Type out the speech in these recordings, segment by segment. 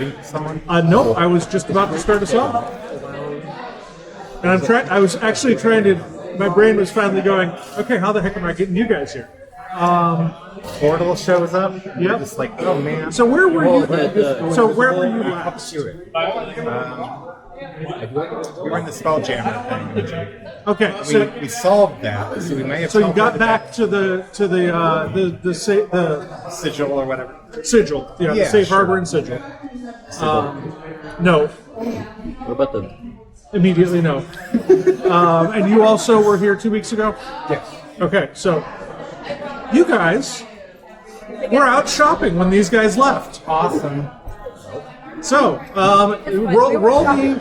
waiting for someone? No, I was just about to start us off. And I was actually trying to, my brain was finally going, okay, how the heck am I getting you guys here? Portal shows up. Yep. You're just like, oh man. So where were you? So where were you last? We were in the Spelljammer thing. Okay, so We solved that, so we may have. so you got back to the sigil or whatever. sigil, yeah, Yeah, safe sure. harbor and sigil. No, What about the? immediately no. And you also were here 2 weeks ago. Yes. Okay, so you guys were out shopping when these guys left. Awesome. So, roll me.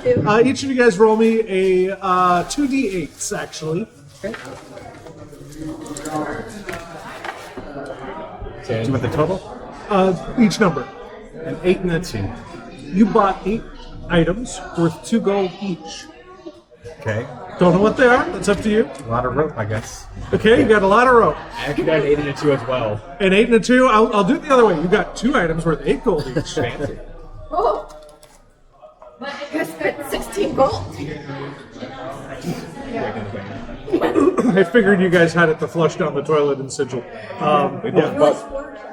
Each of you guys roll me a 2d8s, actually. Okay. Do you want the total? Each number. An 8 and a 2. You bought 8 items worth 2 gold each. Okay. Don't know what they are. That's up to you. A lot of rope, I guess. Okay, you got a lot of rope. I actually got an 8 and a 2 as well. An 8 and a 2. I'll do it the other way. You got 2 items worth 8 gold each. Fancy. Oh, I spent 16 gold. I figured you guys had it to flush down the toilet in sigil. Yeah.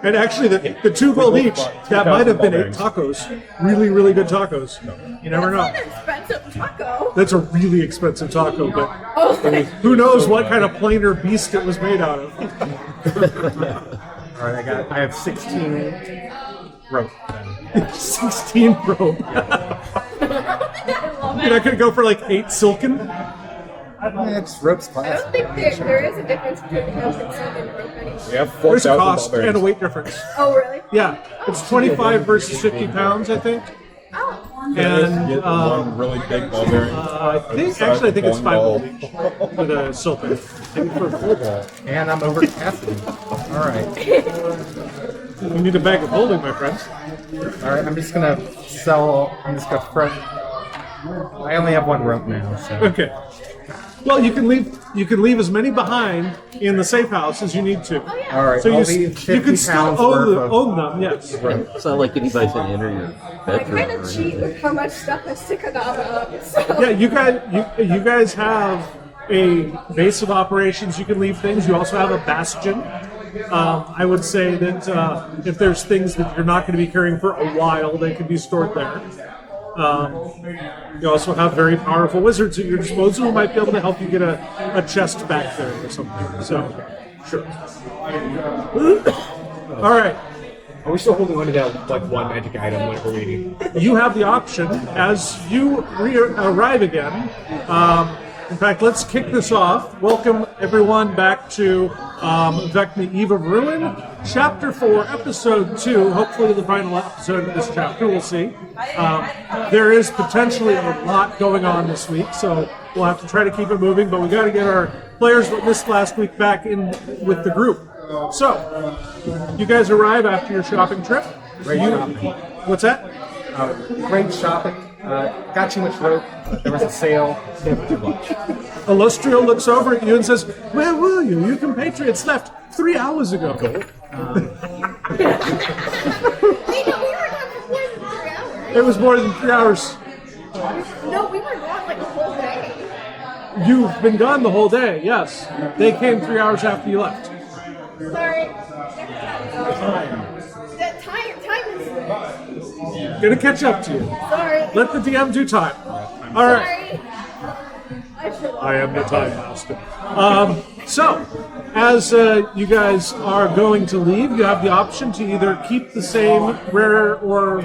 And actually, the 2 gold each, that might have been 8 tacos. Really, really good tacos. You never know. That's an expensive taco. That's a really expensive taco, but Oh, who knows what kind of plainer beast it was made out of. All right, I have 16 rope. 16 rope. I love You're not it. going to go for like 8 silken? It's rope's I class. don't think there is a difference between rope and silk and rope anymore. We have There's a 4,000 cost barbarians. and a weight difference. Oh, really? Yeah, it's 25 versus 50 pounds, I think. Oh. And Get one really big barbarian. I think it's 5 gold each for the silken. Maybe for a full ball. And I'm over capacity. All right. You need a bag of holding, my friends. All right, I'm just gonna throw. I only have 1 rope now, so. Okay. Well, you can leave as many behind in the safe house as you need to. All right, So I'll you leave 50 can still pounds worth of. own them, yes. It's not like anybody's gonna enter your I bedroom. kind or of cheat anything. with how much stuff I stick on up. So. Yeah, you guys have a base of operations. You can leave things. You also have a bastion. I would say that if there's things that you're not going to be carrying for a while, they can be stored there. You also have very powerful wizards at your disposal who might be able to help you get a chest back there or something. So, sure. All right. Are we still holding on to that like one magic item whenever we need? You have the option as you arrive again. In fact, let's kick this off. Welcome everyone back to Vecna Eve of Ruin, Chapter 4, Episode 2. Hopefully the final episode of this chapter, we'll see. There is potentially a lot going on this week, so we'll have to try to keep it moving, but we got to get our players that missed last week back in with the group. So, you guys arrive after your shopping trip. Great shopping. What's that? Great shopping. Got too much rope. There was a sale. Didn't have too much. Illustrio looks over at you and says, "Where were you? Your compatriots left 3 hours ago." Wait, no, we were gone for more than 3 hours. It was more than 3 hours. No, we were gone like a whole day. You've been gone the whole day, yes. They came 3 hours after you left. Sorry. That time is. Gonna catch up to you. Sorry. Let the DM do time. All right. Sorry. I am the time master. So, as you guys are going to leave, you have the option to either keep the same rare or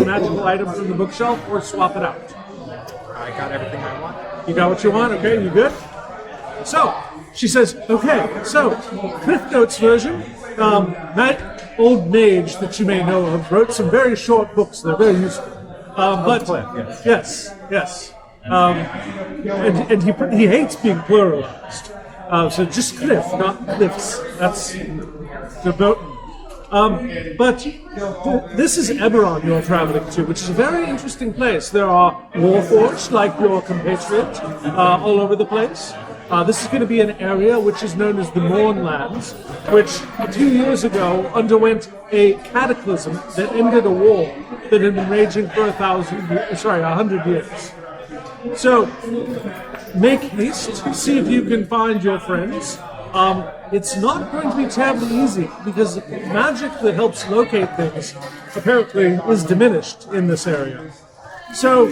magical item from the bookshelf or swap it out. I got everything I want. You got what you want? Okay, you good? So, she says, okay, so, Cliff Notes version, that old mage that you may know of wrote some very short books. They're very useful. But Cliff, yes. yes. And he hates being pluralized. So just Cliff, not Cliffs. That's the boat. But this is Eberron you're traveling to, which is a very interesting place. There are warforged, like your compatriot, all over the place. This is going to be an area which is known as the Mournlands, which a few years ago underwent a cataclysm that ended a war that had been raging for 100 years. So, make haste, see if you can find your friends. It's not going to be terribly easy because magic that helps locate things apparently is diminished in this area. So,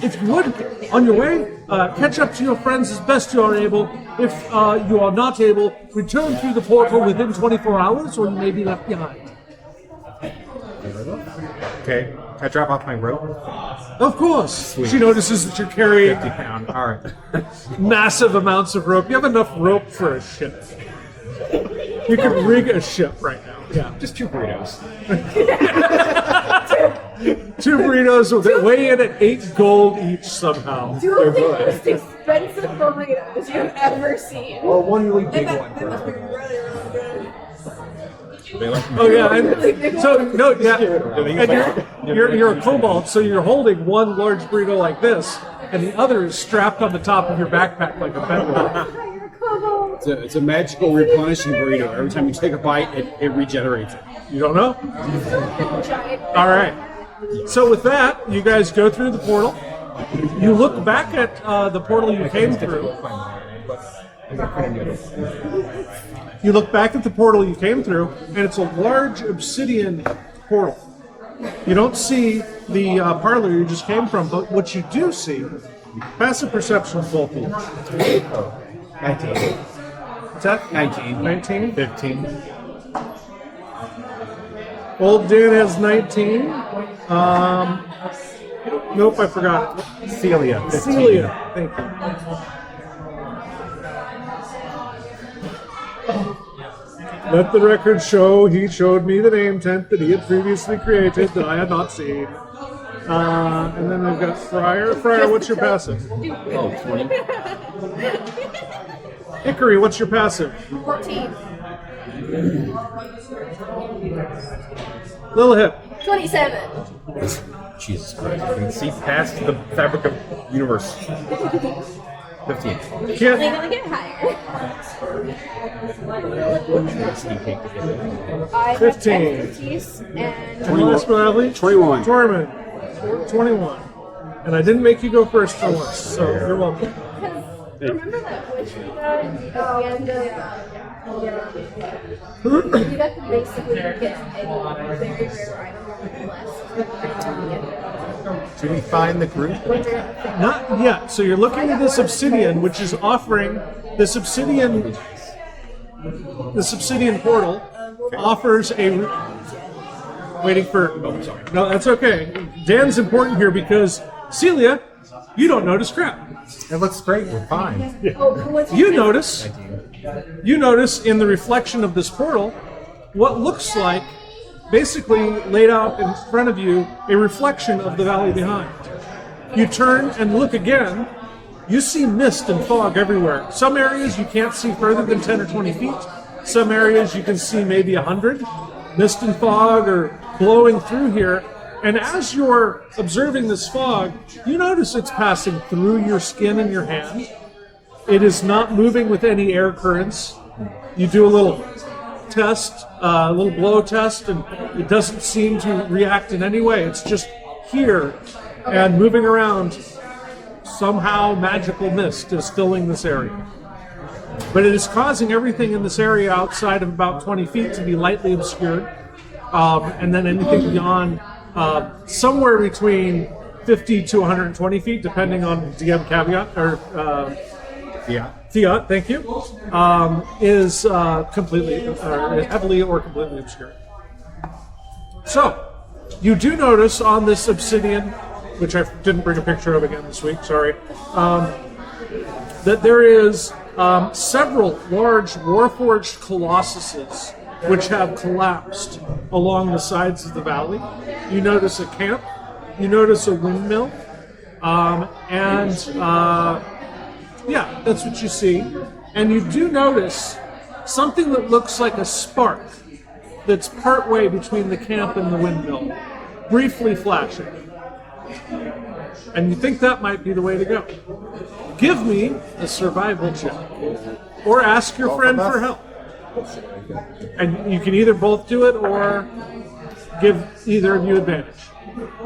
if you would, on your way, catch up to your friends as best you are able. If you are not able, return through the portal within 24 hours or you may be left behind. Okay. Can I drop off my rope? Of course. Sweet. She notices that you're carrying 50 pound. All right. massive amounts of rope. You have enough rope for a ship. You could rig a ship right now. Yeah. Just 2 burritos. 2 burritos that weigh in at 8 gold each somehow. Two of the most expensive burritos you've ever seen. Or one really big That one. must be really, really good. They like Oh yeah, and so no, yeah, and you're a kobold, so you're holding one large burrito like this, and the other is strapped on the top of your backpack like a bedroll. Hi, you're a kobold. It's a magical replenishing burrito. Every time you take a bite, it regenerates it. You don't know? Giant. All right. So with that, you guys go through the portal. You look back at the portal you came through. You look back at the portal you came through, and it's a large obsidian portal. You don't see the parlor you just came from, but what you do see, passive perception of both of you. 19. What's that? 19. 19? 15. Old Dan has 19. Nope, I forgot it. Celia. 15. Celia, thank you. Let the record show he showed me the name tent that he had previously created that I had not seen. And then we've got Friar. Friar, what's your passive? Oh, 20. Hickory, what's your passive? 14. Lilith, 27. Jesus Christ. You can see past the fabric of universe. 15. Only Kit, gonna get higher. I have 15. expertise and and last but not least, 21. Tormund, 21. And I didn't make you go first for once, so you're welcome. remember that witch we got at the end of you got to basically get any very rare item less. Did we find the group? Not yet. So you're looking at this obsidian, which is offering this obsidian portal offers a. Waiting for. Oh, sorry. No, that's okay. Dan's important here because Celia, you don't notice crap. It looks great. We're fine. You notice in the reflection of this portal what looks like basically laid out in front of you a reflection of the valley behind. You turn and look again, you see mist and fog everywhere. Some areas you can't see further than 10 or 20 feet. Some areas you can see maybe 100. Mist and fog are blowing through here. And as you're observing this fog, you notice it's passing through your skin and your hand. It is not moving with any air currents. You do a little test, a little blow test, and it doesn't seem to react in any way. It's just here and moving around. Somehow magical mist is filling this area. But it is causing everything in this area outside of about 20 feet to be lightly obscured. And then anything beyond somewhere between 50 to 120 feet, depending on DM caveat, or Fiat, thank you, is completely, heavily or completely obscured. So, you do notice on this obsidian, which I didn't bring a picture of again this week, sorry, that there is several large warforged colossuses which have collapsed along the sides of the valley. You notice a camp, you notice a windmill, yeah, that's what you see. And you do notice something that looks like a spark that's partway between the camp and the windmill, briefly flashing. And you think that might be the way to go. give me a survival check. Or ask your friend for help. And you can either both do it or give either of you advantage.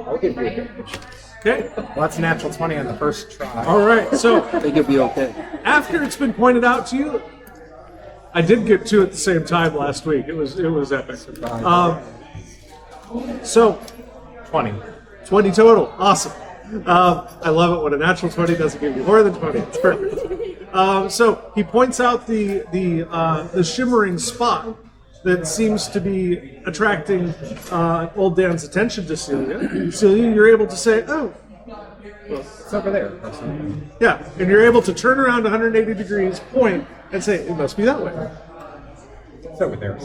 I'll give you advantage. Okay? Well, that's a natural 20 on the first try. All right. So I think you'll be okay. after it's been pointed out to you, I did get two at the same time last week. It was epic. So 20. 20 total. Awesome. I love it when a natural 20 doesn't give you more than 20. It's perfect. So he points out the shimmering spot that seems to be attracting old Dan's attention to Celia. Celia, you're able to say, "Oh, It's over there. yeah," and you're able to turn around 180 degrees, point, and say, "It must be that way." It's over there.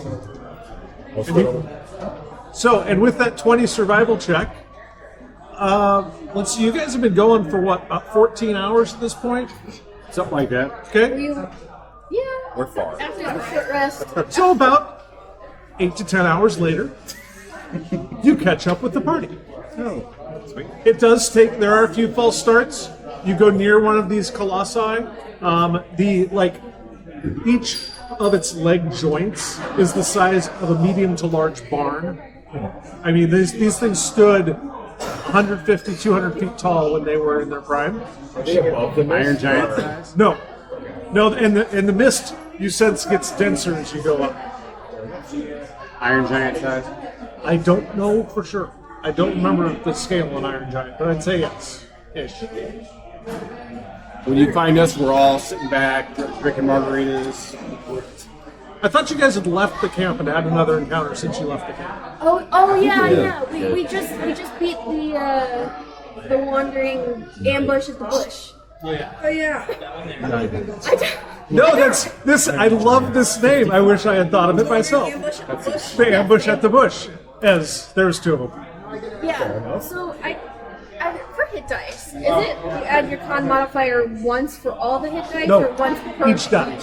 So, and with that 20 survival check, let's see, you guys have been going for what, about 14 hours at this point? Something like that. Okay? Yeah. We're far. After a short rest. So about 8 to 10 hours later, you catch up with the party. Oh, sweet. It does take, there are a few false starts. You go near one of these colossi. Each of its leg joints is the size of a medium to large barn. I mean, these things stood 150, 200 feet tall when they were in their prime. Iron giant size. No, and the mist you sense gets denser as you go up. Iron giant size. I don't know for sure. I don't remember the scale on Iron Giant, but I'd say yes. Ish. When you find us, we're all sitting back, drinking margaritas. I thought you guys had left the camp and had another encounter since you left the camp. Oh yeah. We just beat the wandering ambush at the bush. Oh yeah. Oh yeah. No, that's this. I love this name. I wish I had thought of it myself. Ambush at the bush. The ambush at the bush. As there's two of them. Yeah. So I for hit dice, is it you add your con modifier once for all the hit dice No, or once per each die.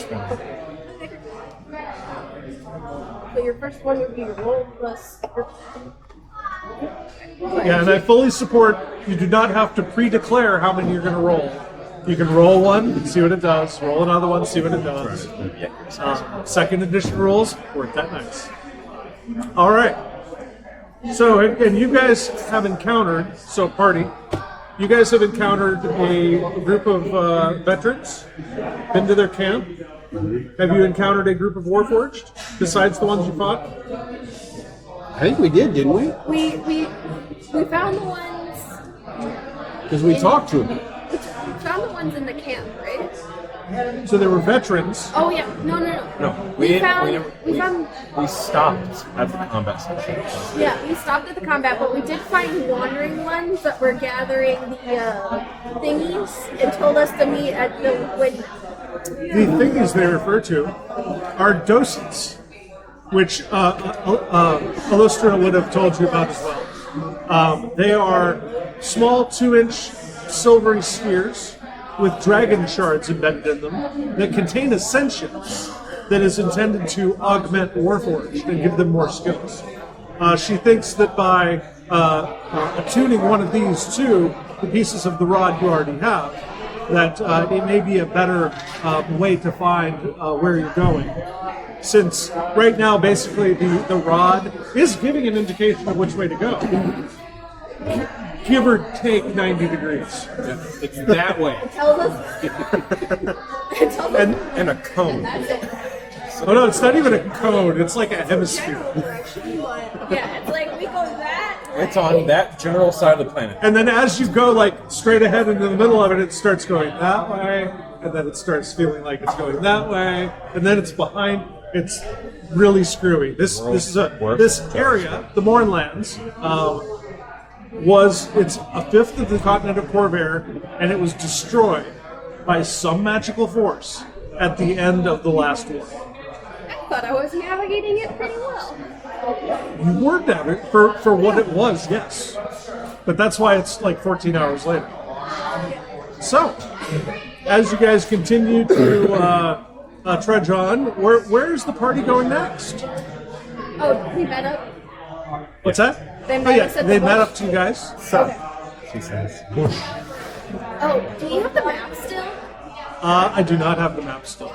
So your first one would be your roll plus. Yeah, and I fully support. You do not have to pre-declare how many you're going to roll. You can roll one, see what it does. Roll another one, see what it does. Second edition rules weren't that nice. All right. So, and you guys have encountered, so party, you guys have encountered a group of veterans, been to their camp. Have you encountered a group of Warforged, besides the ones you fought? I think we did, didn't we? We found the ones. Because we talked to them. We found the ones in the camp, right? So there were veterans. Oh yeah. No. No, We didn't. found. We found. We stopped at the combat station. Yeah, we stopped at the combat, but we did find wandering ones that were gathering the thingies and told us to meet at the when. The thingies they refer to are docents, which Illustra would have told you about as well. They are small 2-inch silvery spheres with dragon shards embedded in them that contain a sentience that is intended to augment Warforged and give them more skills. She thinks that by attuning one of these to the pieces of the rod you already have, that it may be a better way to find where you're going. Since right now, basically, the rod is giving an indication of which way to go. Give or take 90 degrees. It's that way. Tells us. It tells us And a cone. that's it. Oh no, it's not even a cone, it's like a hemisphere. General direction, but yeah, it's like we go that way. It's on that general side of the planet. And then as you go like straight ahead into the middle of it, it starts going that way, and then it starts feeling like it's going that way, and then it's behind. It's really screwy. This area, the Mournlands, it's a fifth of the continent of Corvair, and it was destroyed by some magical force at the end of the last war. I thought I was navigating it pretty well. You worked at it for what it was, yes. But that's why it's like 14 hours later. So, as you guys continue to trudge on, where's the party going next? Oh, we met up. What's that? They met us at the they met bush. up to you guys. So, she says. Oh, do you have the map still? I do not have the map still.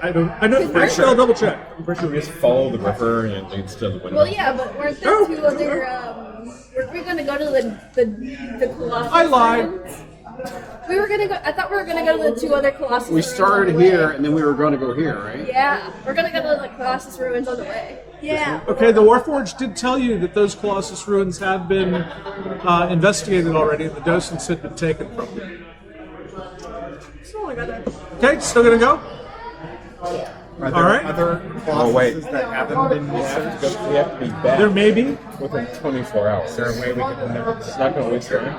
I don't. Pretty Actually, I'll double check. I'm pretty sure we just follow the river and it leads to the window. Well, yeah, but weren't there two other? Were we gonna go to the Colossus? I lied. ruins? We were gonna go. I thought we were gonna go to the two other Colossus. We ruins started on the way. here, and then we were going to go here, right? Yeah, we're gonna go to the Colossus ruins on the way. Yeah. Okay, the Warforged did tell you that those Colossus ruins have been investigated already, and the docents had been taken from them. Okay, still gonna go? Are there All right. other Oh, wait. Colossuses that haven't been We have researched? to be back There may be. within 24 hours. Is there a way we can know? It's not going to waste time.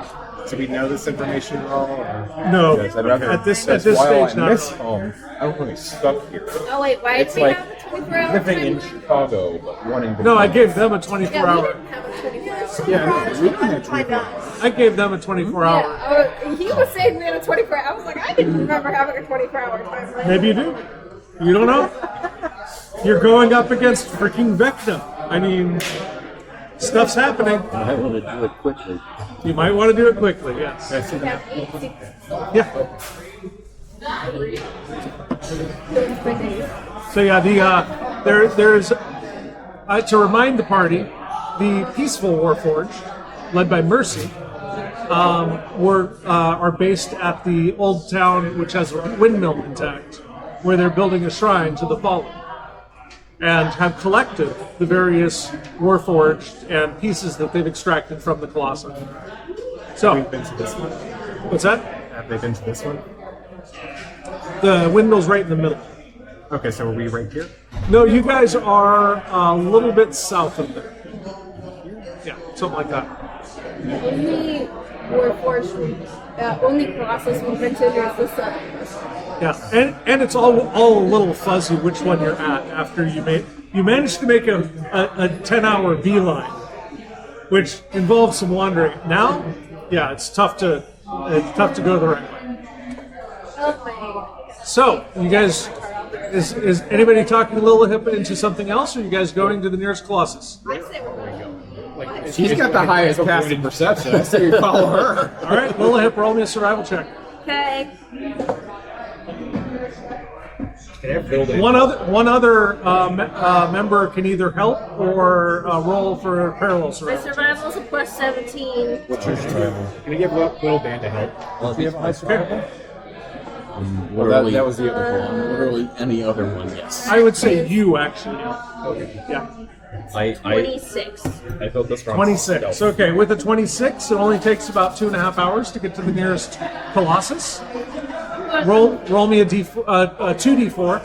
Do we know this information at all? Or? No. Because I'd rather- At this because stage, while not. I miss home, I'm going to be stuck here. Oh wait, why It's did we like have a 24-hour living in timeline? Chicago, but wanting to. No, I be- gave them a Yeah, 24-hour. we didn't have a 24-hour. Yeah, we didn't have 24. I gave them a 24-hour. Yeah, he was saying we had a 24. I was like, I didn't remember having a 24-hour timeline. Maybe you do. You don't know. You're going up against freaking Vecna. I mean, stuff's happening. I want to do it quickly. You might want to do it quickly. Yes. Yeah, 8, 6, Yeah. 3 So yeah, there's to remind the party, the peaceful Warforged, led by Mercy, are based at the old town, which has a windmill intact, where they're building a shrine to the fallen, and have collected the various Warforged and pieces that they've extracted from the Colossi. So, We've been to this one. what's that? Have they been to this one? The windmill's right in the middle. Okay, so are we right here? No, you guys are a little bit south of there. Yeah, something like that. Only Warforged, only Colossus we've been to is this. Yeah, and it's all a little fuzzy which one you're at after you managed to make a 10-hour beeline, which involves some wandering. Now, yeah, it's tough to go the right way. Oh my. So, you guys, is anybody talking Lilith into something else, or are you guys going to the nearest Colossus? I say we're going. She's got the highest passive perception. I say we follow her. All right, Lilith, roll me a survival check. Okay. One other member can either help or roll for a parallel My survival. survival is a plus 17. What's your survival? Can we give Little Band a help? Do you have a high survival? Literally, That was the other one. literally any other one, yes. I would say you actually. Yeah. I 26. built this from 26. stealth. Okay, with a 26, it only takes about 2.5 hours to get to the nearest Colossus. Roll me a 2d4.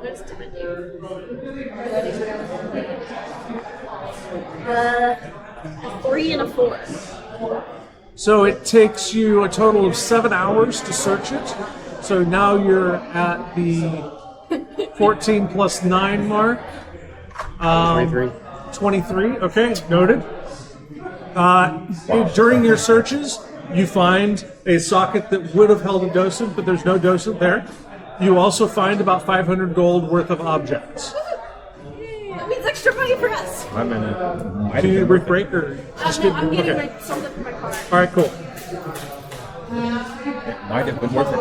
What's different? 3 and a 4. So it takes you a total of 7 hours to search it. So now you're at the 14 plus 9 mark. 23. Okay, noted. During your searches, you find a socket that would have held a docent, but there's no docent there. You also find about 500 gold worth of objects. That means extra money for us. I'm in it. Do you need a brick break or just No, good? I'm getting Okay. something for my car. All right, cool. Might have been worth it.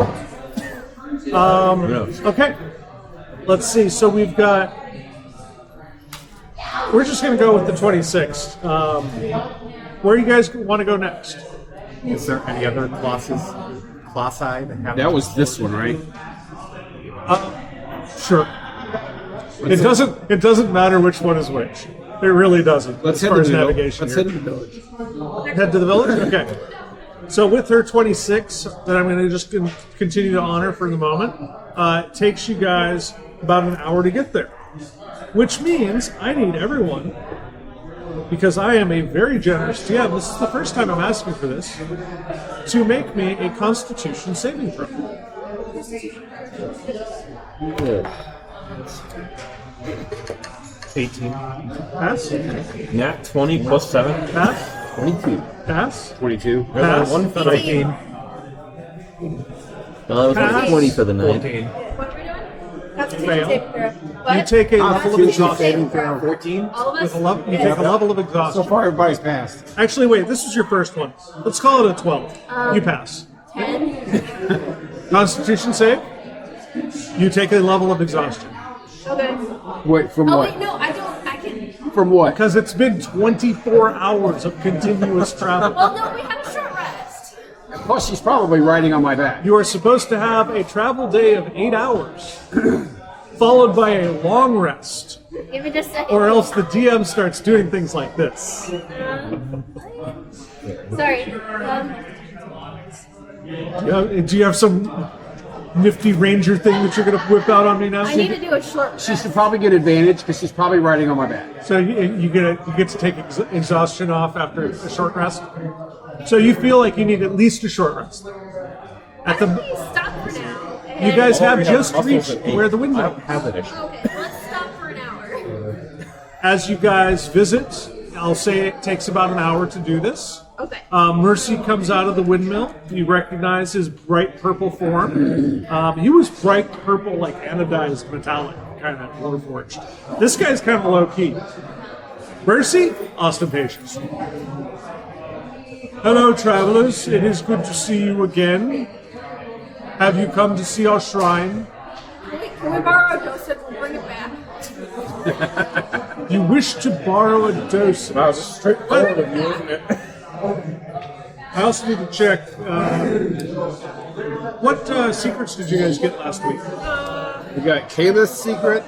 Who knows? Okay. Let's see. So we've got. We're just going to go with the 26th. Where do you guys want to go next? Is there any other Colossi that have? That was this one, right? Sure. It doesn't matter which one is which. It really doesn't. Let's as head far to as the navigation. Let's here. head to the village. Head to the village? Okay. So with her 26, that I'm going to just continue to honor for the moment, it takes you guys about an hour to get there. Which means I need everyone, because I am a very generous GM, this is the first time I'm asking for this, to make me a Constitution saving throw. Good. 18. Pass? Nat 20 plus 7. Pass? 22. Pass? 22. Pass? One for 18. Well, I was Pass. at 20 for the night. 14. What are we doing? Constitution saving throw. What? You take a level of Constitution exhaustion. saving throw 14. All of us. With a level, you take a level of So exhaustion. far, everybody's passed. Actually, wait. This is your first one. Let's call it a 12. You pass. 10. Constitution save. You take a level of exhaustion Okay. Wait, from Oh what? wait, no, I don't. I can. From what? because it's been 24 hours of continuous travel. Well, no, we have a short rest. Plus, she's probably riding on my back. You are supposed to have a travel day of 8 hours, followed by a long rest, Give me just a second. or else the DM starts doing things like this. Sorry. Do you have some nifty ranger thing that you're going to whip out on me now? I need to do a short rest. She should probably get advantage because she's probably riding on my back. So you get to take exhaustion off after a short rest. So you feel like you need at least a short rest. At the Please stop for now. you guys have we have just muscles reached at eight. where the I windmill. don't have that issue. Okay, let's stop for an hour. As you guys visit, I'll say it takes about an hour to do this. Okay. Mercy comes out of the windmill. You recognize his bright purple form. He was bright purple, like anodized metallic, kind of warforged. This guy's kind of low key. Mercy, ostentatious. Hello, travelers. It is good to see you again. Have you come to see our shrine? Can we borrow a dose and we'll bring it back? You wish to borrow a dose. That was just straightforward of you, isn't it? I also need to check. What secrets did you guys get last week? We got Kayla's secret,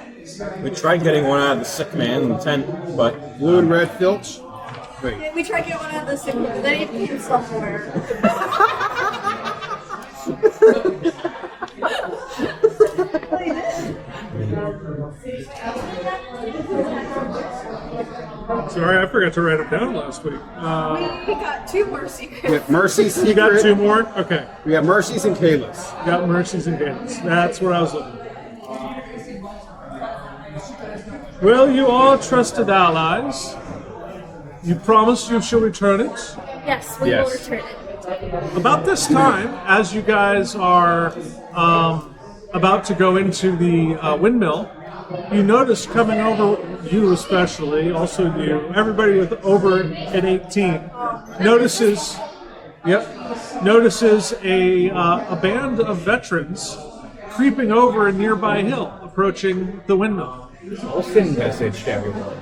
We tried getting one out of the sick man in the tent, but blue and red filch. Wait, We tried to get one out of the signal, but then it came somewhere. Sorry, I forgot to write them down last week. We got 2 more secrets. with Mercy's secret. You got 2 more? Okay. We have Mercy's and Kayla's. Got Mercies and Gains. That's what I was looking for. Well, you are trusted allies. You promise you shall return it. Yes, we will return it. About this time, as you guys are about to go into the windmill, you notice coming over, you especially, also you, everybody with over an 18, notices a band of veterans creeping over a nearby hill, approaching the windmill. I'll send message to everyone.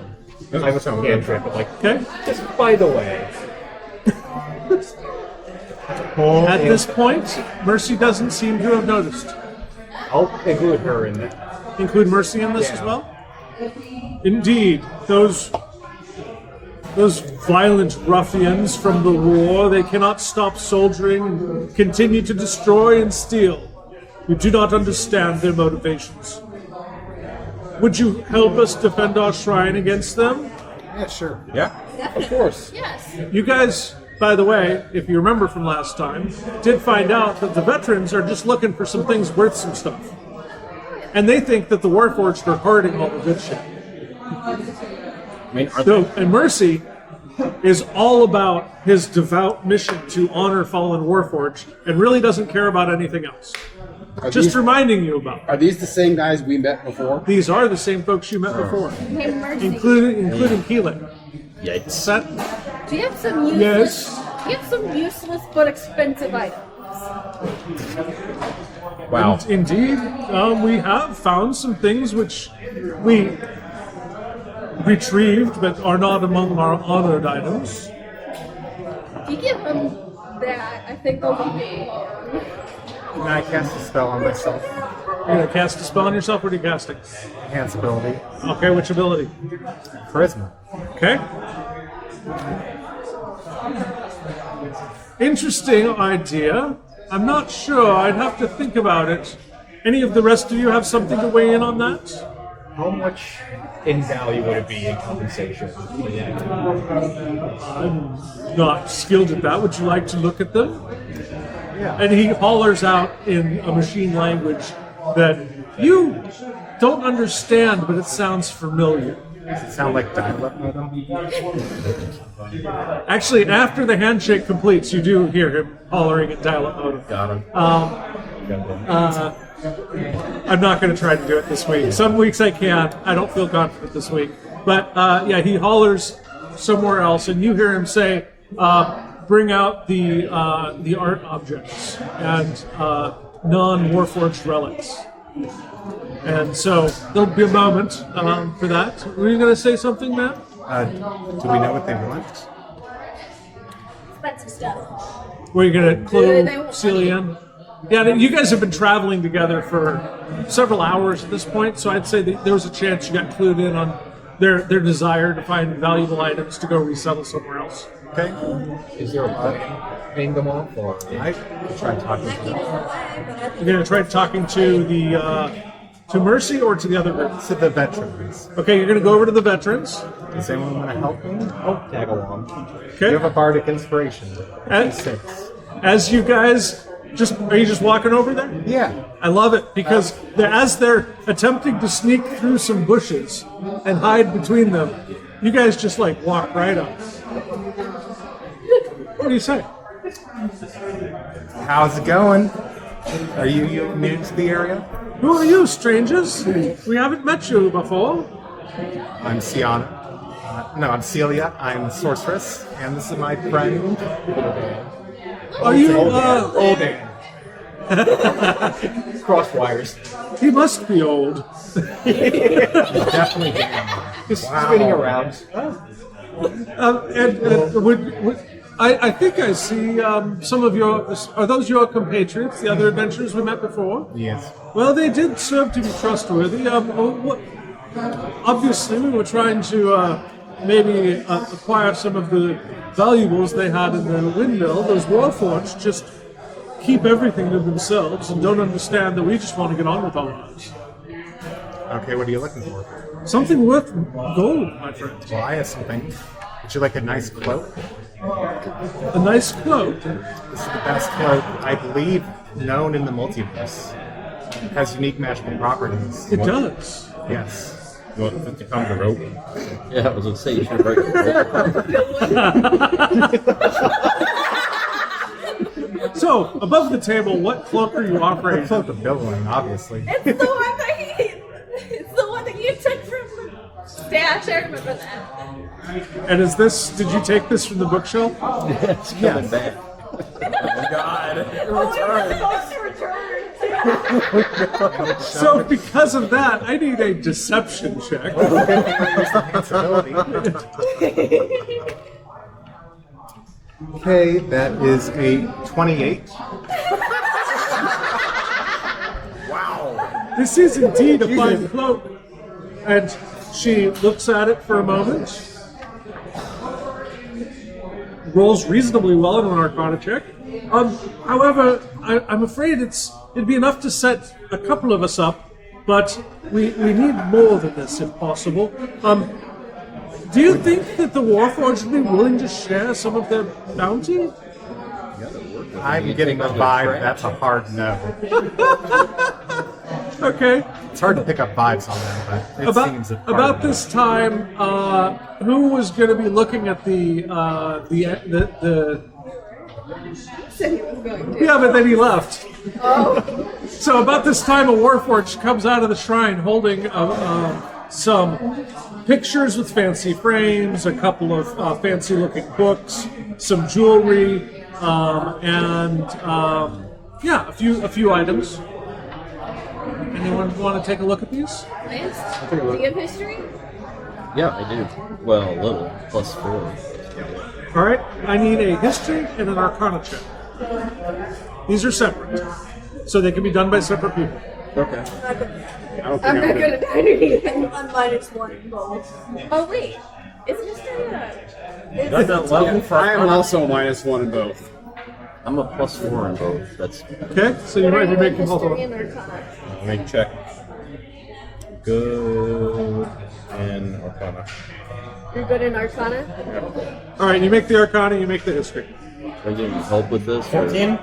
I have some cantrip, but like, Okay? just by the way. At this point, Mercy doesn't seem to have noticed. I'll include her in that. Include Mercy in this as Yeah. well? Indeed, those violent ruffians from the war, they cannot stop soldiering and continue to destroy and steal. We do not understand their motivations. Would you help us defend our shrine against them? Yeah, sure. yeah. Of course. Yes. You guys, by the way, if you remember from last time, did find out that the veterans are just looking for some things worth some stuff. And they think that the Warforged are hoarding all the good shit. I mean, are So, and Mercy is all about his devout mission to honor fallen Warforged and really doesn't care about anything else. Just reminding you about it. Are these the same guys we met before? These are the same folks you met before, Hey, Mercy. including Keelan. Yikes. That, Do you have some useless? yes. Do you have some useless but expensive items? Wow. Indeed, we have found some things which we retrieved but are not among our honored items. If you give them that, I think they'll be. Can I cast a spell on myself? You're going to cast a spell on yourself? What are you casting? Enhance ability. Okay, which ability? Charisma. Okay. Interesting idea. I'm not sure. I'd have to think about it. Any of the rest of you have something to weigh in on that? How much in value would it be in compensation? I'm not skilled at that. Would you like to look at them? Yeah. And he hollers out in a machine language that you don't understand, but it sounds familiar. Does it sound like dial-up modem? Actually, after the handshake completes, you do hear him hollering at dial-up modem. Got him. I'm not going to try to do it this week. Some weeks I can. I don't feel confident this week. But yeah, he hollers somewhere else, and you hear him say, "Bring out the art objects and non-Warforged relics." And so there'll be a moment for that. Were you going to say something, Matt? Do we know what they want? Expensive stuff. Were you going to clue They won't Celia in? Yeah, you guys have been traveling together for several hours at this point, so I'd say that there was a chance you got clued in on their desire to find valuable items to go resell somewhere else. Okay. Is there a bar paying them off, or I could try talking to them. You're going to try talking to the to Mercy or to the other group? To the veterans. Okay, you're going to go over to the veterans. Does anyone want to help me? I'll tag along. Okay. You have a bardic inspiration. And- 6. As you guys are you just walking over there? Yeah. I love it because as they're attempting to sneak through some bushes and hide between them, you guys just like walk right up. What do you say? How's it going? Are you new to the area? Who are you, strangers? We haven't met you before. I'm Sienna. No, I'm Celia. I'm sorceress, and this is my friend. Are you? old man? Cross wires. He must be old. Definitely. Just spinning around. I think I see some of your. Are those your compatriots, the other adventurers we met before? Yes. Well, they did serve to be trustworthy. Obviously, we were trying to maybe acquire some of the valuables they had in the windmill. Those Warforged just keep everything to themselves and don't understand that we just want to get on with our lives. Okay, what are you looking for? Something worth gold, my friend. Well, I have something. Would you like a nice cloak? A nice cloak. This is the best cloak, I believe, known in the multiverse. It has unique magical properties. It does. Yes. You want 50 pounds of rope? Yeah, I was gonna say you should break it. So, above the table, what cloak are you The offering? cloak of billowing, obviously. It's the one that it's the one that you took from the stash. I remember that. And is this? Did you take this from the bookshelf? It's coming back. Oh, it was supposed to return. So, because of that, I need a deception check. Okay, that is a 28. This is indeed a fine cloak. And she looks at it for a moment. Rolls reasonably well in an Arcana check. However, I'm afraid it'd be enough to set a couple of us up, but we need more than this if possible. Do you think that the Warforged would be willing to share some of their bounty? I'm getting the vibe that's a hard no. Okay. It's hard to pick up vibes on them, but it seems a hard About no. this time, who was going to be looking at the Said he was going to. Yeah, but then he left. So about this time, a Warforged comes out of the shrine holding some pictures with fancy frames, a couple of fancy-looking books, some jewelry, and yeah, a few items. Anyone want to take a look at these? Lance, do you have history? Yeah, I do. Well, a little. +4. All right, I need a history and an Arcana check. These are separate, so they can be done by separate people. Okay. I'm not good at anything. I'm -1 in both. Oh wait, is history Got that level for I am also -1 in both. I'm a +4 in both. That's Okay, so you might be making both of history them. and Arcana? Let me check. Good and Arcana. You're good in Arcana? All right, you make the Arcana, you make the history. are you getting help with this? or- 14?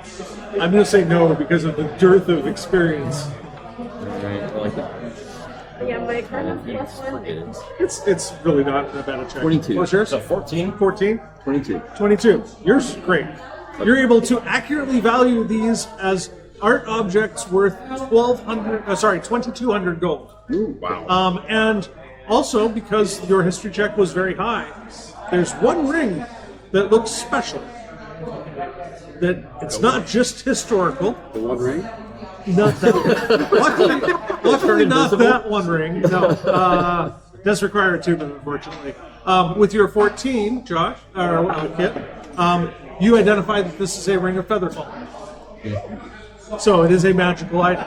I'm going to say no because of the dearth of experience. Alright, I like it. Yeah, my Arcana's You just +1. forget it. It's really not that bad a check. 22. What's yours? So 14? 14? 22. 22. Yours great. You're able to accurately value these as art objects worth 2,200 gold. Ooh, wow. And also, because your history check was very high, there's one ring that looks special. That it's not just historical. The one ring? Not that. luckily not that one ring. No, does require attunement, unfortunately. With your 14, Josh or Kit, you identify that this is a ring of featherfall. So it is a magical item.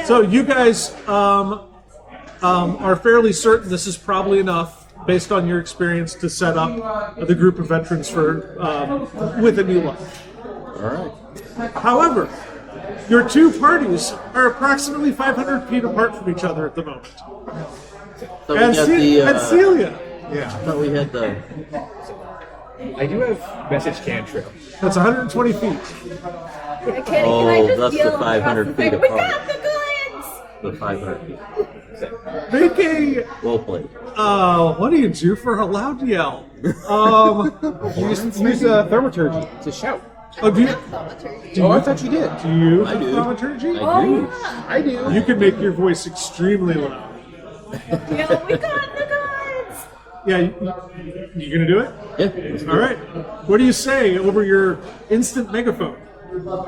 So you guys are fairly certain this is probably enough, based on your experience, to set up the group of veterans for with a new life. All right. However, your two parties are approximately 500 feet apart from each other at the moment. So we got the. And Celia, Yeah. I thought we had the. I do have message cantrip. that's 120 feet. Can I just that's the yell 500 across feet the- We apart. got the goods! The 500 feet. Make a. Well played. What do you do for a loud yell? Use thaumaturgy to shout. Oh, do you, Oh, I thought you did. do you I have do. thaumaturgy? I do. I do. You can make your voice extremely loud. Yeah, we got the goods! Yeah, you gonna do it? Yeah. let's do All it. right. What do you say over your instant megaphone Well,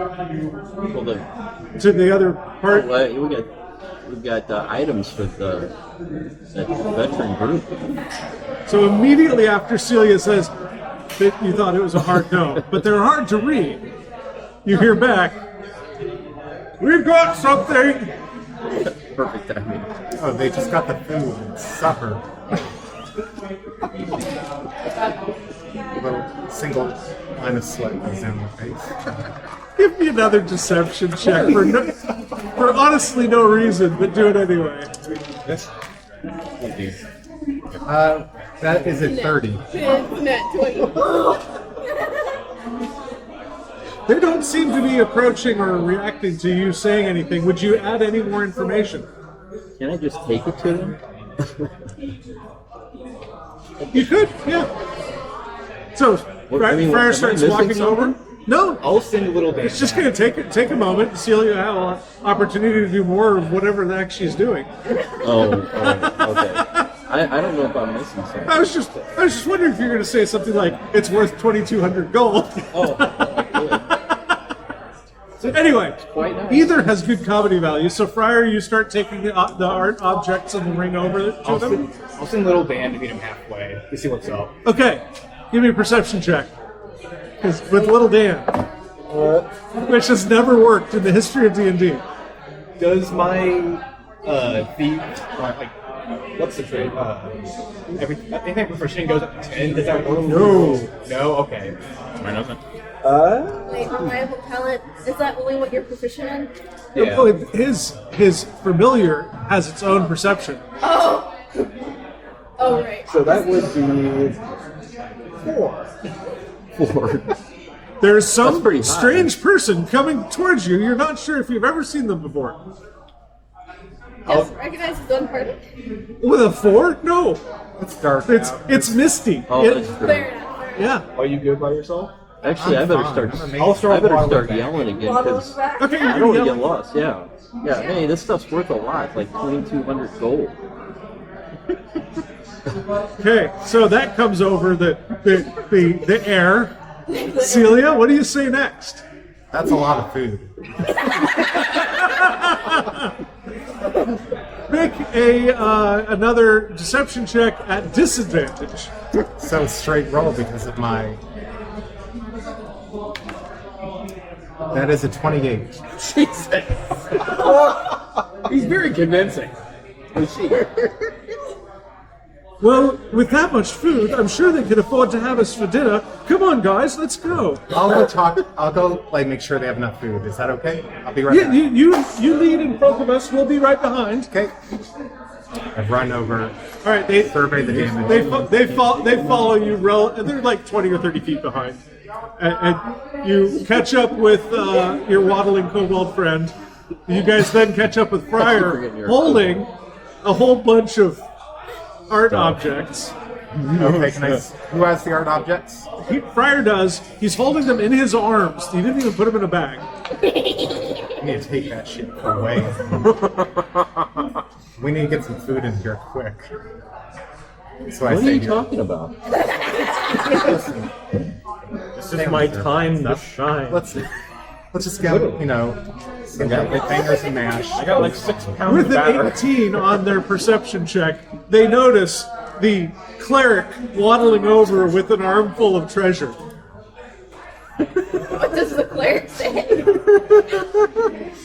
to the other part? we've got items for the veteran group. So immediately after Celia says that you thought it was a hard no, but they're hard to read, you hear back, "We've got something!" Perfect timing. Oh, they just got the food. It's supper. A little single line of sweat goes down my face. Give me another deception check for honestly no reason, but do it anyway. That is a 30. It's net 20. They don't seem to be approaching or reacting to you saying anything. Would you add any more information? Can I just take it to them? You could, yeah. So, What- I mean, Friar am I starts missing walking over. something? No, I'll send a little it's just going to take a moment. Celia will have an opportunity to do more of whatever the heck she's doing. Oh, okay. I don't know if I'm missing something. I was just wondering if you're going to say something like it's worth 2,200 gold. Oh, So anyway, quite nice. either has good comedy value. So Friar, you start taking the art objects and the ring over to them. I'll send little Dan to meet him halfway to see what's up. Okay, give me a perception check. Because with little Dan, which has never worked in the history of D&D. Does my thief like what's the trade? Anything proficient goes up to 10. Does that work? No. No. Okay. Mine doesn't. Wait, reliable talent, is that only what you're proficient in? Yeah. Oh, his familiar has its own perception. Oh! Oh, right. So that would be 4. There's That's some pretty high. strange person coming towards you. You're not sure if you've ever seen them before. Yes, recognize his gun party. With a 4? No. It's dark. It's Misty. Oh, It- that's true. Fair enough. Fair enough. yeah. Are you good by yourself? Actually, I I'm better fine. start. I'm amazing. I'll throw I better a start back. yelling again Bottle because of back. Okay, I you're don't want to yelling. get lost. Yeah. Yeah. Hey, this stuff's worth a lot. Like 2,200 gold. Okay, so that comes over the air. Celia, what do you say next? That's a lot of food. Make another deception check at disadvantage. So straight roll because of my. That is a 28. Jesus. He's very convincing. Was she? Well, with that much food, I'm sure they could afford to have us for dinner. Come on, guys, let's go. I'll go talk. I'll go make sure they have enough food. Is that okay? I'll be right Yeah, back. you lead in front of us. We'll be right behind. Okay. I've run over, All right, they surveyed the damage. they follow you. They're like 20 or 30 feet behind, and you catch up with your waddling kobold friend. You guys then catch up with Friar, forgetting your holding a whole bunch of art objects. Okay, who has the art objects? Friar does. He's holding them in his arms. He didn't even put them in a bag. We need to take that shit away. We need to get some food in here quick. So What are you talking about? This is my time to shine. Let's just get, some fingers and mash. I got like 6 pounds With of an batter. 18 on their perception check, they notice the cleric waddling over with an armful of treasure. What does the cleric say?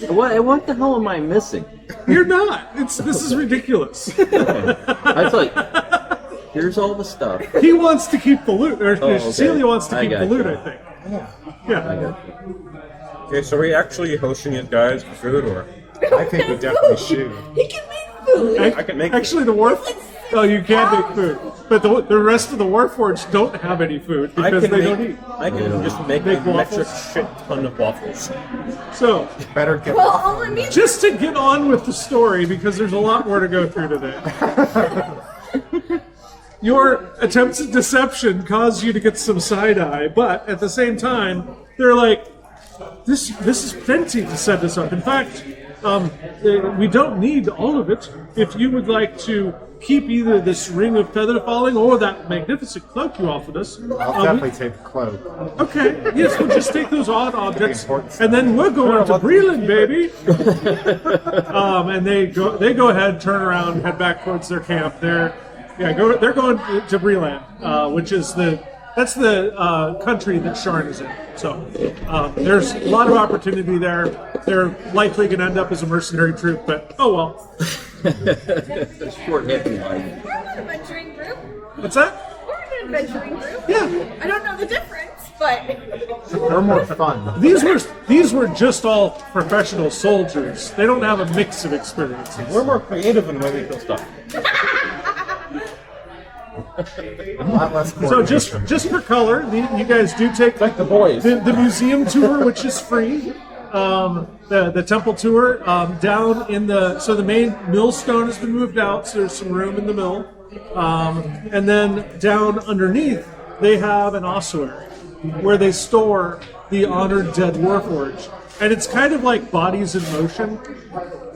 What the hell am I missing? You're not. This is ridiculous. I thought, here's all the stuff. He wants to keep the loot, or okay. Celia wants to I keep the got loot, you. I think. Yeah. Okay, so are we actually hosting these guys for food, or I think we definitely should. He can make food. I can make Actually, the wharf. Oh, you can make food, but the rest of the Warforged don't have any food I because can they make, don't eat. I can just make Make a metric waffles? shit ton of waffles. So, Better get. Well, all it needs just to get on with the story, because there's a lot more to go through today. Your attempts at deception cause you to get some side eye, but at the same time, they're like, this is plenty to set us up. In fact, we don't need all of it. If you would like to keep either this ring of feather falling or that magnificent cloak you offered us, I'll definitely take the cloak. okay, yes, we'll just take those odd objects, important and then we're going to Breland, baby. And they go ahead, turn around, head back towards their camp. They're going to Breland, which is that's the country that Sharn is in. So there's a lot of opportunity there. They're likely going to end up as a mercenary troop, but oh well. Short happy life. We're an adventuring group. What's that? We're an adventuring group. Yeah. I don't know the difference, but They're more fun. These were just all professional soldiers. They don't have a mix of experiences. We're more creative in the way we kill stuff. A lot less So just for color, you guys do take Like the boys. the museum tour, which is free. The temple tour down in the main millstone has been moved out, so there's some room in the mill. And then down underneath, they have an ossuary where they store the honored dead warforged. And it's kind of like Bodies in Motion,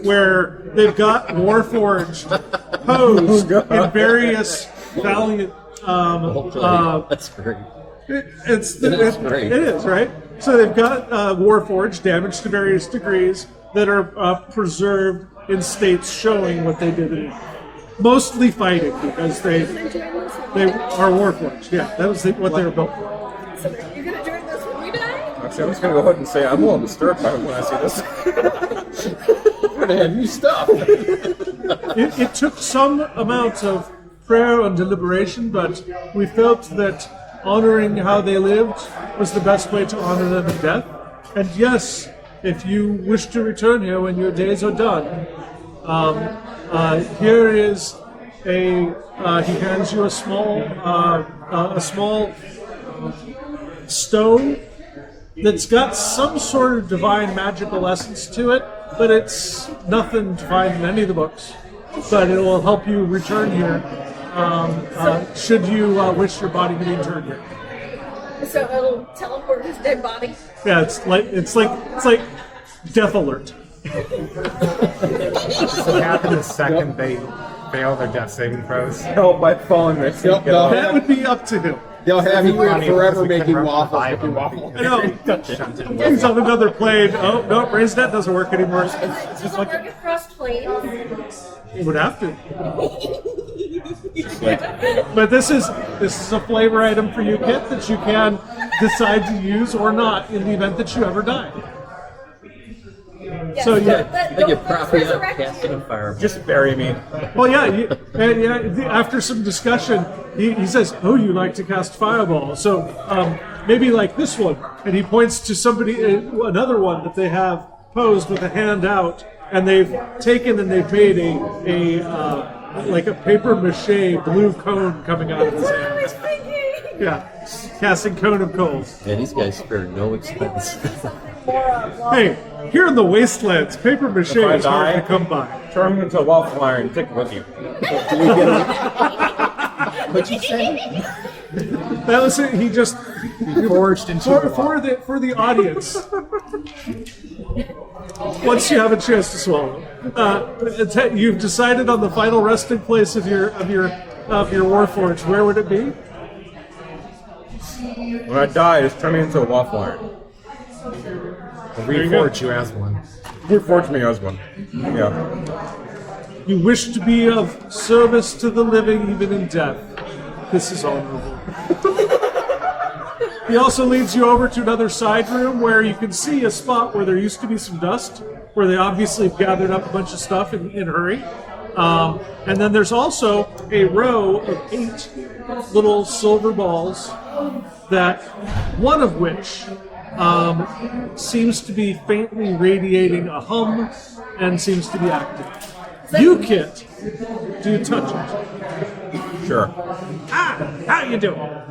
where they've got warforged posed in various valiant. That's great. It great. is, right? So they've got warforged, damaged to various degrees, that are preserved in states showing what they did in it. Mostly fighting, because they are warforged. Yeah, that was what they were built for. so you're gonna join this when we die? Actually, I'm just gonna go ahead and say I'm a little disturbed by when I see this. We're gonna have new stuff. It took some amount of prayer and deliberation, but we felt that honoring how they lived was the best way to honor them in death. And yes, if you wish to return here when your days are done, here is he hands you a small stone that's got some sort of divine magical essence to it, but it's nothing to find in any of the books. But it will help you return here should you wish your body to be returned here. So it'll teleport his dead body. Yeah, it's like death alert. Does it happen the second they fail their death saving throws? Help by falling right Yep, That would be up to him. they'll have you in Funny, forever because we making couldn't waffles. revive Making them. waffles. I know. Shunted He's on another plane. Oh no, raise that doesn't work anymore. Does it work across planes? It would have to. But this is a flavor item for you, Kit, that you can decide to use or not in the event that you ever die. Yes, So, yeah. I get propping up, casting a fire. Just bury me. Well, after some discussion, he says, "Oh, you like to cast fireball, so maybe like this one." And he points to another one that they have posed with a hand out, and they've taken and they've made like a paper mache blue cone coming out of his hand. I was thinking. Yeah, casting cone of coals. Yeah, these guys spared no expense. Hey, here in the wastelands, paper mache If I is hard die- to come by. Turn him into a waffle iron and take it with you. What'd you say? That was it. He just Forged into a wall. for the audience. Once you have a chance to swallow, you've decided on the final resting place of your Warforged. Where would it be? When I die, just turn me into a waffle iron. Reforge you as one. Reforge me as one. Yeah. You wish to be of service to the living, even in death. This is honorable. He also leads you over to another side room where you can see a spot where there used to be some dust, where they obviously have gathered up a bunch of stuff in a hurry. And then there's also a row of 8 little silver balls, that one of which seems to be faintly radiating a hum and seems to be active. You, Kit, do you touch it? Sure. How you doing?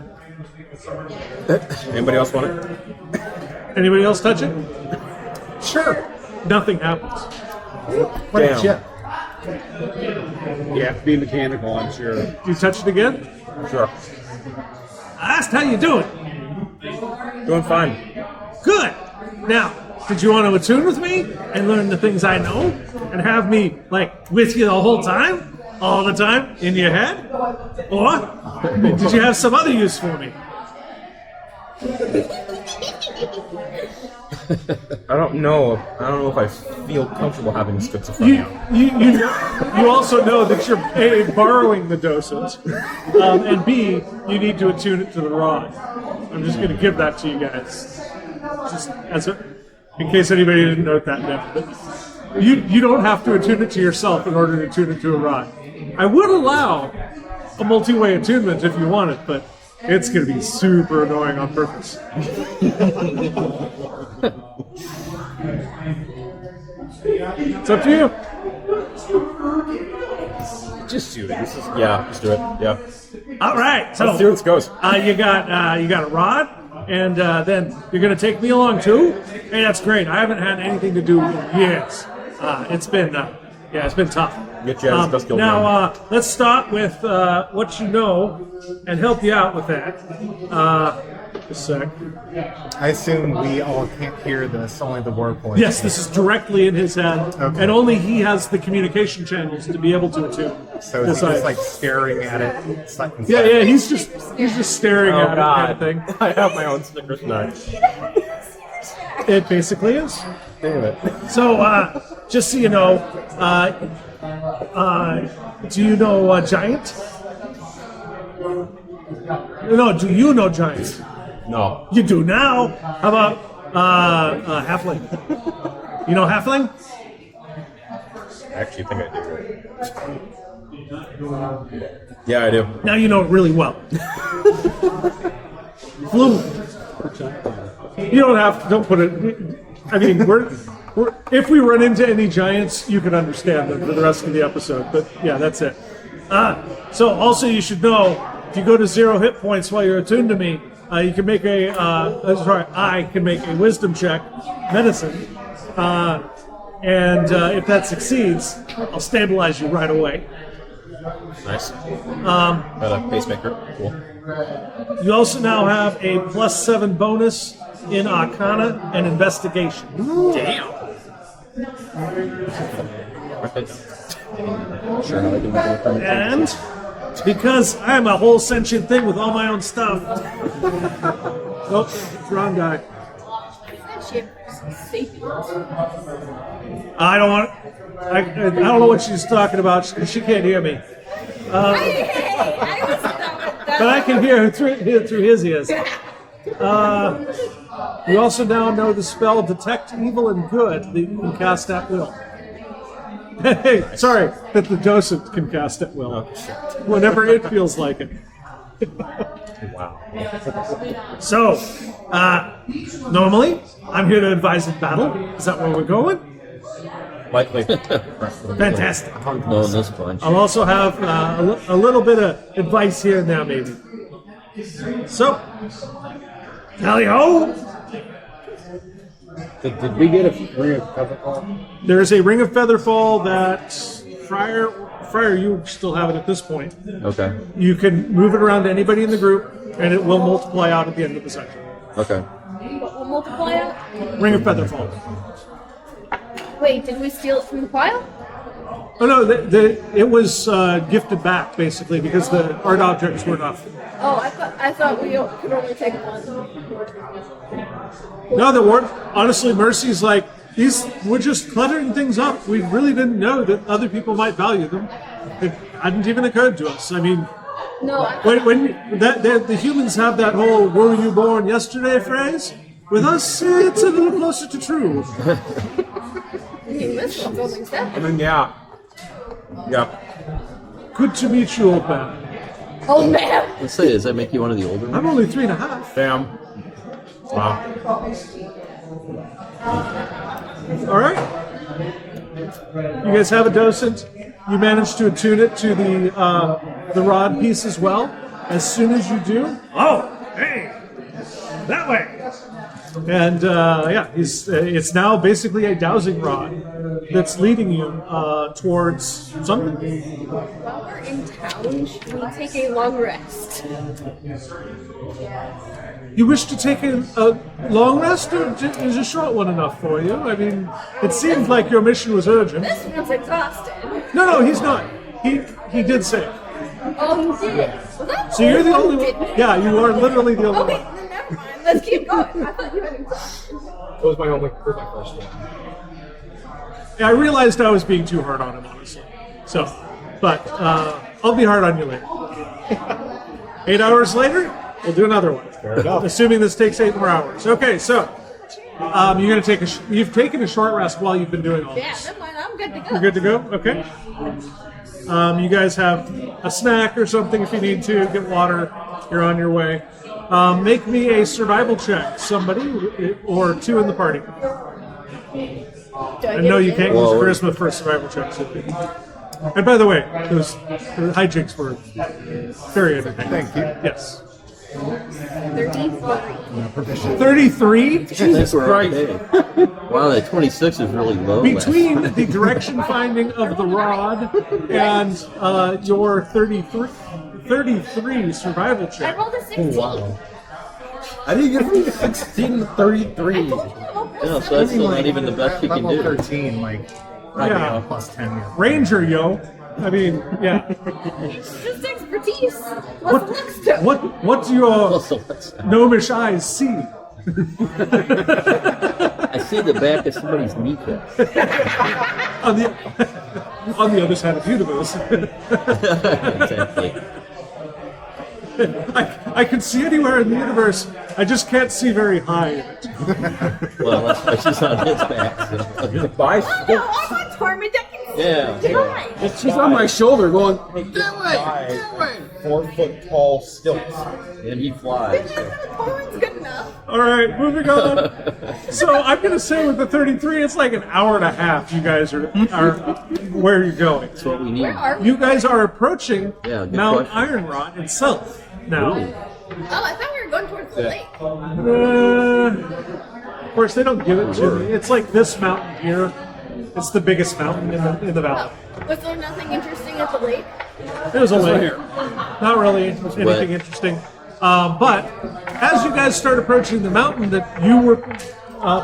Anybody else want it? Anybody else touch it? Sure. Nothing happens. What a Damn. chip. You have to be mechanical, I'm sure. Do you touch it again? Sure. I asked how you doing. Doing fine. Good. Now, did you want to attune with me and learn the things I know and have me like with you the whole time, all the time in your head, or did you have some other use for me? I don't know if I feel comfortable having schizophrenia. You also know that you're A, borrowing the dosage, and B, you need to attune it to the rod. I'm just going to give that to you guys, just in case anybody didn't note that yet. But you don't have to attune it to yourself in order to attune it to a rod. I would allow a multi-way attunement if you want it, but it's going to be super annoying on purpose. It's up to you. Just do it. Just do it. Yeah. All right, so Let's see where this goes. you got a rod, and then you're going to take me along too. Hey, that's great. I haven't had anything to do in years. It's been tough. Get your ass dust killed down. Now let's start with what you know and help you out with that. Just a sec. I assume we all can't hear this, only the word voice. Yes, this is directly in his head, Okay. and only he has the communication channels to be able to attune. So is he just like staring at it? Yeah, he's just staring Oh at it, kind of God! thing. I have my own Snickers nut. It basically is. Damn it! So, just so you know, do you know Giant? No, do you know Giant? No. You do now. How about Halfling? You know Halfling? I actually think I do. Yeah, I do. Now you know it really well. Fluent. You don't put it. I mean, if we run into any giants, you can understand them for the rest of the episode. But yeah, that's it. So also you should know, if you go to 0 hit points while you're attuned to me, you can make I can make a wisdom check, medicine, and if that succeeds, I'll stabilize you right away. Nice. Got a pacemaker. Cool. You also now have a +7 bonus in Arcana and Investigation. Damn. Sure, how I can make it a permanent And because I'm a whole sentient thing with all my own stuff. Oh, wrong guy. I don't want. I don't know what she's talking about. She can't hear me. But I can hear her through his ears. We also now know the spell Detect Evil and Good that you can cast at will. Hey, sorry, that the docent can cast at will. Whenever it feels like it. Wow. So, normally, I'm here to advise in battle. Is that where we're going? Likely. Fantastic. No, in this bunch. I'll also have a little bit of advice here and there, maybe. So, tally-ho! Did we get a ring of Featherfall? There is a Ring of Featherfall that Friar, you still have it at this point. Okay. You can move it around to anybody in the group, and it will multiply out at the end of the session. Okay. What will multiply out? Ring of Featherfall. Wait, did we steal it from the pile? Oh no, it was gifted back basically because the art objects were enough. Oh, I thought we could only take one. No, there weren't. Honestly, Mercy's like, we're just cluttering things up. We really didn't know that other people might value them. It hadn't even occurred to us. I mean, No, when the humans have that whole "were you born yesterday" phrase, with us it's a little closer to true. I mean, this one's only I seven. mean, yeah. Yeah. Good to meet you, old man. Oh man! Let's say, does that make you one of the older I'm ones? only 3.5. Damn. Wow. All right. You guys have a docent. You manage to attune it to the rod piece as well. As soon as you do, hey, that way. And it's now basically a dowsing rod that's leading you towards something. While we're in town, should we take a long rest? You wish to take a long rest, or is a short one enough for you? I mean, it seemed like your mission was urgent. This one's exhausted. No, he's not. He did say. Oh, you did. Was that So you're the only did one. we? Yeah, you are literally the only Okay, one. then never mind. Let's keep going. I thought you had exhaustion. It was my first one. Yeah, I realized I was being too hard on him, honestly. So, but I'll be hard on you later. 8 hours later, we'll do another one. Fair enough. Assuming this takes 8 more hours. Okay, so you're gonna take you've taken a short rest while you've been doing all Yeah, this. never mind. I'm good to go. You're good to go. Okay. You guys have a snack or something if you need to. Get water. You're on your way. Make me a survival check, somebody, or 2 in the party. Do I And no, you can't use Well, charisma for a survival check. So. And by the way, those hijinks were very entertaining. Thank you. Yes. 33. 33? Jesus Christ. Wow, that 26 is really low. Between the direction finding of the rod and your 33 survival I check. rolled a 16. Wow. I didn't get from 16 to 33. Oh, Yeah, so that's still not even the best you can level do. 13, like, Yeah. plus 10. Yeah. Ranger, yo. I mean, yeah. Just expertise. What's next to? What do your Well, so that's, gnomish eyes see? I see the back of somebody's kneecap. On the other side of the universe. Exactly. I can see anywhere in the universe. I just can't see very high in it. Well, that's why she's on his back. So. Bye. Oh no, I'm on Torment. I can see Yeah. behind. She's on my shoulder going, That way. 4-foot tall stilts. And he flies. Torment's good enough. All right, moving on. So I'm gonna say with the 33, it's like an hour and a half. You guys are where you're going. That's what we need. Where are we? You guys are approaching Yeah, good Mount question. Ironrot itself now. Oh, I thought we were going towards the lake. Of course, they don't give it to me. It's like this mountain here. It's the biggest mountain in the valley. Was there nothing interesting at the lake? It was a lake. Not really anything wet. interesting. But as you guys start approaching the mountain that you were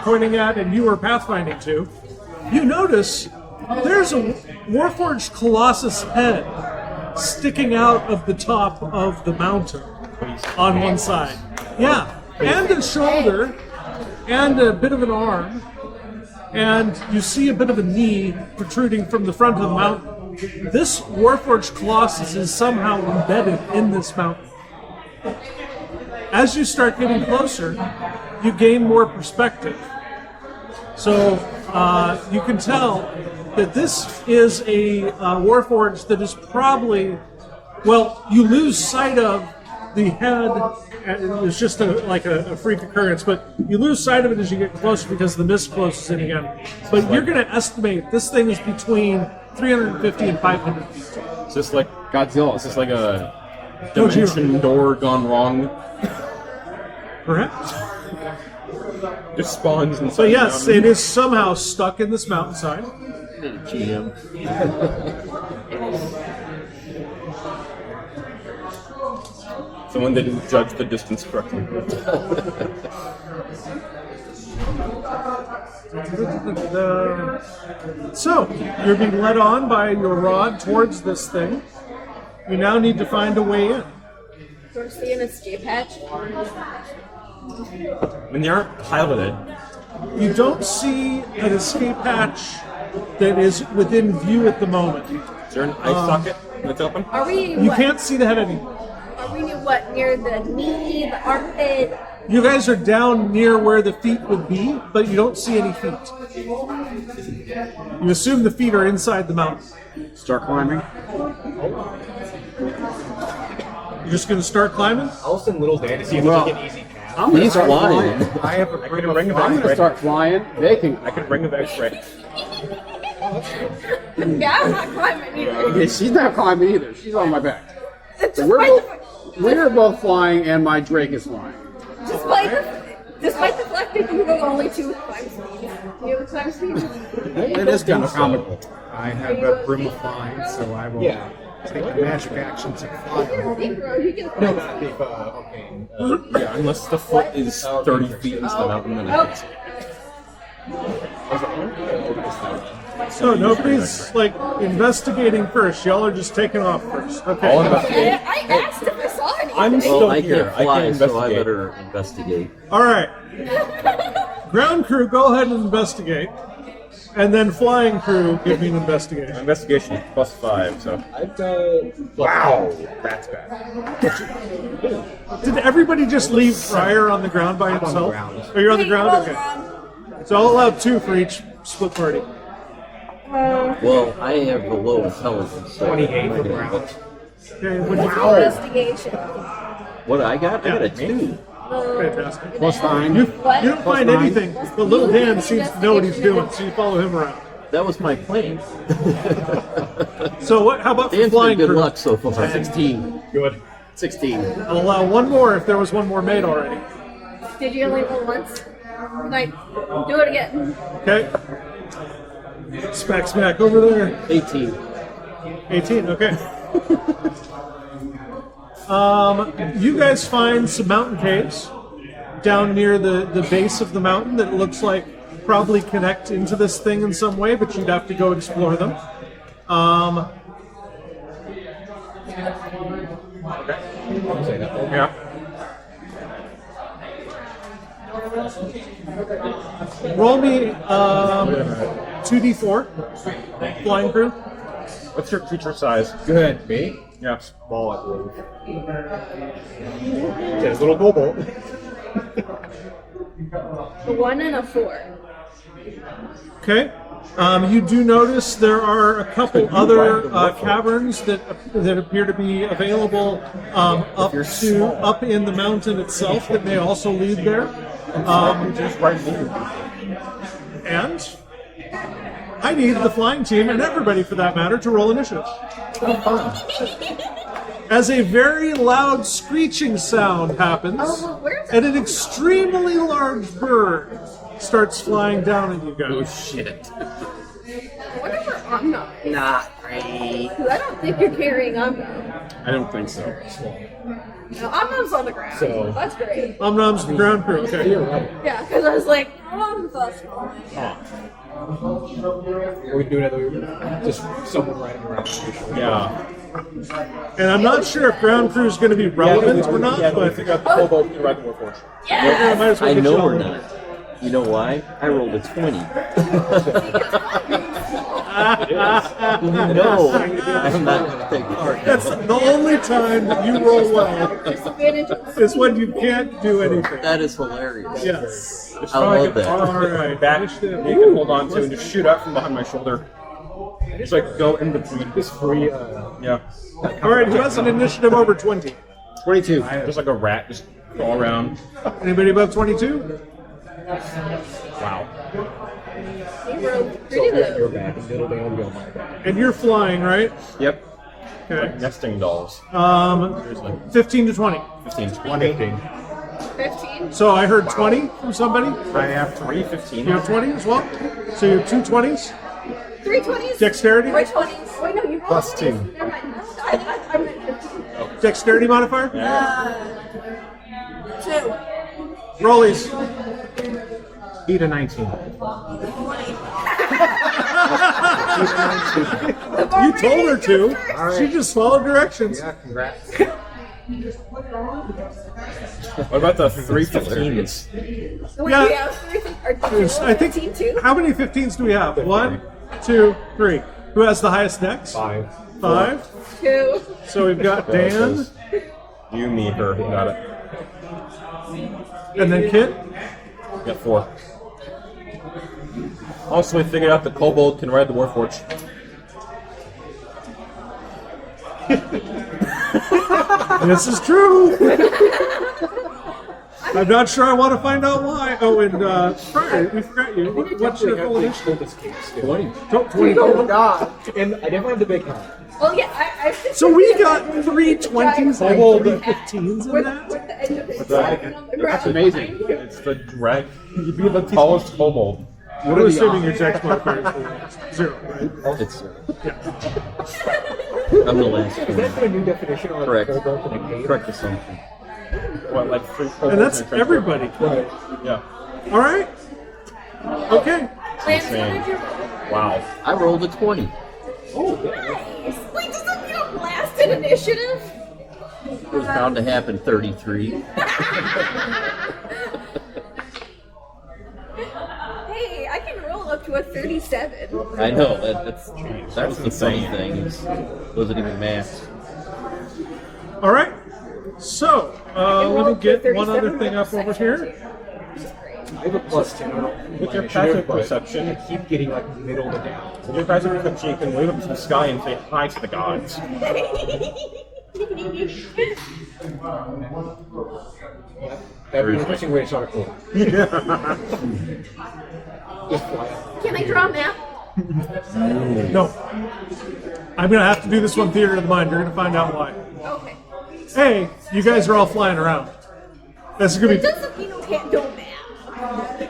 pointing at and you were pathfinding to, you notice there's a Warforged Colossus head sticking out of the top of the mountain on one side. Yeah, and a shoulder, and a bit of an arm, and you see a bit of a knee protruding from the front of the mountain. This Warforged Colossus is somehow embedded in this mountain. As you start getting closer, you gain more perspective. So you can tell that this is a Warforged that is probably, well, you lose sight of the head. It's just like a freak occurrence, but you lose sight of it as you get closer because the mist closes in again. But you're going to estimate this thing is between 350 and 500 feet. is this like Godzilla? Is this like a Gojira. dimension door gone wrong? Perhaps. Just spawns inside So yes, the it mountain. is somehow stuck in this mountainside. Designated GM. Someone didn't judge the distance correctly. So, you're being led on by your rod towards this thing. You now need to find a way in. Do I see an escape hatch? When they aren't piloted, You don't see an escape hatch that is within view at the moment. is there an ice socket that's open? Are we? You what? can't see the head anymore. Are we what near the knee, the armpit? You guys are down near where the feet would be, but you don't see any feet. You assume the feet are inside the mountain. Start climbing. You're just going to start climbing? I'll send Little Dan to see if Well, we can easy path. I'm gonna He's start flying. flying. I have a I can ring of I'm gonna X-ray. start flying. They can. I can ring of X-ray. Yeah, I'm not climbing either. Yeah, she's not climbing either. She's on my back. So Despite we're both flying, and my Drake is flying. Despite the fact that you have only 2 climb speeds. You have a climb speed? It is kind of comical. I have a broom of flying, so I will Yeah. take a magic action to fly. Negro, you can No, climb not speed. if, okay. Yeah, unless the foot is 30 feet into the mountain, then I think So nobody's like investigating first. Y'all are just taking off first. I'll Okay. investigate. I asked if I saw anything. I'm Well, still I here. can't I fly, can so I investigate. better investigate. All right. Ground crew, go ahead and investigate. And then flying crew, give me an investigation. Investigation is +5, so. I've done. Wow, that's bad. Did everybody just leave Fryer on the ground by himself? ground. Oh, you're on the Wait, ground? hold Okay. on. So I'll allow 2 for each split party. Well, I have a low intelligence. So 28 for ground. Okay, what do you Investigation. What I got? I got a 2. Fantastic. Plus 9. You What? don't find nine. anything, but little Dan seems to know what he's doing, so you follow him around. That was my plan. So what? How about for Dan's been flying good crew? luck so far. 16. Good. 16. I'll allow 1 more if there was 1 more made already. Did you only roll once? Can I do it again? Okay. Smack over there. 18. 18, okay. You guys find some mountain caves down near the base of the mountain that looks like probably connect into this thing in some way, but you'd have to go explore them. Yeah. Roll me 2d4, flying crew. What's your creature size? Good. Me? Yeah. Small, I believe. Says little kobold. A 1 and a 4. Okay. You do notice there are a couple other caverns that appear to be available up in the mountain itself that may also lead there. Just right here. And I need the flying team and everybody for that matter to roll initiative. As a very loud screeching sound happens, Oh, where's and an extremely large bird starts flying down at you Oh, guys. shit. I wonder where Omna is. Not great. 'Cause I don't think you're carrying Omna. I don't think so. No, Omna's on the ground. So- That's great. Omnom's the ground crew. Okay. Yeah, because I was like, oh, that's fine. We can do another. Just someone riding around. Yeah. And I'm not sure if ground crew is going to be relevant or not, Yeah, but I but figure out the kobold can ride the warforged. yeah, might as well I get know you all we're in. not. You know why? I rolled a 20. No, I'm not going to take part. That's the only time that you roll well Disadvantage. is when you can't do anything. That is hilarious. Yes. Just I love that. All right. Bat you can hold on to and just shoot out from behind my shoulder. Just like go in between. Just free. Yeah. All right. Who has an initiative over 20? 22. Just like a rat, just go around. Anybody above 22? Wow. He rolled pretty Your low. back and little Dan will be on my back. And you're flying, right? Yep. Okay. Nesting dolls. 15 to 20. 15. 20. 15. So I heard 20 from somebody. I have 3, 15. You have 20 as well? So you have 2 20s? Three 20s. Dexterity? Three 20s. Wait, no, you rolled Plus 20s. 2. Never mind. I think I'm at 15. Dexterity modifier? 2. Rollies. Beat a 19. You told her to. She just followed directions. Yeah, congrats. What about the 315s? Wait, Yeah. we have 3 or 2. I think. 15 too? How many 15s do we have? 1, 2, 3. Who has the highest dex? 5. 5. 2. So we've got Dan, You, me, her. Got it. and then Kit. Got 4. Also, we figured out the kobold can ride the warforge. This is true. I'm not sure I want to find out why. Oh, and Fryer, we forgot you. What's your full initiative? 20. 20. Oh god! And I definitely have the big one. Well, yeah, I So we got 3 20s and Kobold. 3 15s in with that? the edge of his That- on the That's ground. amazing. It's the drag. You'd be the tallest kobold. What are assuming your dex modifier is 0, right? It's I'm the last Is that one. a new definition of Correct. a kobold in a cave? Correct assumption. What, like 3 kobolds? And that's in a trench coat? everybody. Right. Yeah. All right. Okay. Lance, what did you roll? Wow. I rolled a 20. Nice. Wait, does that mean a blasted initiative? It was bound to happen 33. Hey, I can roll up to a 37. I know, that's the funny thing. Is wasn't even math. All right. So, let me get one other thing up over here. I have a plus 10 on With your my passive initiative, but perception, I keep getting like middle to down. with your passive perception, you can wave up to the sky and say hi to the gods. That'd be an interesting way to start a cool. Just fly up. Can I draw a map? No. I'm going to have to do this one theater of the mind. You're going to find out why. Okay. Hey, you guys are all flying around. This is going It to be. doesn't mean we can't do a map,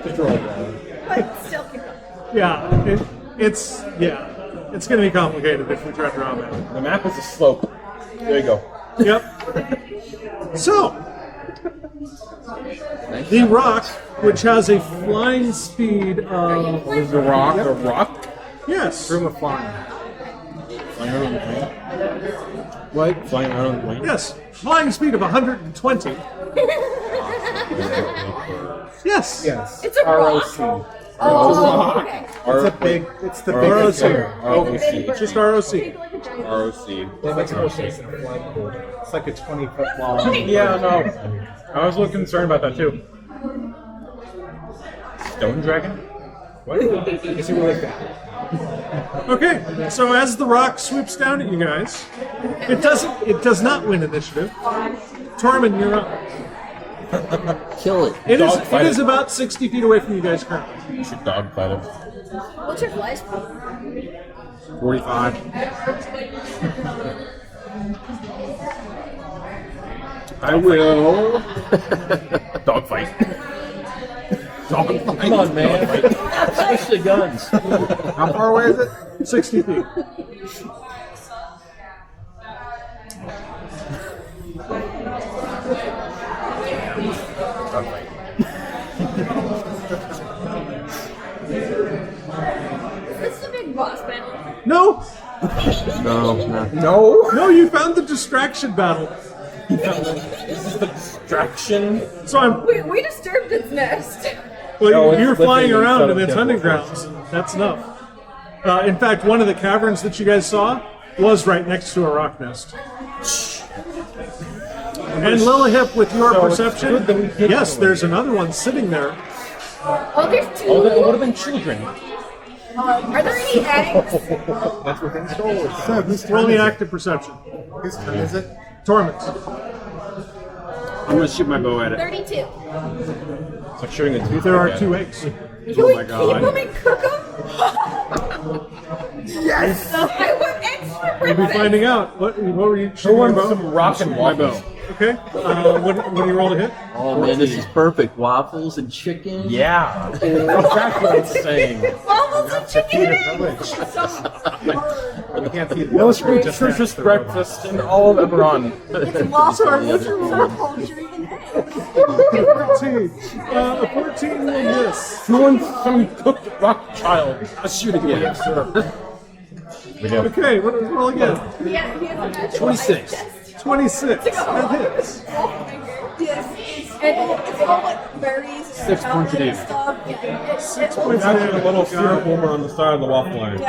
Just roll down. but still can go. Yeah. It's going to be complicated if we try to draw a map. The map is a slope. There you go. Yep. So, the rock, which has a flying speed of. What is the rock? The rock? Yes. Room of flying. Flying around on the plane? What? Flying around on the plane? Yes. Flying speed of 120. Yes. Yes. It's a rock. ROC. Oh, okay. It's the big ROC. affair. It's just ROC. Think like a giant ROC. That makes more sense than a flying cool. It's like a 20-foot long. Yeah, no. I was a little concerned about that too. Stone dragon? What? I guess it was like that. Okay, so as the rock swoops down at you guys, it does not win initiative. Tormund, you're up. Kill it. It Dogfight is it. about 60 feet away from you guys currently. You should dogfight it. What's your fly speed? 45. I will. Dogfight. Dogfight. Come on, man. Switch the guns. How far away is it? 60 feet. This is a big boss battle. No, No. you found the distraction battle. This is the distraction. So I'm. We disturbed its nest. Well, No, it's you're the flying thing around inside in of its the hunting temple. grounds. That's enough. In fact, one of the caverns that you guys saw was right next to a rock nest. And Lilihip, with your So it's perception, good that we did yes, it. there's another one sitting there. Oh, there's two. Oh, that would have been children. Are there any eggs? That's within Star Wars. So whose Roll turn me is it? active perception. Whose turn is it? Torments. I'm gonna shoot my bow at it. 32. It's like shooting a tooth. There are again. 2 eggs. Can we my keep God. them and cook them? Yes! I want extra We'll be breakfast. finding out. What were you Who shooting your wants bow? some rock and waffles? Okay. Okay. What do you roll to hit? Oh man, this is perfect. Waffles and chicken. Yeah. Exactly what it's saying. Almost a chicken. You can't see the Most nutritious breakfast in all of Eberron. It's waffles, poultry, and eggs. 14. A 14 will miss. Who wants some cooked Rothschild? Let's shoot again. Yes, sir. Okay, what was roll again? Yeah, he has a magic 26. chest. 26. That hits. Yes, it's all like berries and 6 points of and damage. stuff. 6 points of Imagine a damage. little syrup over on the side of the waffle line.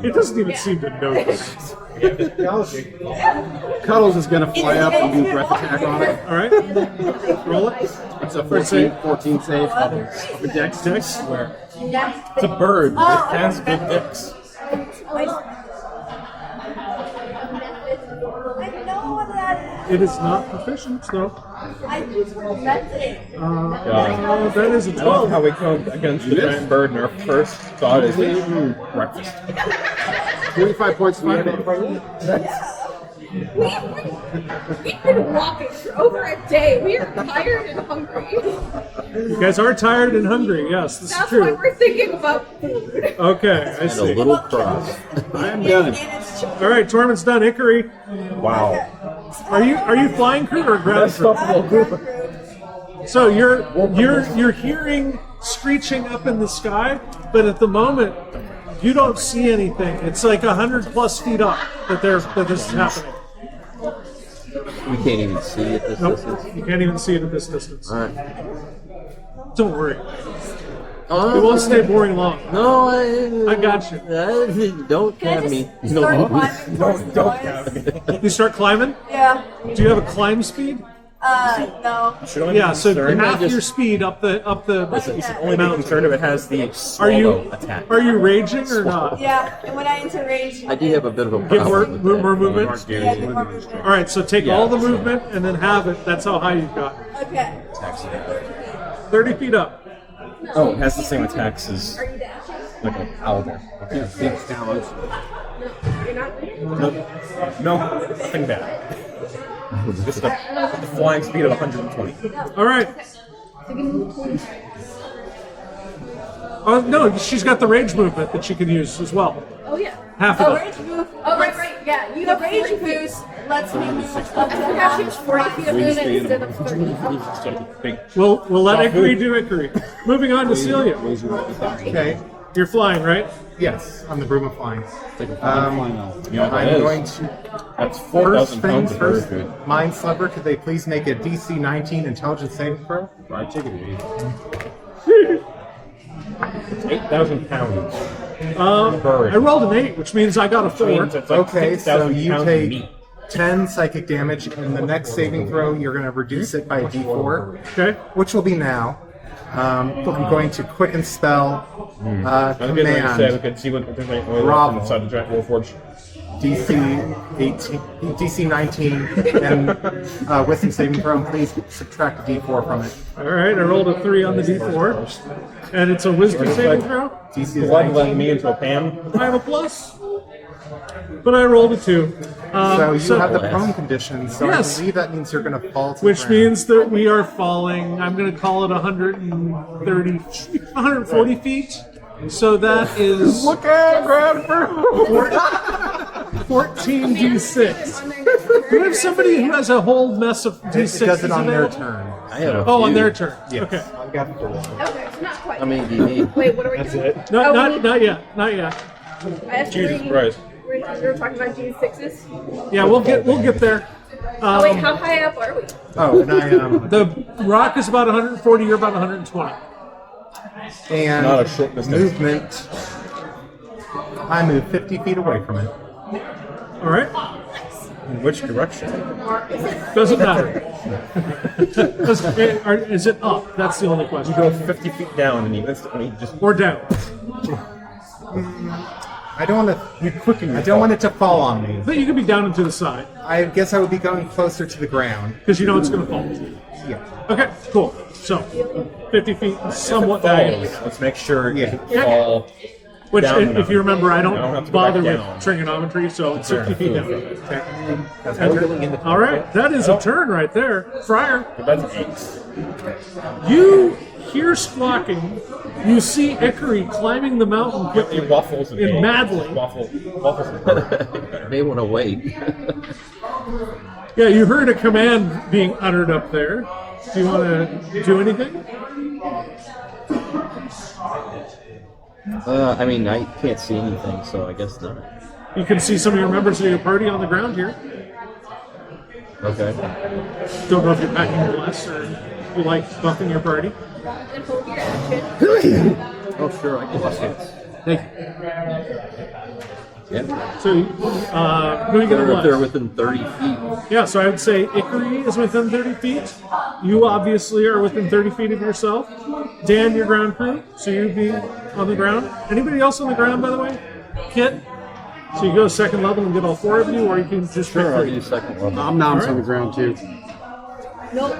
It doesn't even seem to notice. Cuddles is going to fly up and do breath attack on it. All right. Roll it. It's a save. 14 save. Up a dex where It's a bird. It has big dicks. I know what that is. It is not proficient, so. I just meant it. That is a I love 12. how we come against the giant bird and our first thought is breakfast. 45 points of fire. We've been walking for over a day. We are tired and hungry. You guys are tired and hungry. Yes, this is That's why true. we're thinking about food. Okay, I And a see. little cross. I am done. All right, Torment's done. Ikari, Wow. are you flying crew or ground crew? So you're hearing screeching up in the sky, but at the moment you don't see anything. It's like 100+ feet up that this is happening. We can't even see at this Nope, distance. you can't even see it at this distance. All right. Don't worry, Oh, it won't stay boring long. No, I got you. Don't Can I have me. just start climbing towards the boys? You start climbing. Yeah. Do you have a climb speed? No. Should only Yeah, be so concerned- half your speed up the only be mountain. concerned if it has the Are swallow you attack. are you raging or not? Yeah, and when I enter rage, I do have a bit of a Get more, problem with that. more movement. yeah, get more movement. All right, so take all the movement and then have it. That's how high you've got. Okay. 30 feet up. Oh, it has the same attacks as Are you dashing? like an owlbear. Big downloads. You're not? No, nothing bad. Just a flying speed of 120. All right. Oh no, she's got the rage movement that she can use as well. Oh yeah. Half Oh, of it. rage move. Oh, right. Yeah, you The have rage 40 feet. boost lets me move up I to forgot she was 40 feet of movement instead of 30. Big. We'll let Ikari do Ikari. Moving on to Celia. Okay. You're flying, right? Yes, on the broom of flying. You know what that I'm is? going to That's first 4,000 things pounds of bird first. food. Mind Slumber, could they please make a DC 19 intelligence saving throw? Right, take it easy. 8,000 pounds. I rolled an 8, which means I got a 4. Means it's like Okay, so 6,000 you pounds of take meat. 10 psychic damage, and the next saving throw, you're going to reduce it by a d4, Okay. which will be now. I'm going to quicken spell I was getting ready to say we command could see what there's any oil Bravo. left inside the giant Warforged. DC 18, DC 19, and wisdom saving throw. And please subtract a d4 from it. All right, I rolled a 3 on the d4. And it's a wisdom saving throw. DC is Blood 19. letting me into a pan. I have a plus. But I rolled a 2. So you have the blast. prone condition, so Yes. I believe that means you're going to fall to Which the ground. means that we are falling, I'm going to call it 140 feet. So that is Look at ground for 14d6. Do you have somebody who has a whole mess of d6s It does it on their available? turn. I have a Oh, on few. their turn. Yes. Okay. I've got 4. Okay, so not quite. How many do you need? Wait, what are we That's doing? it. No, Oh, not yet. Not yet. I have Jesus 3. Christ. We're talking about G6s. Yeah, we'll get there. Oh wait, how high up are we? Oh, and The rock is about 140. You're about 120. and Not a short distance. movement. I move 50 feet away from it. All right. In which direction? Doesn't matter. Is it up? That's the only You question. go 50 feet down and you instantly just. Or down. I don't want to. I don't want it to fall on me. But you could be down and to the side I guess I would be going closer to the ground. because you know it's going to fall. Yeah. Okay, cool. So 50 feet, somewhat Falls. diagonally. Let's make sure Yeah. it fall Which, Down if you remember, I I don't have don't to go bother back with down. trigonometry, so it's 60 feet down. Technically, All right, that is a turn right there. Friar, That's an 8. you hear squawking. You see Ikari climbing the mountain quickly. It waffles and In madly. Waffles and May want to wait. Yeah, you heard a command being uttered up there. Do you want to do anything? I mean, I can't see anything, so I guess not. You can see some of your members of your party on the ground here. Okay. Don't know if you're packing less or you like buffing your party. And hold your action. Oh, sure, I can watch it. Thank you. Yeah. So, who are you going to They're bless? within 30 feet. Yeah, so I would say Ikari is within 30 feet. You obviously are within 30 feet of yourself. Dan, your ground crew, so you'd be on the ground. Anybody else on the ground, by the way? Kit? So you go second level and get all 4 of you, or you can just pick Sure, I'll 3. do second level. I'm noms on the ground too. Nope. I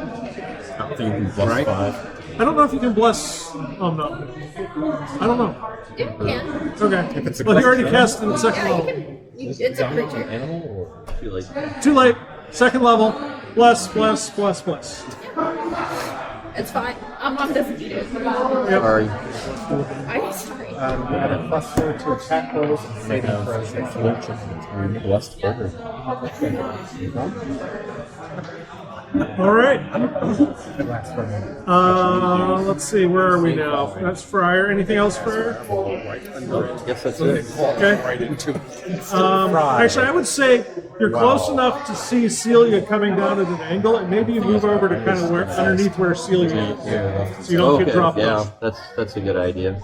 don't think you can plus 5. I don't know if you can bless. Oh no, I don't know. You can. Okay. it's a Well, he already creature. cast in second Yeah, you level. can. It's a creature. Animal or? Too late. Too late. Second level. Bless, bless, bless, bless. It's fine. I'm defeated. Sorry. I'm sorry. you add a +4 to attack rolls and saving throws. Blessed burger. All right. It lasts for a minute. Let's see. Where are we now? That's Friar. Anything else, Friar? Guess that's it. Okay. Actually, I would say you're close enough to see Celia coming down at an angle, and maybe you move over to kind of where underneath where Celia is, so you don't get Okay, dropped yeah, off. that's a good idea.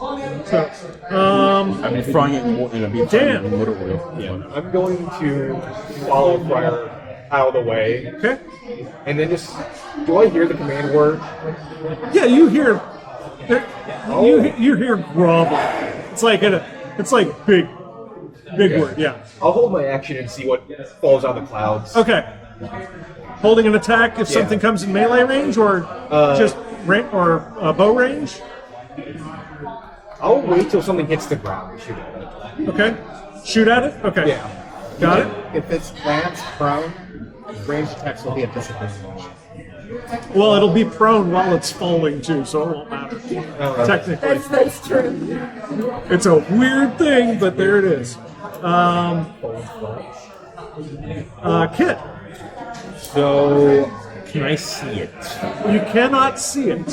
So, I mean, throwing it in a beat. Dan. Literally. Yeah. I'm going to follow Friar out of the way, okay. and then just. Do I hear the command word? Yeah, you hear. You hear grovel. It's like big word. Yeah. I'll hold my action and see what falls out of the clouds. Okay. Holding an attack if something comes in melee range, or just bow range. I'll wait till something hits the ground and shoot at it. Okay. Shoot at it. Okay. Yeah. Got it. If it's plants prone, ranged attacks will be at disadvantage. Well, it'll be prone while it's falling too, so it won't matter. Technically, That's true. it's a weird thing, but there it is. Kit, So, can I see it? you cannot see it.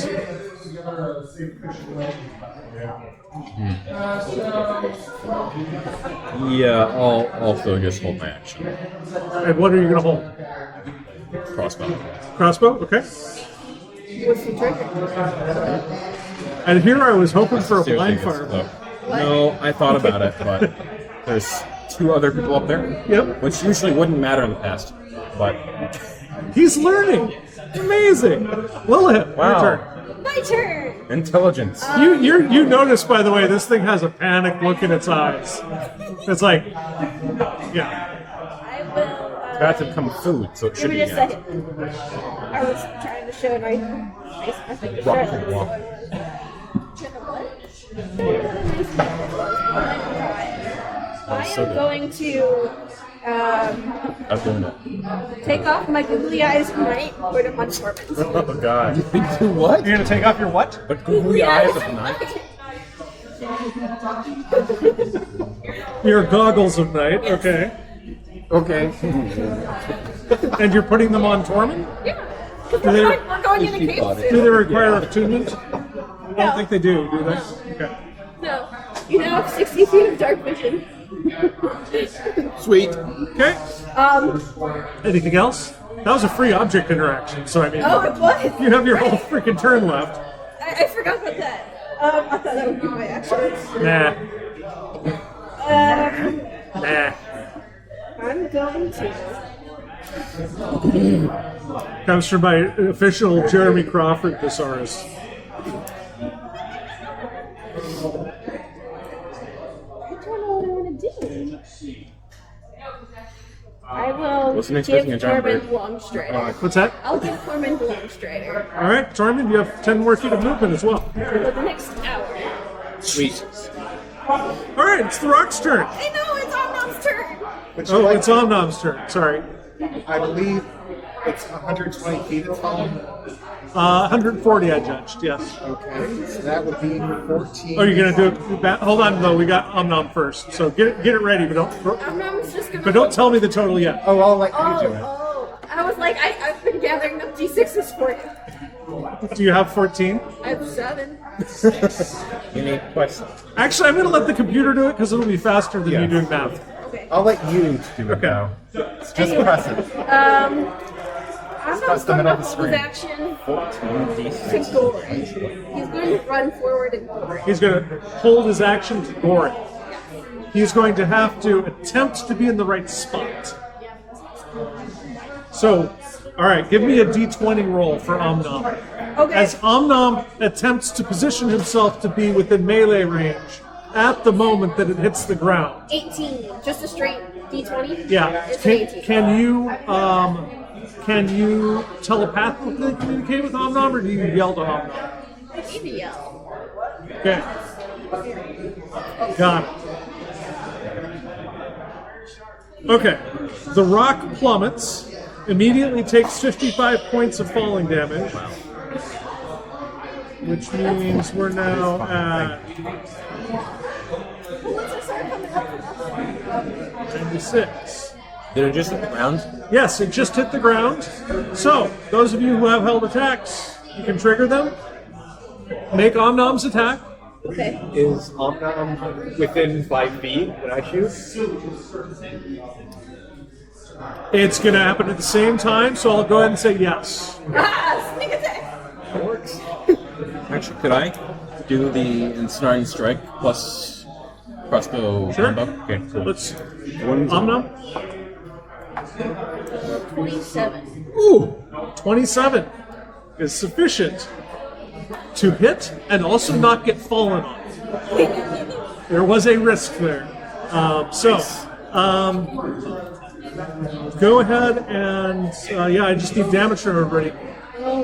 Yeah, I'll also just hold my action. And what are you going to hold? Crossbow. Crossbow. Okay. What's the trigger? And here I was hoping for a Seriously, blind it's fire. low. No, I thought about it, but there's 2 other people up there. Yep. Which usually wouldn't matter in the past. But He's learning. Amazing. Lilith, Wow. your turn. My turn. intelligence. You notice, by the way, this thing has a panic look in its eyes. It's like, yeah. I will. That's become food, so it Give should me be. a second. I was trying to show my face. I think it's Rock, Charlotte, rock. so I am going to I'm doing it. take off my googly eyes and Nite and put them on Torment. Oh god. What? You're gonna take off your what? But googly eyes of night. Your goggles of night. Okay. Okay. And you're putting them on Tormund? Yeah. We're going in a cave Do soon. they require attunement? I don't think they do they? Okay. No. You now have 60 feet of dark vision. Sweet. Okay. Um, Anything else? That was a free object interaction, so I mean, oh, it was. you have your whole freaking turn left. I forgot about that. I thought that would be my action. Nah. Nah. I'm going to. Comes from my official Jeremy Crawford thesaurus. I don't know what I want to do. I will What's the next give person? A giant Tormund bird? Longstrider. What's that? I'll give Tormund Longstrider All right, Tormund, you have 10 more feet of movement as well. for the next hour. Sweet. All right, it's the Rock's turn. I know it's Omnom's turn. Would you Oh, like it's Omnom's turn. Sorry. I believe it's 120 feet it's falling. 140 I judged, yes. Okay, so that would be 14. Oh, you're going to do it? Hold on, though. We got Omnom first. So get it ready, but Omnom's just gonna. don't tell me the total yet. Oh, I'll let you Oh, do it. oh. I was like, I've been gathering up D6s for you. Do you have 14? I have 7. Unique question. Actually, I'm going to let the computer do it because it'll be faster than you Yes. doing math. Okay. I'll let you do it Okay. now. Just press it. I'm press not the going middle to of the hold his screen. action to gore. He's going to run forward and gore. He's going to hold his action to gore it. He's going to have to attempt to be in the right spot. So, all right, give me a d20 roll for Omnom. Okay. As Omnom attempts to position himself to be within melee range at the moment that it hits the ground. 18. Just a straight D20? Yeah. It's an 18. Can you telepathically communicate with Omnom, or do you yell to Omnom? I need to yell. Okay. Got it. Okay. The rock plummets, immediately takes 55 points of falling damage. Which means we're now at 96. Did it just hit the ground? Yes, it just hit the ground. So, those of you who have held attacks, you can trigger them. Make Omnom's attack. Okay. Is Omnom within 5 feet when I shoot? It's going to happen at the same time, so I'll go ahead and say yes. Ah, sneak attack! That works. Actually, could I do the ensnaring strike plus crossbow Sure. combo? Okay, cool. Let's. Omnom? 27. Ooh! 27 is sufficient to hit and also not get fallen on. There was a risk there. Go ahead and, I just need damage from everybody.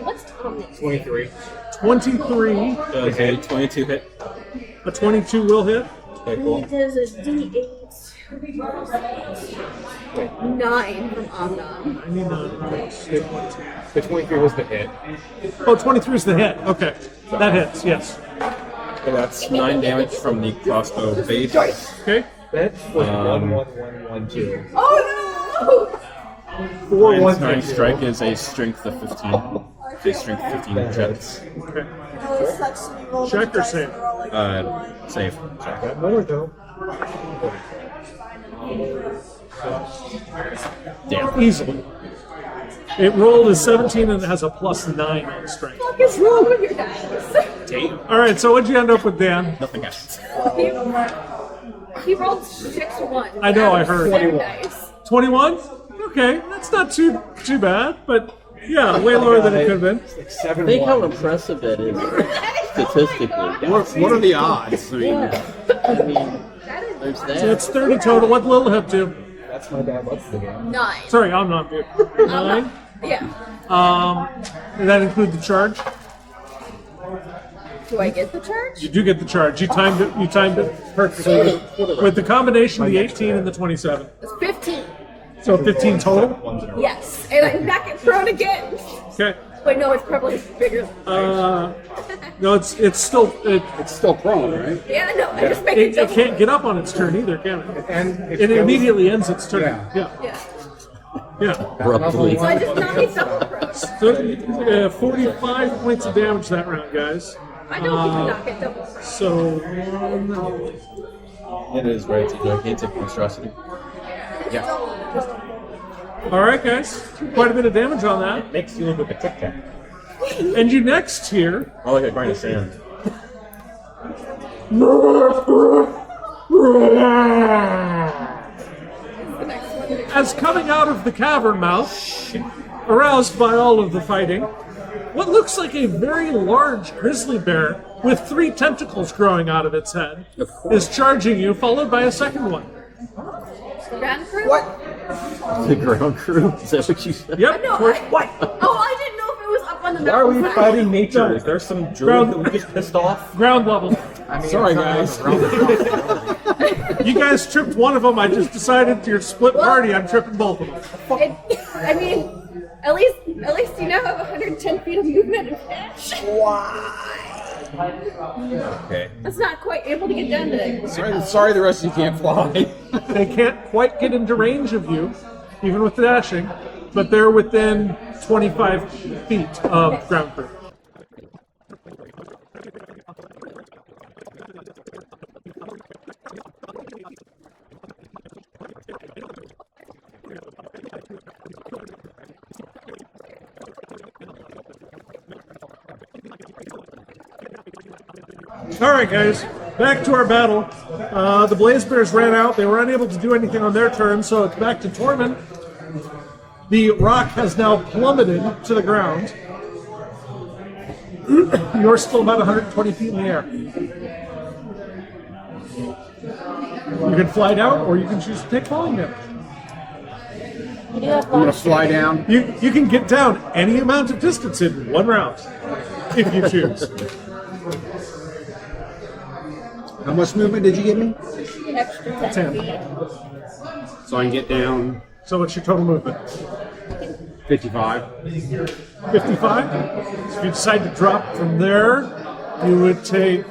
What's Omnom's? 23. 23, Does a 22 hit? a 22 will hit. Okay, cool. He does a D8. 9 from Omnom. 99. The 23 was the hit. Oh, 23 is the hit. Okay. That hits, yes. Okay, that's 9 damage from the crossbow base. Okay. That was 11112. Oh no! 4 My 1 ensnaring strike is a strength of 15. A strength 15 checks. Okay. Oh, it sucks when you roll the Check or dice save? and roll like Save. Got more though. Damn. Easily. It rolled a 17 and it has a +9 on strength. What is wrong with your dice? All right, so what'd you end up with, Dan? Nothing happens. He rolled 6 1s. I know, I heard. 21. 21? Okay, that's not too bad, but yeah, way lower than it could have been. Like 7 Think how 1. impressive that is statistically. What are the odds? I mean, Yeah. I mean, there's So that. it's 30 total. What'd Lil up to? That's my bad luck again. 9. Sorry, I'm not good. 9. Yeah. Does that include the charge? Do I get the charge? You do get the charge. You timed it. You timed it perfectly with the combination of the 18 and the 27. It's 15. So 15 total. Yes. And I knock it prone again. Okay. Wait, no, it's probably bigger. No, it's still it's still prone, right? Yeah, no, I just make it it double. can't get up on its turn either, can it? And It immediately ends its turn. Yeah. Yeah. Yeah. Abruptly. So I just knock it double prone. So 45 points of damage that round, guys. I know you can knock it double prone. So It is right. It's a gigantic monstrosity. Yeah. all right, guys, quite a bit of damage on that. Makes you look like a Tic Tac. And you next here. I like a grain of sand. As coming out of the cavern mouth, aroused by all of the fighting, what looks like a very large grizzly bear with 3 tentacles growing out of its head is charging you, followed by a second one. Ground crew? The ground crew? Is that what you said? Yep. No, What? Oh, I didn't know if it was up on the Why are we mountain. fighting nature? Is there some druid that we just pissed off? Ground level. I mean, Sorry, it's guys. not the realm of You guys tripped one of them. I just decided your split party. I'm tripping both of them. I mean, at least you now have 110 feet of movement and dash. Okay. That's not quite able to get done today. Sorry, the rest of you can't fly. They can't quite get into range of you, even with the dashing, but they're within 25 feet of ground crew. All right, guys, back to our battle. The Blaze Bears ran out. They were unable to do anything on their turn, so it's back to Tormund. The rock has now plummeted to the ground. You're still about 120 feet in the air. You can fly down, or you can choose to take falling damage. You do have I'm gonna fly down. You can get down any amount of distance in one round, if you choose. How much movement did you give me? extra 10 10. feet. So I can get down So what's your total movement? 55. 55? So if you decide to drop from there, you would take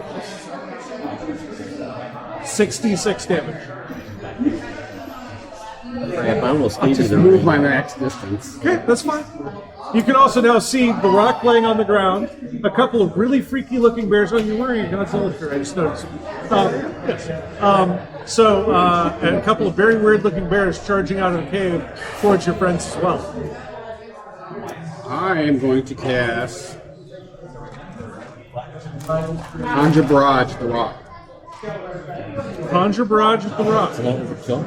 66 damage. Crap, I almost gave you Just the move ring. my max distance. Okay, that's fine. You can also now see the rock laying on the ground, a couple of really freaky looking bears. Oh, you're wearing a Godzilla shirt, I just noticed. Yes. And a couple of very weird looking bears charging out of the cave towards your friends as well. I am going to cast Conjure Barrage at the rock. Conjure Barrage at the rock. Is that overkill?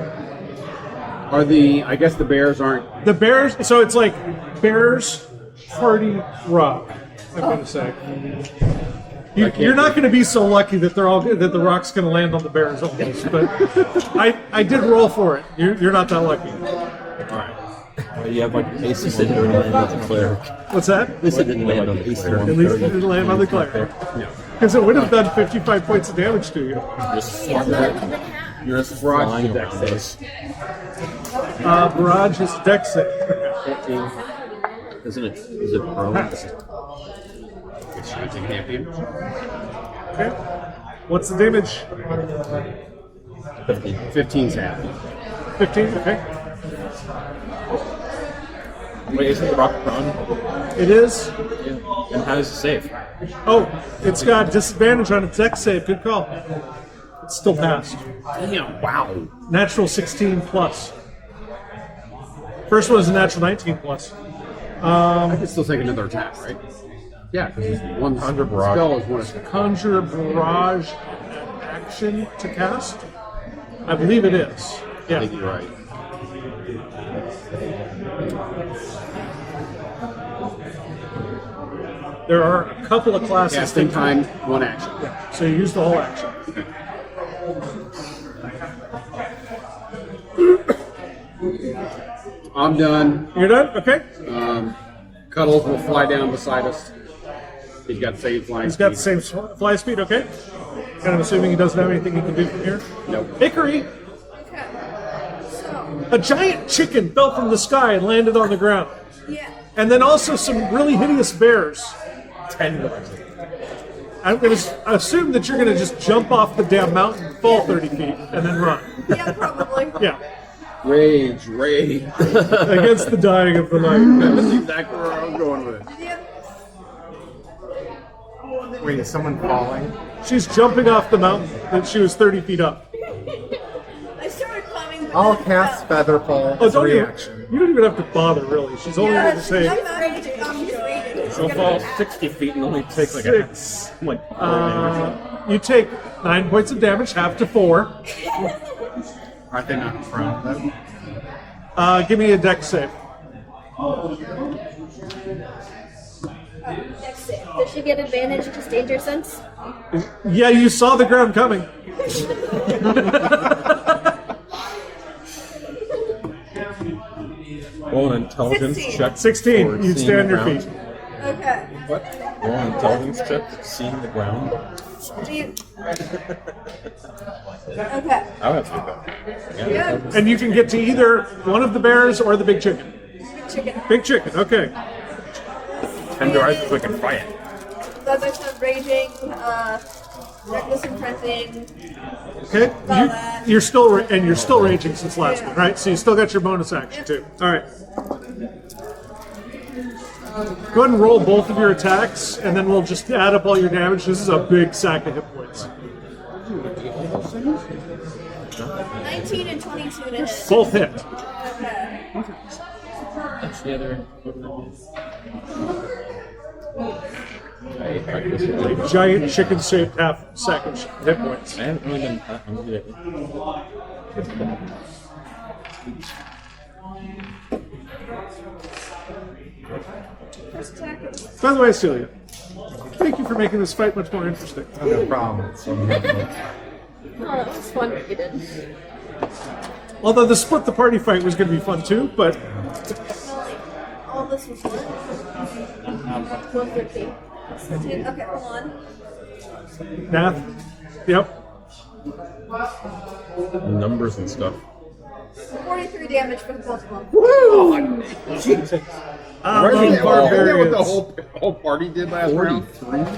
I guess the bears aren't. The bears, so it's like bears party rock, I'm going to say. You're not going to be so lucky that the rock's going to land on the bears almost, but I did roll for it. You're not that lucky. Well, you have like at least it didn't land on the cleric. What's that? At least it didn't land on the cleric. At least it didn't land on the cleric. Because it would have done 55 points of damage to you. You're just flying dex around us. Barrage is dex save. Isn't it? Is it prone? Pass. Should I take half damage? Okay. What's the damage? 15's half. 15? Okay. Wait, isn't the rock prone? It is. And how does it save? Oh, it's got disadvantage on its dex save. Good call. It's still passed. Damn, wow. Natural 16 plus. First one is a natural 19 plus. I can still take another attack, right? Yeah, because one Conjure Barrage. spell is one. Conjure Barrage action to cast? I believe it is. I Yeah. think you're right. There are a couple of classes. Casting that- time, one action. So you use the whole action. I'm done. You're done? Okay. Cuddles will fly down beside us. He's got the same flying He's got the speed. same fly speed, okay? And I'm assuming he doesn't have anything he can do from here. Nope. Hickory! Okay. So, A giant chicken fell from the sky and landed on the ground. yeah. And then also some really hideous bears. 10 more. I'm going to assume that you're going to just jump off the damn mountain, fall 30 feet, and then run. Yeah, probably. Yeah. Rage. Against the dying of the night. That's exactly where I was going with it. Yeah. Wait, is someone falling? She's jumping off the mountain that she was 30 feet up. I started climbing. but I'll then I cast fell. Featherfall Oh, as a don't reaction. you don't even have to bother, really. She's only Yeah, going to she's say not ready to come. She's waiting. She'll fall 60 feet and only take like 6. a like 4 damage. You take 9 points of damage, half to 4. Aren't they not prone though? Give me a dex save. Next save. Does she get advantage to danger sense? Yeah, you saw the ground coming. Roll an intelligence 16. check. 16. for You'd seeing stay on your around. feet. Okay. What? We're on a intelligence trip, seeing the ground. Do you... Okay. I would have to do that. Yeah. And you can get to either one of the bears or the big chicken. Chicken. Big chicken, okay. Tenderize so we can fry it. Those are some raging, reckless imprinting. Okay, you're still you're still raging since last one, right? So you still got your bonus action too. All right. Go ahead and roll both of your attacks, and then we'll just add up all your damage. This is a big sack of hit points. 19 and 22 to hit. Both hit. Okay. That's the other. A giant chicken-shaped half sack of hit points. I haven't really been. I'm good at it. First attack. By the way, Celia, thank you for making this fight much more interesting. No problem. Oh, that was fun what you did. Although the split the party fight was going to be fun too, but All this was fun. 150. 13. Okay, hold on. math. Yep. Numbers and stuff. 43 damage for both of them. Woo! Barbarians. What the whole party did last round?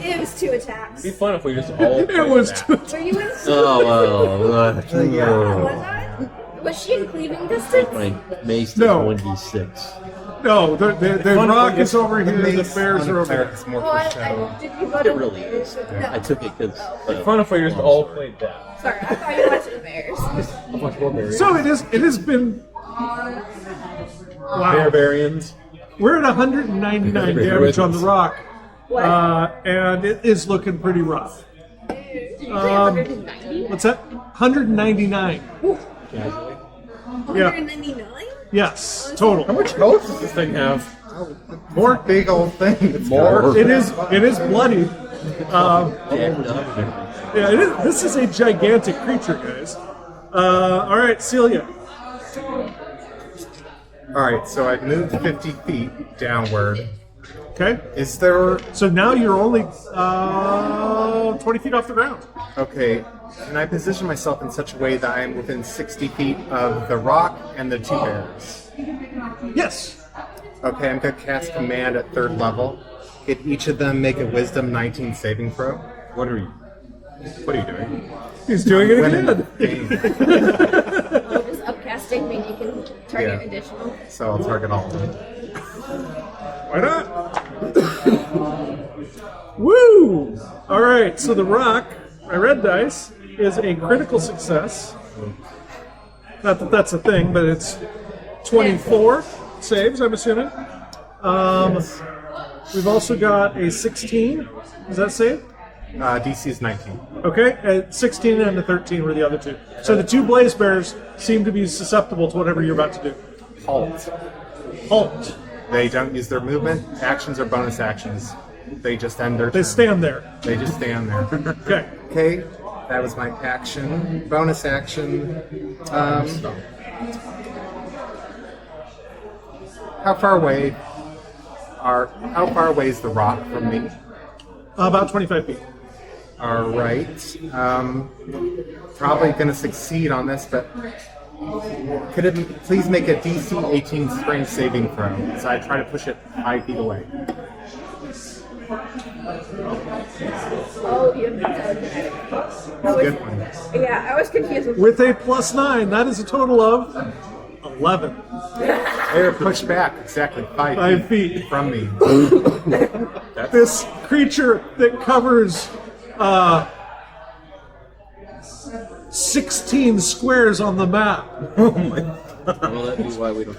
It was 2 attacks. It'd be fun if we just all. It was too. Were you in Oh, Was I? Was she in cleaving distance? my mace is No. 1d6. No, the rock is over here. The bears are over there. It's more Oh, I foreshadow. did you go to It really is. No. I took it because. Fun if we just all played that. Sorry, I thought you watched the bears. Much more berries. So it has been. Wow. Barbarians. We're at 199 damage on the rock, and it is looking pretty rough. Did you say 190? What's that? 199. Casually. Yeah. 199? Yes, total. How much health does this thing have? More. Big old thing. It's More? It is bloody. Yeah, it is. This is a gigantic creature, guys. All right, Celia. All right, so I've moved 50 feet downward. Okay. Is there? So now you're only 20 feet off the ground. Okay, can I position myself in such a way that I am within 60 feet of the rock and the 2 bears? Yes. Okay, I'm gonna cast command at 3rd level. Could each of them make a Wisdom 19 saving throw? What are you? What are you doing? He's doing it Winning again. the game. Oh, just upcasting means you can target Yeah. additional. So I'll target all of them. Why not? Woo! All right, so the rock, my red dice, is a critical success. Not that that's a thing, but it's 24 saves, I'm assuming. We've also got a 16. Does that save? DC is 19. Okay, 16 and a 13 were the other two. So the 2 blaze bears seem to be susceptible to whatever you're about to do. Halt. Halt. They don't use their movement, actions, or bonus actions. They just end their They turn. stand there. They just stand there. Okay. Okay, that was my action. Bonus action. How far away is the rock from me? About 25 feet. All right. Probably going to succeed on this, but could it please make a DC 18 strength saving throw? So I try to push it 5 feet away. Oh, you have telekinetic. Good one. Yeah, I was confused with With a +9, that is a total of 11. They're pushed back exactly 5 5 feet. from me. This creature that covers 16 squares on the map. Will that be why we don't?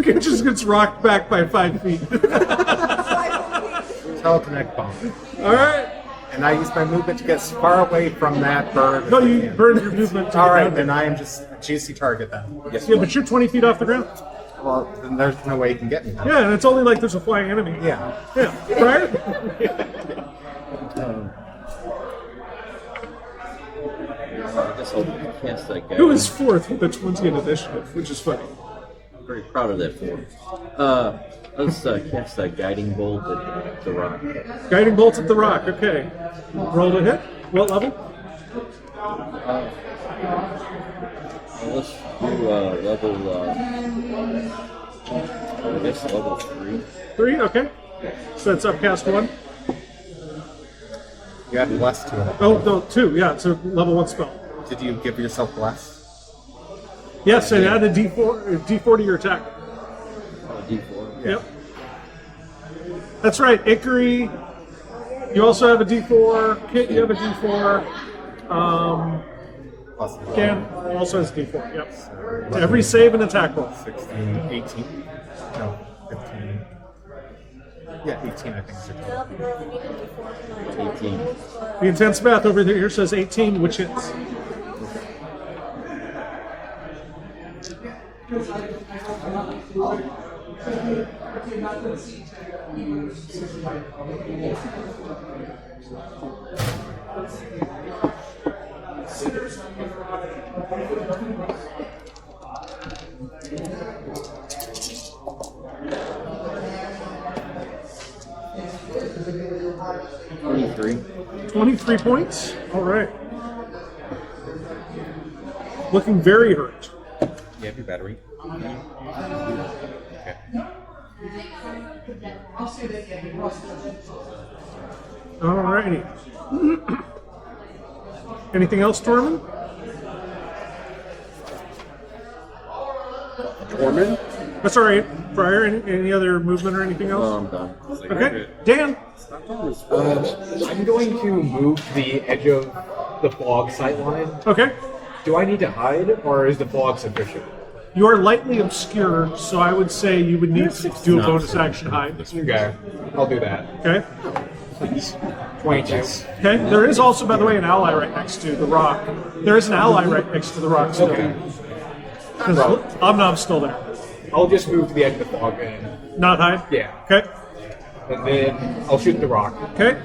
It just gets rocked back by 5 feet. Telekinetic bomb. All right. And I use my movement to get as far away from that bird. No, as I you can. burned your movement. To All get right, down then there. I am just a juicy target then. Yeah, but you're 20 feet off the ground. Well, then there's no way you can get me. Yeah, and it's only like there's a flying enemy. Yeah. Yeah. Right? I guess I'll cast that guy. Who is 4th with the 20 in initiative, which is funny. Very proud of that form. Let's cast a guiding bolt at the rock. Guiding bolts at the rock. Okay. Roll to hit. What level? Let's do level. I guess level 3. 3. Okay. So that's upcast 1. You add bless to it. Oh no, 2. Yeah, it's a level 1 spell. Did you give yourself bless? Yes, and add a D4 to your attack. D4. Yep. That's right, Ikari. You also have a D4. Kit, you have a D4. Plus Gan also has D4. Yep. To every save and attack roll. 16, 18. No, 15. Yeah, 18, I think. Well, the girl that needed before tonight. 18. The intense math over here says 18, which hits. Three. 23 points. All right. Looking very hurt. You have your battery. Okay. All righty. Anything else, Tormund? Orman? That's all right. Briar, any other movement or anything else? I'm done. Okay. Dan? I'm going to move the edge of the fog sightline. Okay. Do I need to hide, or is the fog sufficient? You are lightly obscured, so I would say you would need to do a bonus action hide. Okay, I'll do that. Okay. 22. Okay. There is also, by the way, an ally right next to the rock. There is an ally right next to the rock still. Okay. Because Omnom's still there. I'll just move to the edge of the fog and Not hide? yeah, Okay. and then I'll shoot the rock. Okay.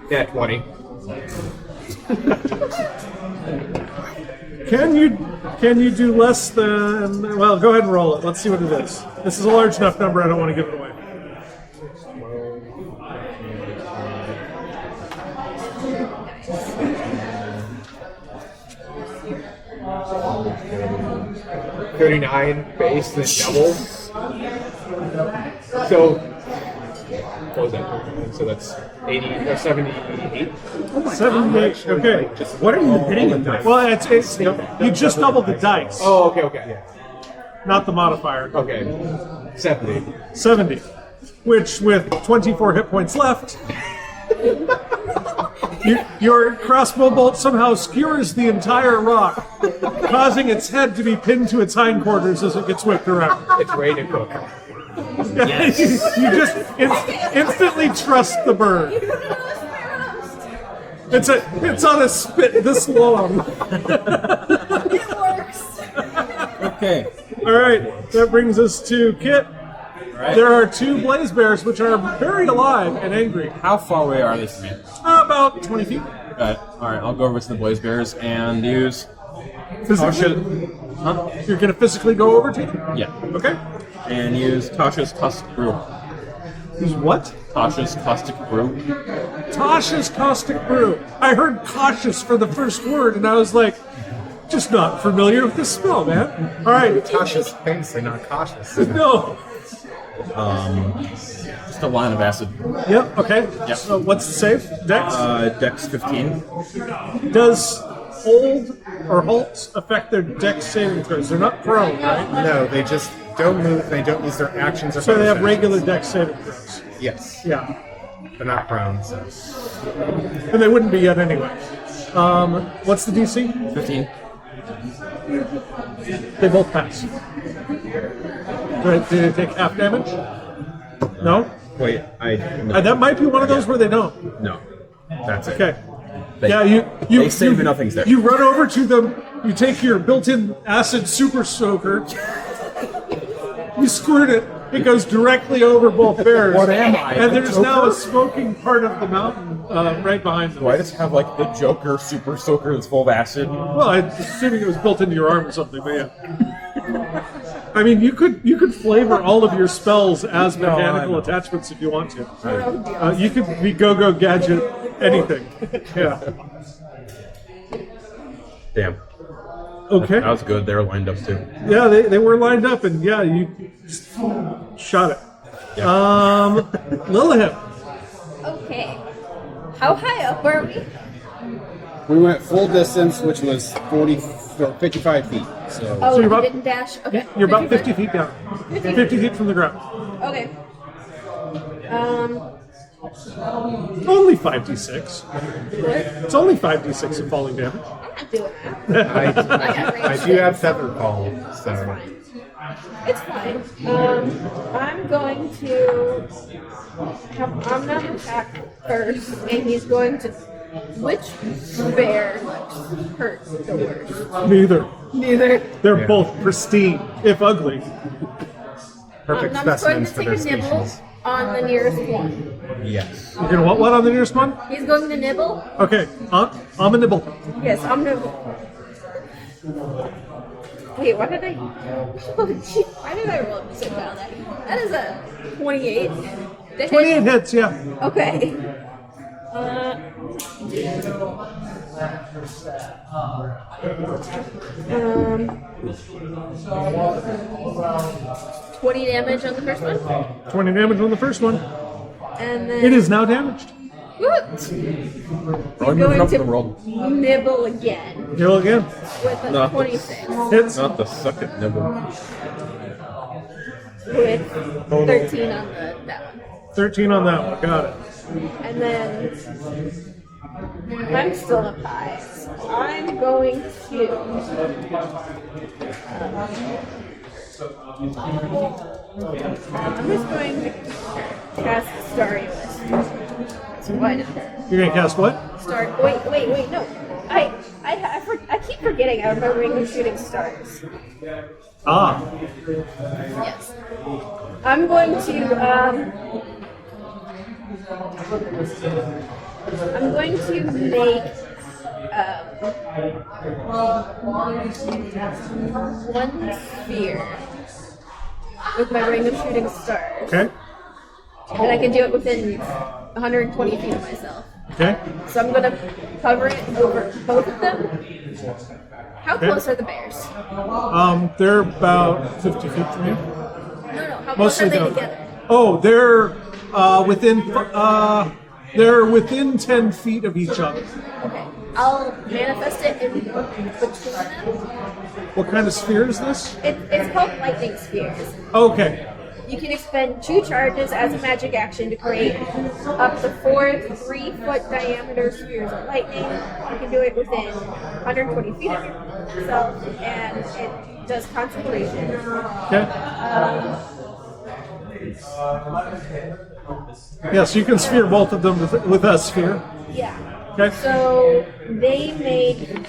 Yeah, 20. Can you do less than? Well, go ahead and roll it. Let's see what it is. This is a large enough number. I don't want to give it away. $39 base, then double. So, what was that? So that's 80 or 78. 78. Okay. What are you hitting with that? Well, it's you just doubled the dice, Oh, okay. not the modifier. Okay, 70. 70. Which, with 24 hit points left, your crossbow bolt somehow skewers the entire rock, causing its head to be pinned to its hindquarters as it gets whipped around. It's ready to cook. You just instantly trust the bird. It's on a spit this long. It works. Okay. All right, that brings us to Kit. There are 2 blaze bears which are buried alive and angry. How far away are they from me? About 20 feet. Alright, I'll go over to the Blaze Bears and use. Physically, Huh? you're going to physically go over to them? Yeah. Okay. And use Tasha's Caustic Brew. Use what? Tasha's Caustic Brew. Tasha's Caustic Brew. I heard cautious for the first word, and I was like, just not familiar with this spell, man. All right. Tasha's famously not cautious. No. Just a line of acid. Yep. Okay. Yep. So what's the save? Dex. Dex 15. Does hold or halt affect their Dex saving throws? They're not prone, right? No, they just don't move. They don't use their actions or So they have bonus regular actions. Dex saving throws. Yes, Yeah. they're not prone. So And they wouldn't be yet anyway. What's the DC? 15. They both pass. Right, do they take half damage? No? Wait, That might be one of those where they don't. no. That's it. Okay. Yeah, you They save and nothing's there. You run over to them, you take your built-in acid super soaker, you squirt it, it goes directly over both bears. What am I, And the there's now Joker? a smoking part of the mountain right behind them. Do I just have like the Joker Super Soaker that's full of acid? Well, I'm assuming it was built into your arm or something, but yeah. I mean, you could flavor all of your spells as mechanical know. attachments if you want to. No deal. You could be go gadget anything. Yeah. Damn. Okay. That was good. They were lined up too. Yeah, they were lined up, and yeah, you shot it. Lilith. Okay. How high up are we? We went full distance, which was 55 feet. So Oh, you're you about- didn't dash? Okay. You're about 50 feet down. 50 feet from the ground. Okay. Only 5d6. What? It's only 5d6 of falling damage. I'm not doing that. I do have Feather Fall, so It's fine. I'm going to have Omnum attack first, and he's going to. Which bear hurts the worst? Neither. Neither. They're Yeah. both pristine, if ugly. perfect Omnum's going specimens to for take their a nibble species. on the nearest one. Yes. You're gonna want what on the nearest one? He's going to nibble. Okay, I'm a nibble. Yes, I'm nibble. Wait, why did I? Oh, gee, why did I roll so down there? That is a 28. To hit. 28 hits, yeah. Okay. 20 damage on the first one, 20 damage on the first one. and then It is now damaged. What? Probably moving Going up to the world. nibble again Heal again. with a No. 26 Hits. Not the suck it nibble. with 13 on that one. 13 on that one. Got it. And then I'm still up high. So I'm going to. I'm just going to cast Starry List. So why not? You're gonna cast what? Wait, no. I keep forgetting I have my ring of shooting stars. Ah. Yes. I'm going to make one sphere with my ring of shooting stars. Okay. And I can do it within 120 feet of myself. Okay. So I'm gonna cover it over both of them. How close are the bears? They're about 50 feet from you. No, how close are they down. together? Oh, they're within 10 feet of each other. Okay. I'll manifest it in between them. What kind of sphere is this? It's called lightning spheres. Okay. You can expend 2 charges as a magic action to create up to 4 3-foot diameter spheres of lightning. You can do it within 120 feet of yourself, and it does concentration. Okay. Yes, you can sphere both of them with a sphere. Yeah. Okay. So they made.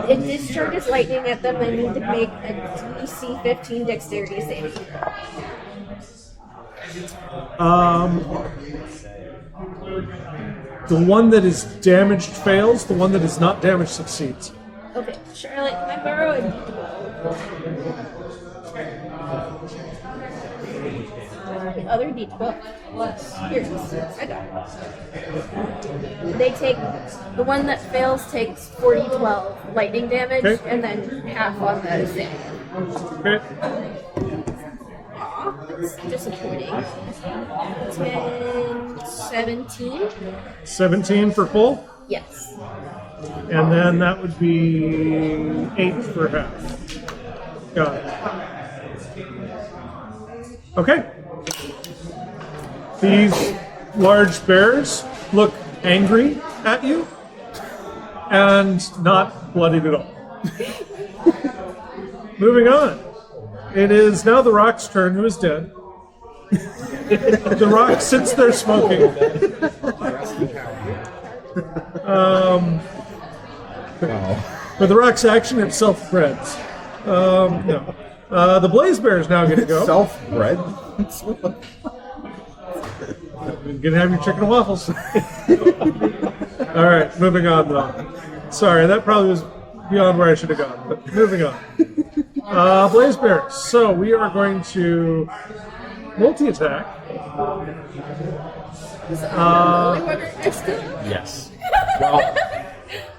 It discharges lightning at them. I need to make a DC 15 dexterity saving throw. The one that is damaged fails. The one that is not damaged succeeds. Okay, Charlotte, can I borrow a D12? The other D12. Here, I got it. They take, the one that fails takes 4d12 lightning damage, Okay. and then half on the save. Okay. Aw, that's disappointing. 10, 17? 17 for full, Yes. and then that would be 8 for half. Got it. Okay. These large bears look angry at you and not bloodied at all. Moving on. It is now the Rock's turn, who is dead. The Rock sits there smoking. For the Rock's action, it self-breads. No. The Blaze Bear is now going to go. Self-bred? You're going to have your chicken and waffles. All right, moving on, though. Sorry, that probably was beyond where I should have gone. But moving on. Blaze Bears. So we are going to multi-attack. Yes. Well,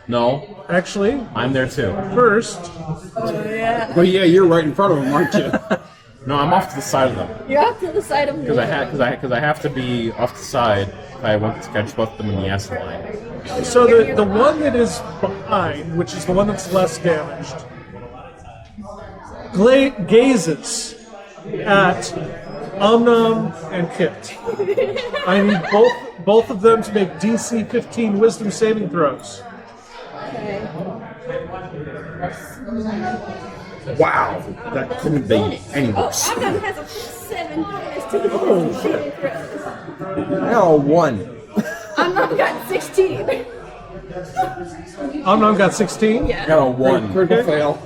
no, Actually, I'm there too. first, Well, yeah, you're right in front of them, aren't you? No, I'm off to the side of them You're off to the side of me. because I have to be off the side if I want to catch both of them in the S line. so the one that is behind, which is the one that's less damaged, gazes at Omnom and Kit. I need both of them to make DC 15 Wisdom saving throws. Okay. Wow, that couldn't be any Oh, worse. Omnom has a 7 bonus to the wisdom saving throws. Oh, 1. Omnom got 16. Omnom got 16. Yeah. Got a 1. Critical fail.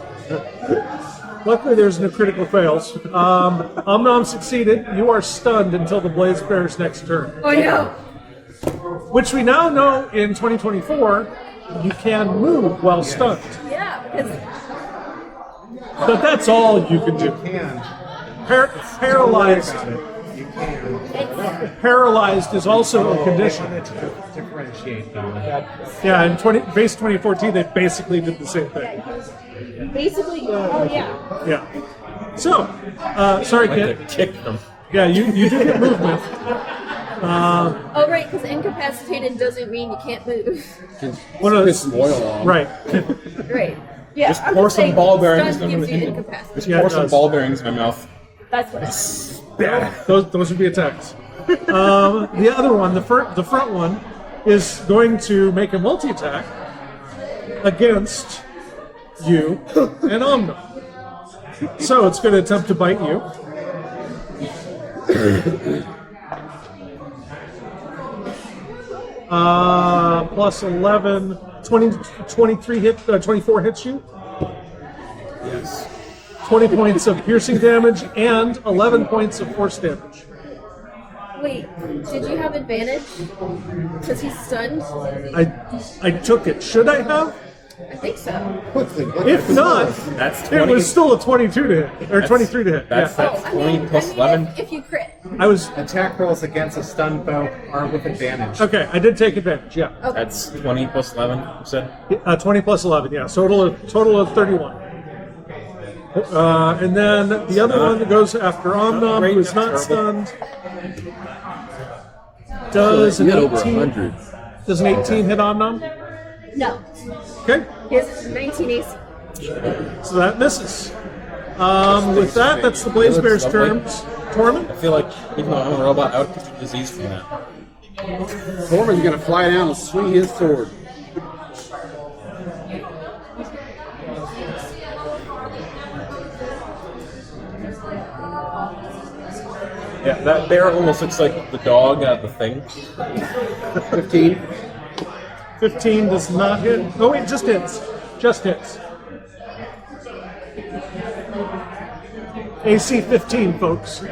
Luckily, there's no critical fails. Omnom succeeded. You are stunned until the Blaze Bear's next turn. Oh no. Which we now know in 2024, you can move while stunned. Yeah, because But that's all you can do. can. Paralyzed. You can. Paralyzed is also a condition. To differentiate them. Yeah, in base 2014, they basically did the same thing. basically, oh yeah. Yeah. So, sorry, I Kit. could kick them. Yeah, you do get movement. Oh right, because incapacitated doesn't mean you can't move. One of Piss the, some oil on. right. Right. Yeah. Just I'm pour just some saying, ball bearings stun in gives you the incapacitated. Just Yeah, pour it some does. ball bearings in my mouth. That's what. Those would be attacks. The other one, the front one, is going to make a multi-attack against you and Omno. So it's going to attempt to bite you. Plus 11, 20, 23 hit, 24 hits you. Yes. 20 points of piercing damage and 11 points of force damage. Wait, did you have advantage? Because he's stunned? I took it. Should I have? I think so. If not, That's it 20. was still a 22 to hit, or 23 to hit. That's Yeah. that's 20 plus 11. If you crit. I was Attack rolls against a stunned foe are with advantage. okay. I did take advantage. Yeah, That's 20 plus 11. You said. 20 plus 11. Yeah, so total of 31. And then the other one that goes after Omnom, who is not stunned, does an You had over 18. 100. Does an 18 hit Omnom? No. Okay, He has 19 AC. so that misses. With that, that's the Blaze Bear's turn. Torment. I feel like even though I'm a robot, I would catch a disease from that. Tormund's gonna fly down and swing his sword. Yeah, that bear almost looks like the dog out of the thing. 15. 15 does not hit. Oh wait, just hits. Just hits. AC 15, folks.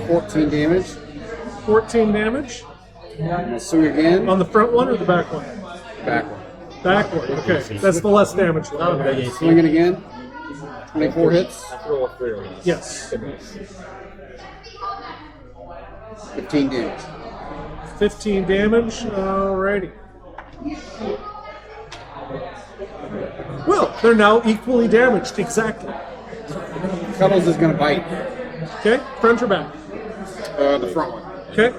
14 damage. 14 damage. I'm gonna swing again. On the front one or the back one? Back one. Back one. Okay, that's the less damage one. Swinging again. 24 hits. Yes. 15 damage. 15 damage. Alrighty. Well, they're now equally damaged. Exactly. Cuddles is gonna bite. Okay, front or back? The front one. Okay.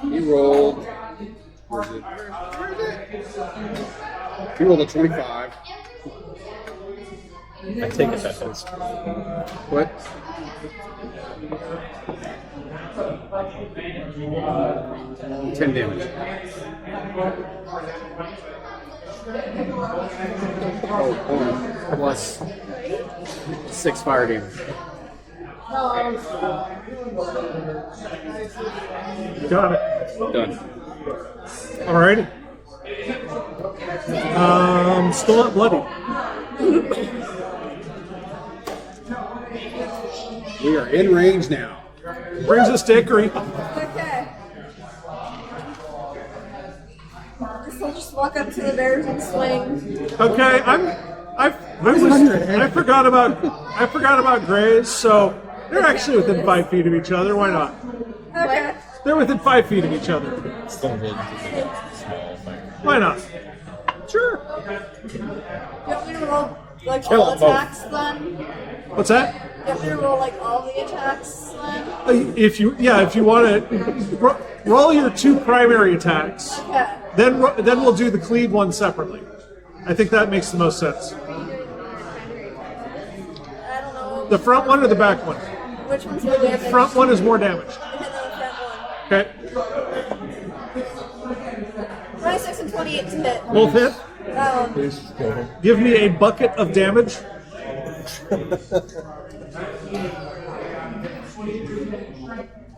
He rolled. Where is it? He rolled a 25. I take it that hits. What? $10 damage. Oh, hold on. Plus 6 fire damage. Got it. Done. Alrighty. Still not bloody. We are in range now. Brings us to Hickory. Okay. walk up to the bears and swing. Okay, I forgot about Grays, so they're actually within 5 feet of each other. Why not? Okay. They're within 5 feet of each other. Still good. Small. Why not? Sure. You want me to roll like Kill all them both. attacks then? What's that? You want me to roll like all the attacks then? If you want to roll your 2 primary attacks, Okay. then we'll do the cleave one separately. I think that makes the most sense. I don't know. The front one or the back one? Which one's more damage? Front one is more damage. And then the front one. Okay, 26 and 28 to hit. both hit. Um, Give me a bucket of damage.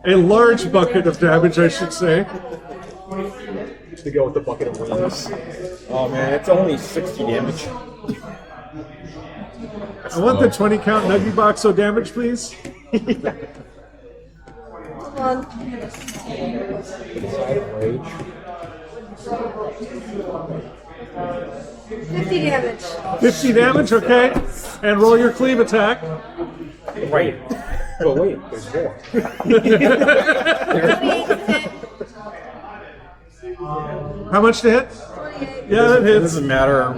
A large bucket of damage, I should say. To go with the bucket of wings. Oh man, it's only 60 damage. I want the 20 count nuggy box of damage, please. come on. Rage. 50 damage. 50 damage, okay. And roll your cleave attack. Right. But wait, there's more. 28 to hit. How much to hit? 28. Yeah, that It hits. doesn't matter.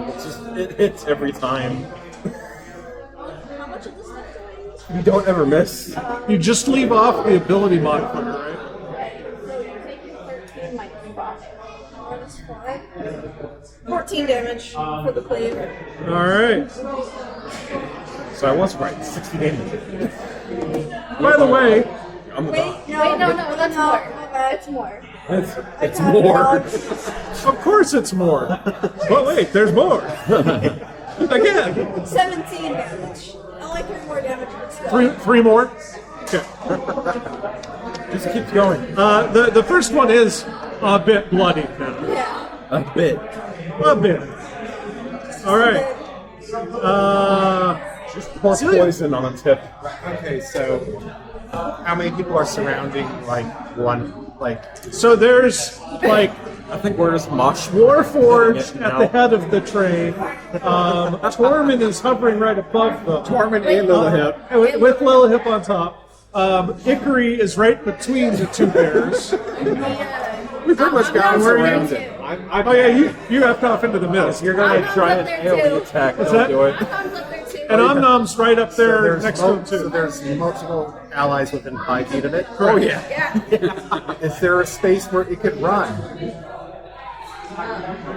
It hits every time. How much of this stuff do I use? You don't ever miss. You just leave off the ability modifier, right? So you're taking 13 minus 5. Minus 5. 14 damage for the cleave. All right. So I was right. 60 damage. By the way, I'm Wait, no, that's more. My bad. It's more. it's more. of course it's more. But wait, there's more. Again, 17 damage. Only 3 more damage, but still. three more. Okay. Just keep going. The first one is a bit bloody now. Yeah. A bit. A bit. All right. Just pour poison on a tip. Okay, so how many people are surrounding like one like? So there's like I think we're just mosh. Warforged now. at the head of the train. Tormund is hovering right above them. Torment and Lillihip. With Lillihip on top. Ikari is right between the 2 bears. We pretty much got him Where are you? surrounded. Oh yeah, you effed off into the mist. You're gonna try an there AoE too. attack. What's Don't that? do it. Tom's up there too. And Omnom's right up there there's next to him so too. there's multiple allies within 5 feet of it. Oh yeah. Yeah. Is there a space where it could run?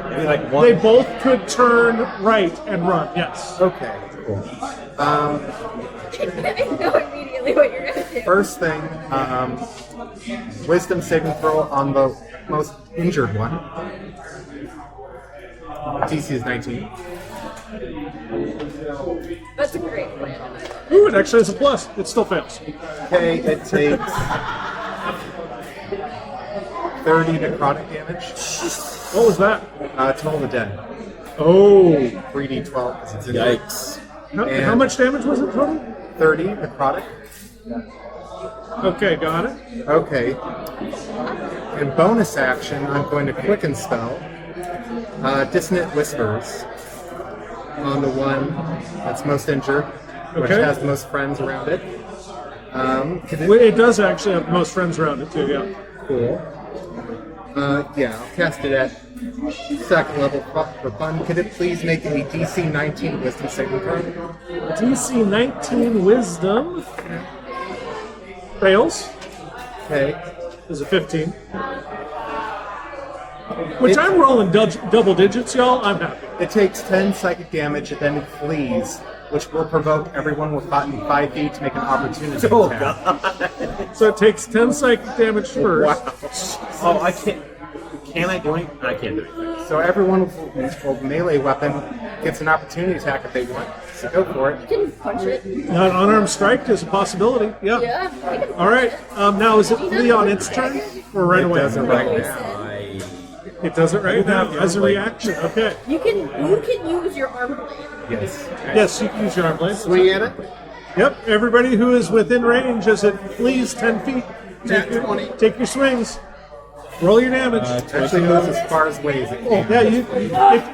Maybe like one. They both could turn right and run. Yes. Okay, cool. I know immediately what you're gonna do. First thing, wisdom saving throw on the most injured one. DC is 19. That's a great plan. Ooh, it actually has a plus. It still fails. Okay, it takes 30 necrotic damage. What was that? Total of dead. Oh. 3d12 because it's in Yikes. How much damage was it total? 30 necrotic. Okay, got it. Okay. In bonus action, I'm going to quicken spell Dissonant Whispers on the one that's most injured, which Okay. has the most friends around it. It does actually have the most friends around it too, yeah. Cool. Yeah, I'll cast it at second level for fun. Could it please make a DC 19 Wisdom saving throw? DC 19 Wisdom fails. Okay. Is a 15. Which I'm rolling double digits, y'all. I'm happy. It takes 10 psychic damage, and then it flees, which will provoke everyone within 5 feet to make an opportunity Oh attack. god. So it takes 10 psychic damage first. Oh, I can't. Can I do anything? I can't do anything. So everyone with melee weapon gets an opportunity attack if they want. So go for it. You can punch it. An unarmed strike is a possibility. Yeah. Yeah. You can All right. Now is it Flea on its turn or right away? It does it right now. It does it right now as a reaction. Okay. You can use your arm blade. Yes. Yes, you can use your arm blade. Swing at it. Yep. Everybody who is within range as it flees 10 feet, take your swings. Roll your damage. Actually goes as far as ways it can. Yeah,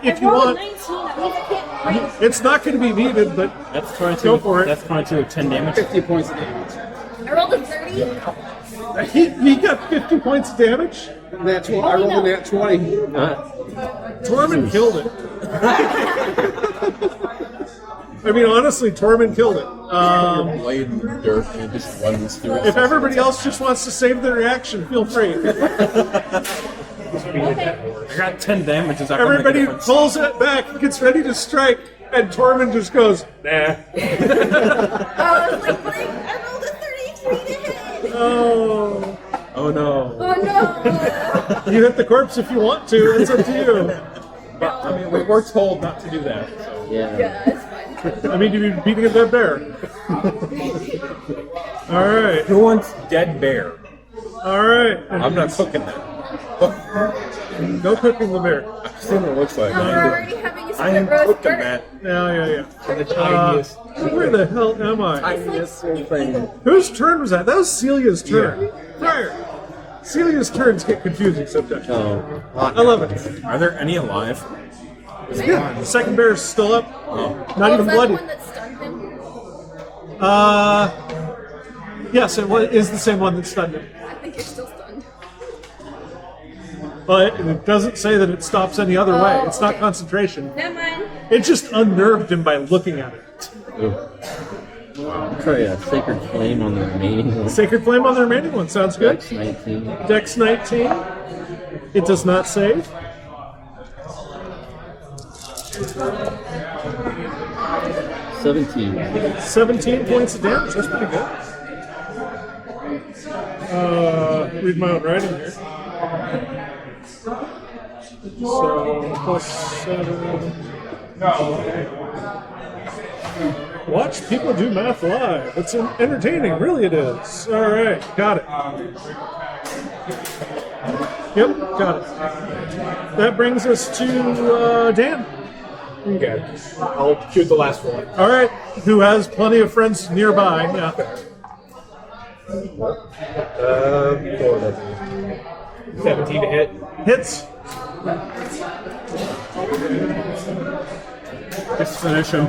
if you rolled a want, 19, that means I can't break. it's not going to be needed, but That's 22. Go for it. That's 22 with 10 damage. 50 points of damage. I rolled a 30. he got 50 points of damage. I rolled a nat 20. Tormund killed it. I mean, honestly, Tormund killed it. Blade in the dirt and it just runs through it. If everybody else just wants to save their reaction, feel free. I got 10 damage. Is that gonna make a Everybody difference? pulls it back, gets ready to strike, and Tormund just goes, nah. I was like, but I rolled a 33 to hit. Oh. Oh no. Oh no. You hit the corpse if you want to. It's up to you. But, I mean, we were told not to do that. So. Yeah. Yeah, it's fine. I mean, you'd be beating a dead bear. All right. Who wants dead bear? All right. I'm not cooking that. No cooking the bear. I've seen what it looks like. We're already having a I am split roast cooking burger. that. Yeah. The tiniest. Where the hell am I? Tiniest little thing. Whose turn was that? That was Celia's turn. Friar. Celia's turns get confusing sometimes. Oh. I love it. Are there any alive? Yeah, the second bear is still up. Not Oh, even is that bloody. the one that stunned him? Yes, is the same one that stunned him. I think you're still stunned. But it doesn't say that it stops any other way. It's not concentration. Never mind. It just unnerved him by looking at it. Try a Sacred Flame on the remaining one. Sacred Flame on the remaining one. Sounds good. Dex 19. Dex 19. It does not save. $17. 17 points of damage. That's pretty good. Read my own writing here. So, plus 7. Watch people do math live. It's entertaining. Really, it is. All right. Got it. Yep, got it. That brings us to Dan. Okay. I'll shoot the last one. All right, who has plenty of friends nearby. Yeah. 17 to hit. Hits. Just finish him.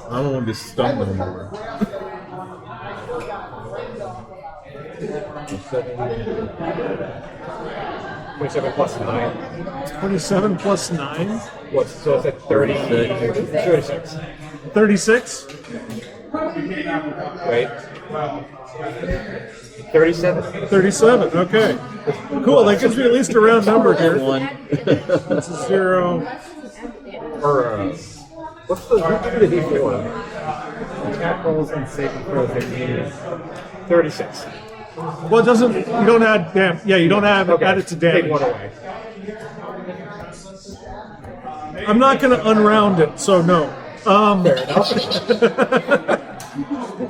I don't want to be stunned anymore. 27 plus 9. 27 plus 9. What's so it's at 36. 36. Wait. 37. 37. Okay. Cool. That gives me at least a round number here. One. That's a 0. Or what's the D4? Attack rolls and saving throws they use. 36. Well, it doesn't. You don't add damn. Yeah, you don't add it to Take one damage. away. I'm not going to unround it, so no. Fair enough.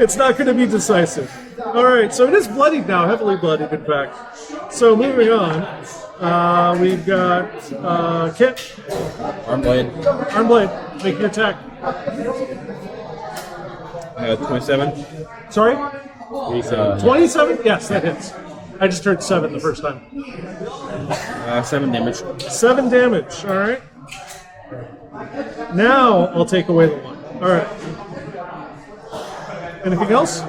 It's not going to be decisive. All right, so it is bloodied now, heavily bloodied, in fact. So moving on, we've got Kit. Arm blade. Arm blade, make your attack. 27. Sorry, 27. 27. Yes, that hits. I just heard 7 the first time. 7 damage. 7 damage. All right. Now I'll take away the 1. All right. Anything else?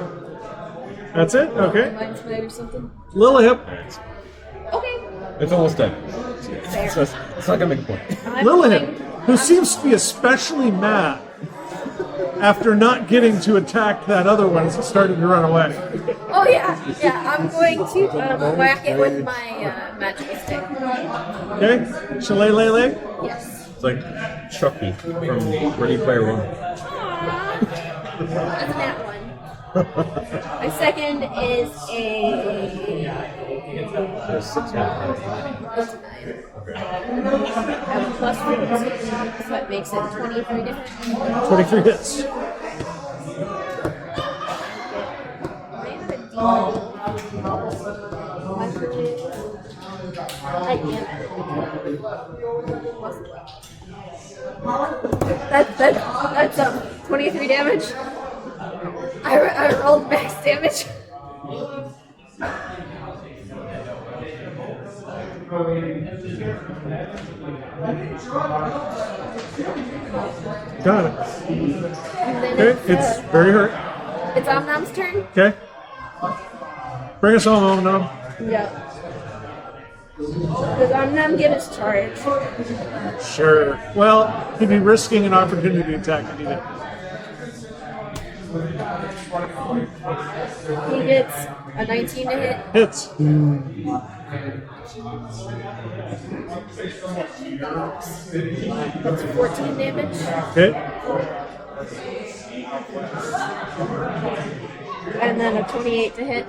That's it. Okay. Mind's Night or something. Lilihip. Okay. It's almost done. It's not gonna make a point. Lilihip, who seems to be especially mad after not getting to attack that other one as it started to run away. Oh yeah. I'm going to whack it with my magical stick. Okay? Shillelagh? Yes. It's like Chucky from Ready Player One. Aww. That's a nat 1. My second is a 9. I have a plus 1, so that makes it 23 damage. 23 hits. I have a D. That's 23 damage. I rolled max damage. Got it. And then Okay, it's very hurt. it's Omnom's turn. Okay. Bring us home, Nom. Yeah. Does Omnom get his charge? Sure. Well, he'd be risking an opportunity attack if he did. He gets a 19 to hit. Hits. That's 14 damage. Okay. And then a 28 to hit.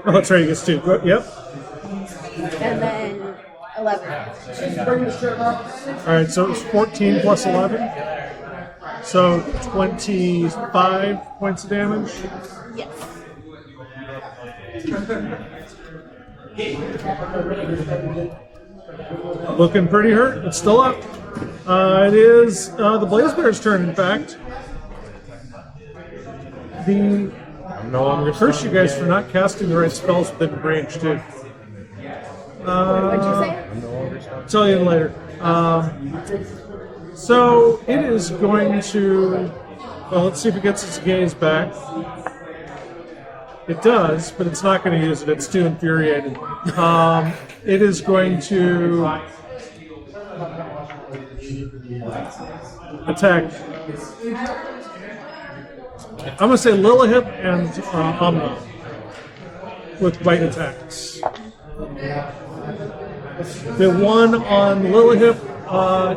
Oh, that's right, he gets 2. Yep. And then 11. Alright, so it's 14 plus 11. So 25 points of damage. Yes. Looking pretty hurt. It's still up. It is the Blaze Bear's turn, in fact. I'm no longer Curse you guys for not casting the right spells within range, too. What'd you say? Tell you later. So it is going to. Well, let's see if it gets its gaze back. It does, but it's not going to use it. It's too infuriated. It is going to attack. I'm going to say Lilith and Omni with bite attacks. The one on Lilith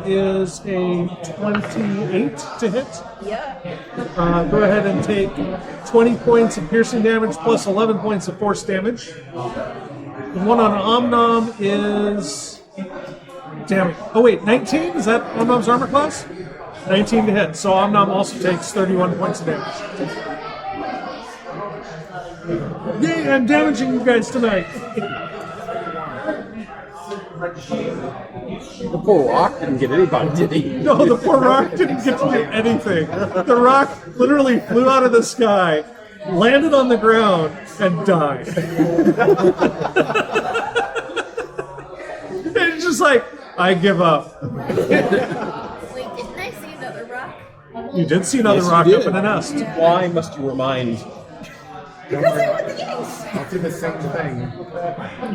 is a 28 to hit. Yeah. Go ahead and take 20 points of piercing damage plus 11 points of force damage. The one on Omnom is... Damn it. Oh wait, 19? Is that Omnom's armor class? 19 to hit. So Omnom also takes 31 points of damage. Yay, I'm damaging you guys tonight. The poor rock didn't get anybody, did he? No, the poor rock didn't get to do anything. The rock literally flew out of the sky, landed on the ground, and died. It's just like, I give up. Wait, didn't I see another rock? You did see another Yes, you rock did. up in the nest. Why must you remind? Because they want the eggs. I'll do the same thing.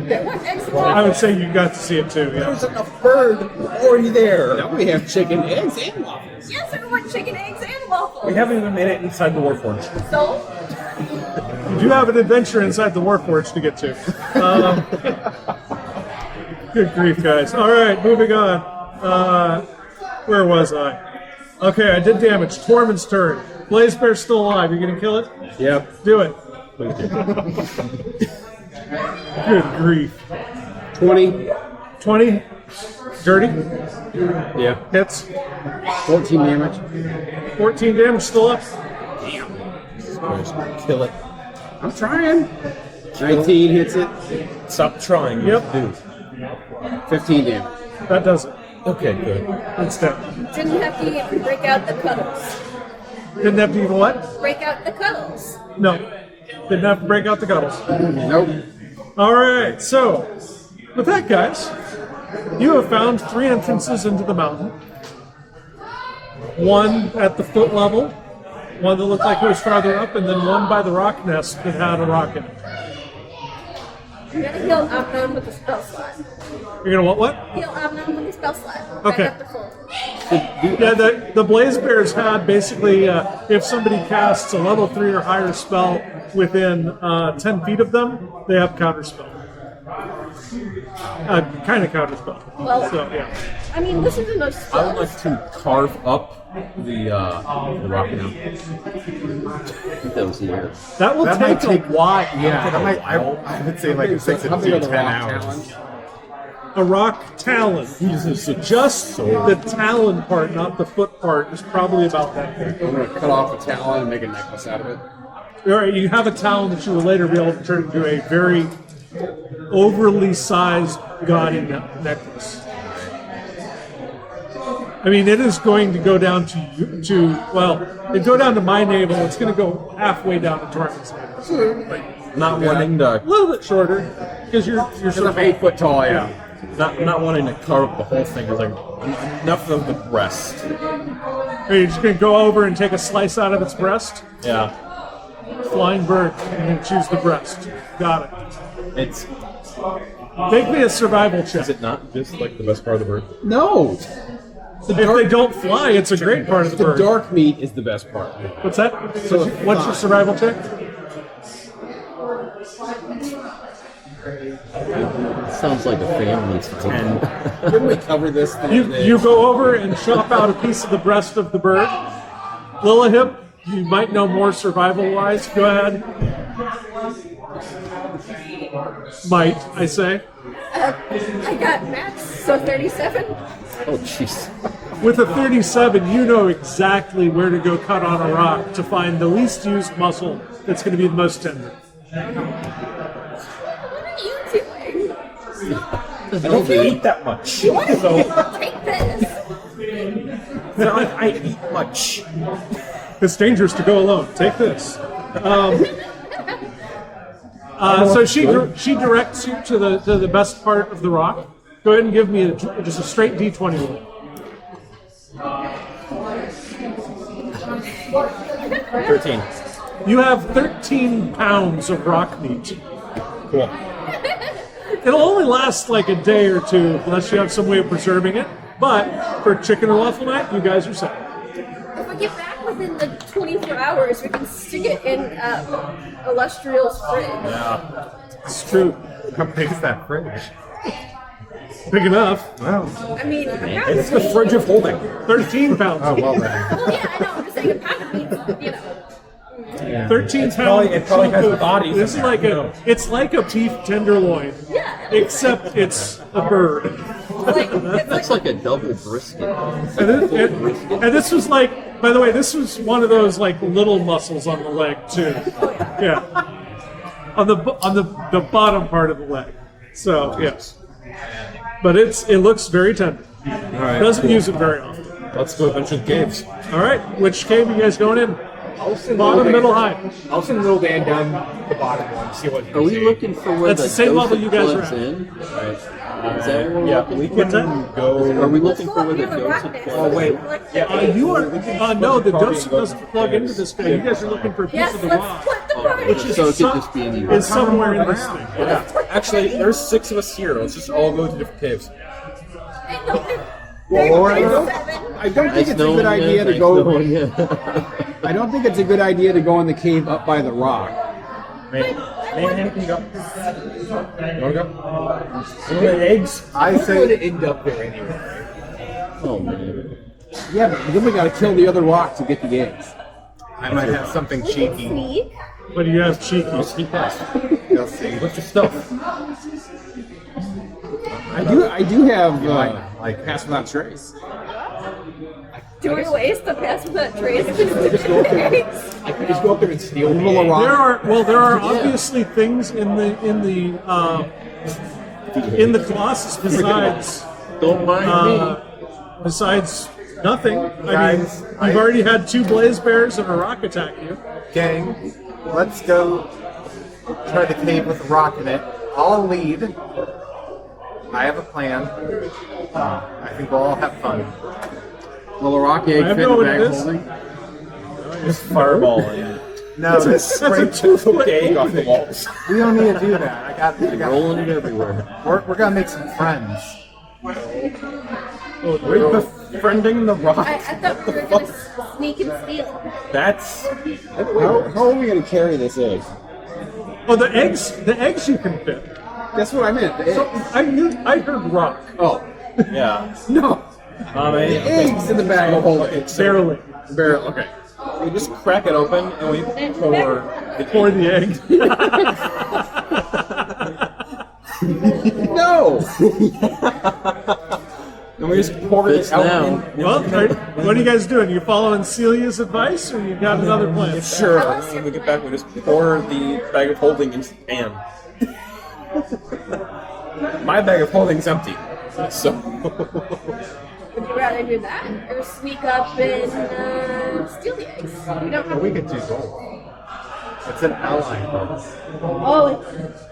They want eggs and I waffles. would say you got to see it too, yeah. There's enough bird already there. Now we have chicken, eggs, and waffles. Yes, I want chicken, eggs, and waffles. We haven't even made it inside the Warforge. So, You do have an adventure inside the Warforge to get to. Good grief, guys. All right, moving on. Where was I? Okay, I did damage. Tormund's turn. Blaze Bear's still alive. You gonna kill it? Yep. Do it. Good grief. 20, 20. Dirty. yeah, Hits. 14 damage. 14 damage. Still up. Kill it. I'm trying. 19 hits it. Stop trying. Yep. Dude. 15 damage. That does it. Okay, good. It's dead. didn't have to even break out the cuddles. Didn't have to even what? Break out the cuddles. No. Didn't have to break out the cuddles. Nope. All right, so with that, guys, you have found 3 entrances into the mountain. One at the foot level, one that looked like it was farther up, and then one by the rock nest that had a rock in it. I'm gonna heal Omnon with a spell slot. You're gonna what? Heal Omnon with a spell slot. Okay. Back up to full. Yeah, the Blaze Bears had basically, if somebody casts a level 3 or higher spell within 10 feet of them, they have counterspell. Kind of counterspell. Well, So, yeah. I mean, this isn't a I spell. would like to carve up the rock now. That was the air. That will That might take a while. Yeah, that might, I would say like it takes How it big are to the 10 rock hours. talons? A rock talon. Just the talon part, not the foot part, is probably about that big. I'm going to cut off a talon and make a necklace out of it. All right, you have a talon that you will later be able to turn into a very overly sized gaudy necklace. I mean, it is going to go down well, it'd go down to my navel. It's going to go halfway down to Tormen's navel. Not wanting to. A little bit shorter, because you're Because sort I'm of 8 foot tall, yeah. Not wanting to cover up the whole thing. It's like enough of the breast. Are you just going to go over and take a slice out of its breast? Yeah. Flying bird, and then choose the breast. Got it. It's. Make me a survival check. Is it not just like the best part of the bird? No. If they don't fly, it's a great part of the The bird. dark meat is the best part. What's that? What's your survival check? Sounds like a family thing. Didn't we cover this? You go over and chop out a piece of the breast of the bird. Lillahip, you might know more survival-wise. Go ahead. Might, I say. I got max, so 37. Oh, jeez. With a 37, you know exactly where to go cut on a rock to find the least used muscle that's going to be the most tender. What are you doing? I don't eat that much. You want to So take this? it's not like I eat much. It's dangerous to go alone. Take this. So she directs you to the best part of the rock. Go ahead and give me just a straight D20 roll. 13. You have 13 pounds of rock meat. Cool. It'll only last like a day or two unless you have some way of preserving it. But for chicken or waffle night, you guys are set. If we get back within the 24 hours, we can stick it in Illustrial's fridge. Yeah. It's true. How big is that fridge? Big enough. Well, I mean, a pound It's of the meat. fridge of holding. 13 pounds. oh well then. Well, yeah, I know. I'm just saying a pound of meat, you know. 13 probably- pounds. it probably has bodies This in is there, like who knows? it's like a beef tenderloin, Yeah. except it's a bird. That's like a double brisket. And this was like, by the way, this was one of those like little muscles on the leg too. Yeah, on the bottom part of the leg. So yes, but it looks very tender. Alright. Doesn't use it very often. Let's go adventure the caves. All right, which cave are you guys going in? I'll send Bottom, Little middle, Dan- high. I'll send Little Dan down the bottom one, see what he Are we sees. looking for where That's the the same level Joseph you guys are plugs at. in? Is that what we're Yeah, looking we for? can that? go. Are we looking Go for up where the near the rock Joseph next. plugs Oh, wait. Yeah. You are no, the Joseph doesn't plug into this guy. You guys are looking for a piece Yes, of the let's rock. split the party. Which is So it could just be anywhere. It's somewhere in this thing. Yeah. Actually, there's 6 of us here. Let's just all go to different caves. And no, Or- there's 7. I don't think Nice it's a good knowing idea you. to Nice go. knowing you. I don't think it's a good idea to go in the cave up by the rock. Man, can you go? You wanna go? You want eggs? I I'm going to say end up there anyway. Oh man. Yeah, but then we gotta kill the other rock to get the eggs. I might have something cheeky. Sneak. But you have cheeky. Sneak past. You'll see. What's your stuff? I do have Like pass without trace. Do we waste the pass without trace? I could just go up there and steal the Little egg. rock. There are obviously things in the Colossus besides Don't mind me. besides nothing. I mean, Guys, you've already had 2 blaze bears and a rock attack you. gang, let's go try the cave with a rock in it. I'll lead. I have a plan. I think we'll all have fun. Little rock egg I have fit no in the idea bag this- holding. Just fireball and No, this That's a spray. 2 egg off the walls. We don't need to do that. I got. Rolling it everywhere. We're gonna make some friends. We're befriending the rock. I thought we were going to sneak and steal. That's. How are we gonna carry this egg? Oh, the eggs you can fit. That's what I meant. The eggs. I heard rock. Oh Yeah. no, Okay. eggs in the bag of holding. Okay, so Barely. barrel. Okay. We just crack it open and we pour the Pour the egg. No. and we just pour Fits it out. now. Well, what are you guys doing? You following Celia's advice, or you got another plan? Sure. When we get back, we just pour the bag of holding into the pan. My bag of holding is empty. So Would you rather do that or sneak up and steal the eggs? We don't have. We could do both. It's an ally bonus Oh,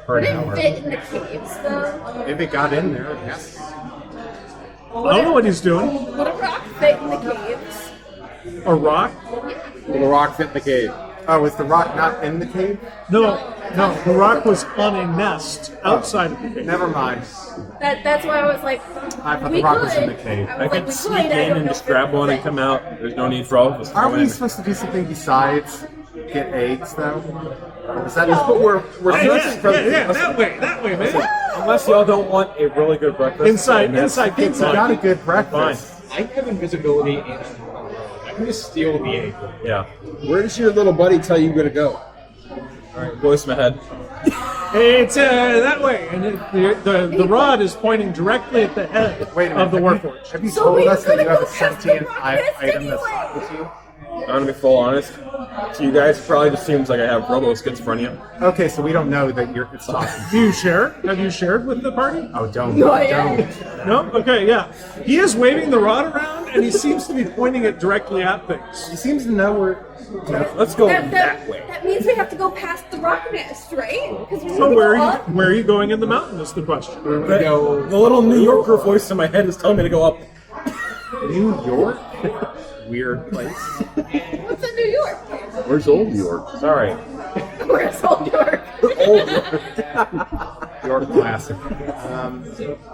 for would an it hour. fit in the caves though? If it got in there, yes. I don't know what he's doing. Would a rock fit in the caves? A rock? Will the rock fit in the cave? Oh, is the rock not in the cave? No, the rock was on a nest outside of the cave. Never mind. That's why I was like, I thought we the rock was could. in the cave. I I was could like, we sneak could. I in don't and know just if it grab one and fit. come out. There's no need for all of us to Aren't go we in. supposed to do something besides get eggs, though? Or was that But we're Hey, searching for that way, man. Unless y'all don't want a really good breakfast. Inside then that's kids. We got a good breakfast. I have invisibility and I can just steal the egg. Yeah. Where does your little buddy tell you where to go? All right, voice in my head. It's that way, and the rod is pointing directly at the head Wait a minute. of the warforged. Have you So told we us were that you gonna have a go past the sentient rock nest item that's anyway. not with you? I'm gonna be full honest. To you guys, it probably just seems like I have robo schizophrenia. Okay, so we don't know that it's talking. Do you share? Have you shared with the party? Oh, don't. Not Don't. yet. No? Okay, yeah. He is waving the rod around, and he seems to be pointing it directly at things. He seems to know where. Let's go that way. That means we have to go past the rock nest, right? Because we need So to where go are up. you? Where are you going in the mountain? Is the question. We go. The little New Yorker voice in my head is telling me to go up. New York? Weird place. What's in New York? Where's Old New York? Sorry. Where's Old York? Old York. York classic.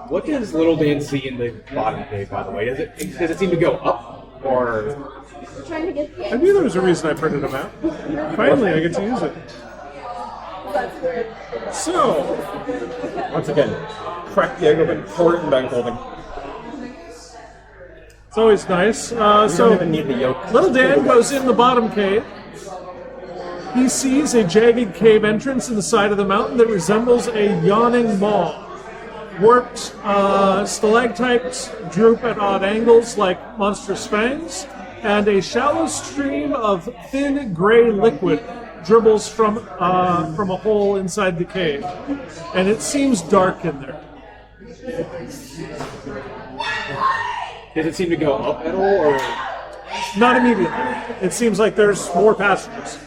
What does Little Dan see in the bottom cave, by the way? Does it seem to go up? Or. We're trying to get the I knew there was a reason I printed them out. Finally, I get to use it. That's weird. So, Once again, crack the egg open, pour it in bag holding. it's always nice. We don't So, even need the yolk. Little Dan goes in the bottom cave. He sees a jagged cave entrance in the side of the mountain that resembles a yawning maw. Warped stalactites droop at odd angles like monstrous fangs, and a shallow stream of thin gray liquid dribbles from a hole inside the cave, and it seems dark in there. Does it seem to go up at all? Or. Not immediately. It seems like there's more passages.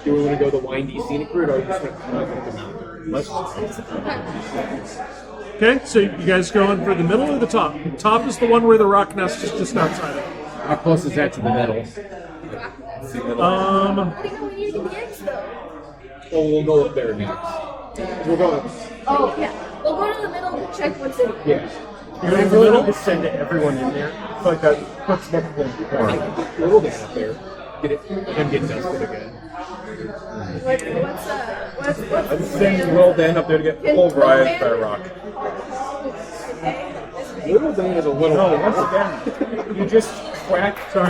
Do we want to go the windy scenic route, or are we just going to climb up the mountain? Let's Okay, so you guys going for the middle or the top? The top is the one where the rock nest is just outside of it. How close is that to the middle? How do you know when you get the eggs, though? Well, we'll go up there next. We're going. Oh, yeah. We'll go to the middle to check what's in there. Yeah. You know, really need to send everyone in there. It's like that puts multiple points. Little Dan up there. Get it. Him get dusted again. What's I'm sending Will Dan up there to get pulverized by a rock. Little Dan is a little. No, once again, you just crack the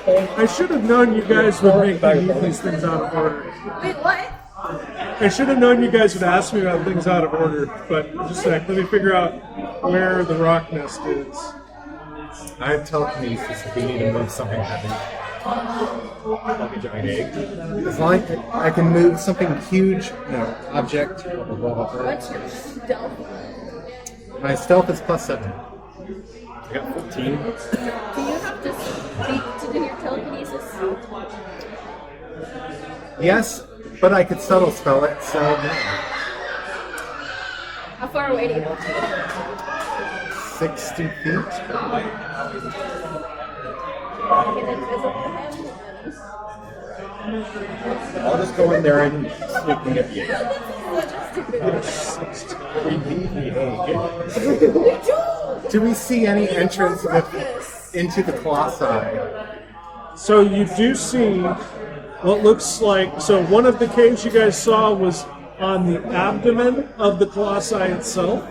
whole. I should have known you guys would make me move these things out of order. Wait, what? I should have known you guys would ask me about things out of order, but just a sec, let me figure out where the rock nest is. I have telekinesis if we need to move something heavy. Like a giant egg. As long as I can move something huge, object. Blah, blah, blah, blah. What's your stealth? My stealth is +7. I got 14. Do you have to speak to do your telekinesis? Yes, but I could subtle spell it, so no. How far away do you go? 60 feet. Like an invisible hand? I'll just go in there and sneak and get the egg. That's such a stupid We need the egg. We do! Do we see any entrance Breakfast. into the colossi? So you do see what looks like, so one of the caves you guys saw was on the abdomen of the colossi itself.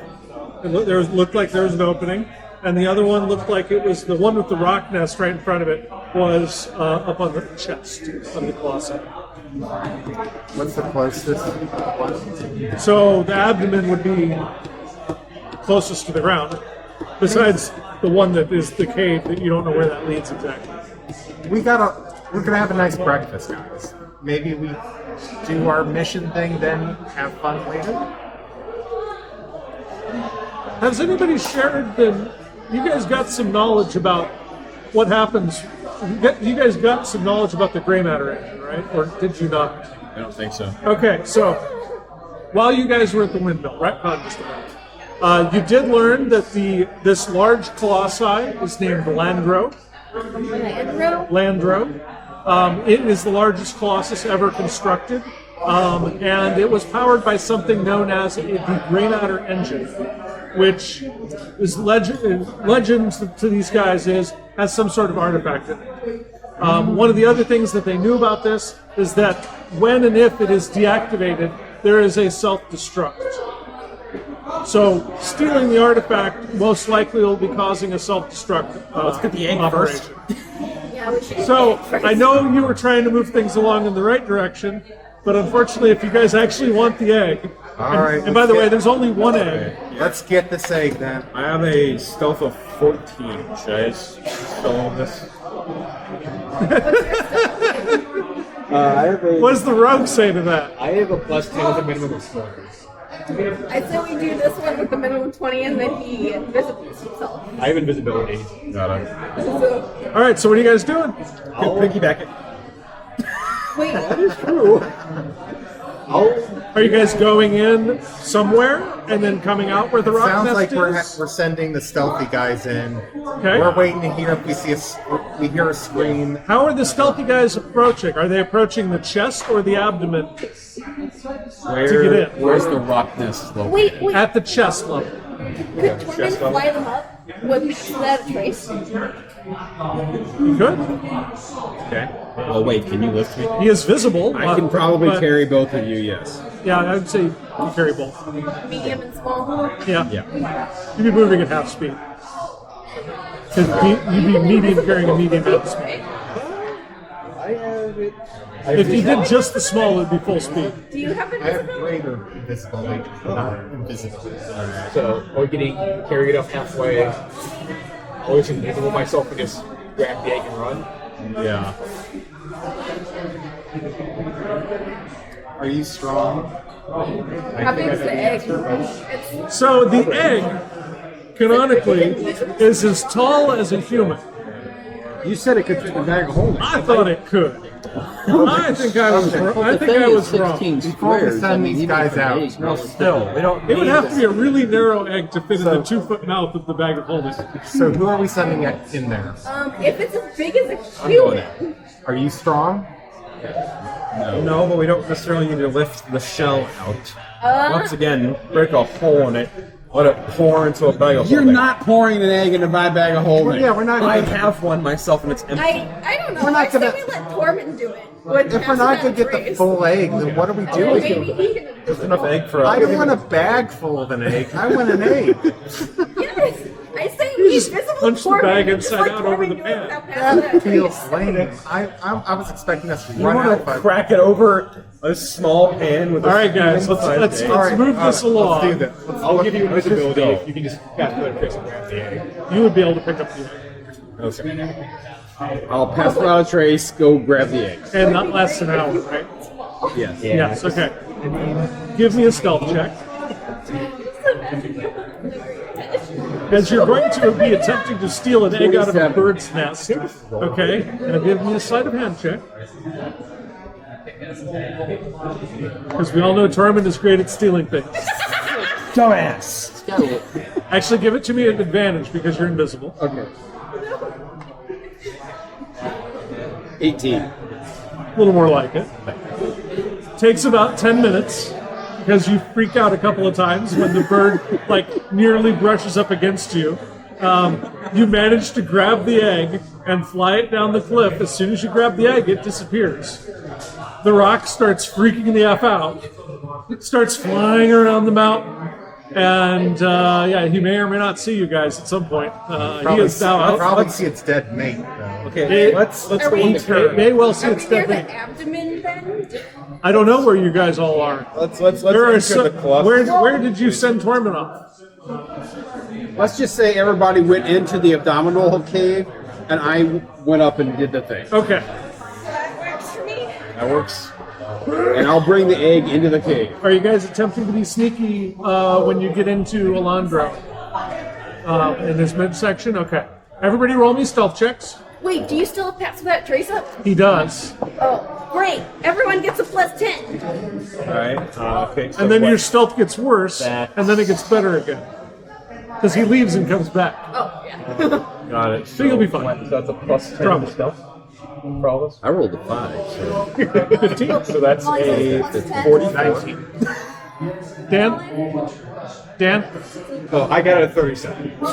It looked like there was an opening. And the other one looked like it was the one with the rock nest right in front of it was up on the chest of the colossi. What's the closest one? So the abdomen would be closest to the ground, besides the one that is the cave that you don't know where that leads exactly. We're gonna have a nice breakfast, guys. Maybe we do our mission thing, then have fun later. Has anybody shared the you guys got some knowledge about what happens. You guys got some knowledge about the gray matter engine, right? Or did you not? I don't think so. Okay, so while you guys were at the windmill, retcon just a minute, you did learn that this large colossi is named Landro. Landro. It is the largest colossus ever constructed, and it was powered by something known as the gray matter engine, which is legend to these guys has some sort of artifact in it. One of the other things that they knew about this is that when and if it is deactivated, there is a self-destruct. So stealing the artifact most likely will be causing a self-destruct Let's get the egg operation. first. Yeah, we should So do it I know you were trying to move things along in the right direction, but unfortunately, if you guys actually want the egg, All right, and by the let's way, get- there's only one egg. Let's get this egg then. I have a stealth of 14. Should I steal this? I have a What does the rogue say to that? I have a plus 10 with a minimum of 4. I say we do this one with the minimum 20 and then he invisibles himself. I have invisibility. Got it. So, All right, so what are you guys doing? I'll Piggyback it. wait, True. Are you guys going in somewhere and then coming out where the rock Sounds nest like is? we're sending the stealthy guys in. Okay. We're waiting to hear if we hear a scream. How are the stealthy guys approaching? Are they approaching the chest or the abdomen? get in. Where's the rock nest located? wait. At the chest level. Could Tormund fly them up without a trace? You could. Okay. Well, wait, can you lift me? He is visible. I can probably but- carry both of you, yes. Yeah, I would say you carry both. Medium and small? Yeah. Yeah. You'd be moving at half speed. You'd be medium carrying a medium at speed. I have it. If you did just the small, it would be full speed. Do you have I have invisibility? greater invisibility, not invisibility. So, or getting carry it up halfway. Always invisible myself and just grab the egg and run. Yeah. Are you strong? How big is the egg? It's So the egg, canonically, is as tall as a human. You said it could fit in a bag of holding. I thought it could. I think I was. Well, I the think thing I is was wrong. 16 Before we squares. send I mean, these even guys if an out, egg Well, goes- still, we don't It would need have to this. be a really narrow egg to fit in the 2-foot mouth of the bag of holding. So who are we sending in there? if it's as big as a human, Are you strong? No, but we don't necessarily need to lift the shell out. Once again, break a hole in it, let it pour into a bag of You're holding. not pouring an egg into my bag of holding. Yeah, we're not. I have one myself and it's empty. I don't know. We're not I say gonna- we let Tormund do it. With If we're not gonna get the trace. full egg, then what are we Oh, doing? maybe he can. Just enough egg for I us. don't want a bag full of an egg. I want an egg. Yes, I say he's visible. punch the Tormund, bag and just inside let out over Tormund the do it pan. without passing That that feels trace. lame. I was expecting us to You run want out, to but crack it over a small pan with a All right, guys, spoon inside let's the egg? all right, move all this right, along. Let's do that. Let's I'll give you Let's just invisibility go. if you can just pass the trace and grab the egg. You would be able to pick up the egg, Okay. I'll pass without a trace, go grab the egg. and not less than an hour, right? Yes. Yes. Okay. Give me a stealth check. As you're going to be attempting to steal an egg out of a 47. bird's nest. Okay, and give me a sleight of hand check. Because we all know Tormund is great at stealing things. Dumbass! It's got a- Actually, give it to me at advantage because you're invisible. Okay. 18. A little more like it. Takes about 10 minutes because you freak out a couple of times when the bird like nearly brushes up against you. You manage to grab the egg and fly it down the cliff. As soon as you grab the egg, it disappears. The rock starts freaking the F out. It starts flying around the mountain. And yeah, he may or may not see you guys at some point. He is now out. Probably see its dead mate, though. Okay, It- let's Are go we- in the May, cave. may well see Are we its near dead the mate. abdomen then? I don't know where you guys all are. Let's There are enter so, the club. where did you send Tormund off? Let's just say everybody went into the abdominal cave, and I went up and did the thing. Okay. That works for me. That works. And I'll bring the egg into the cave. Are you guys attempting to be sneaky when you get into Alandro? in his midsection. Okay. Everybody roll me stealth checks. Wait, do you still have pass without trace up? He does. Oh, great. Everyone gets a +10. Alright. Okay. So And then what- your stealth gets worse, That- and then it gets better again. Because he leaves and comes back. Oh, yeah. Got it. So you'll be fine. So that's a +10 Probably. to stealth for all of us. I rolled a 5, so 15. So that's Molly a says +10. 40. Dan? Dan? Oh, I got a 37. We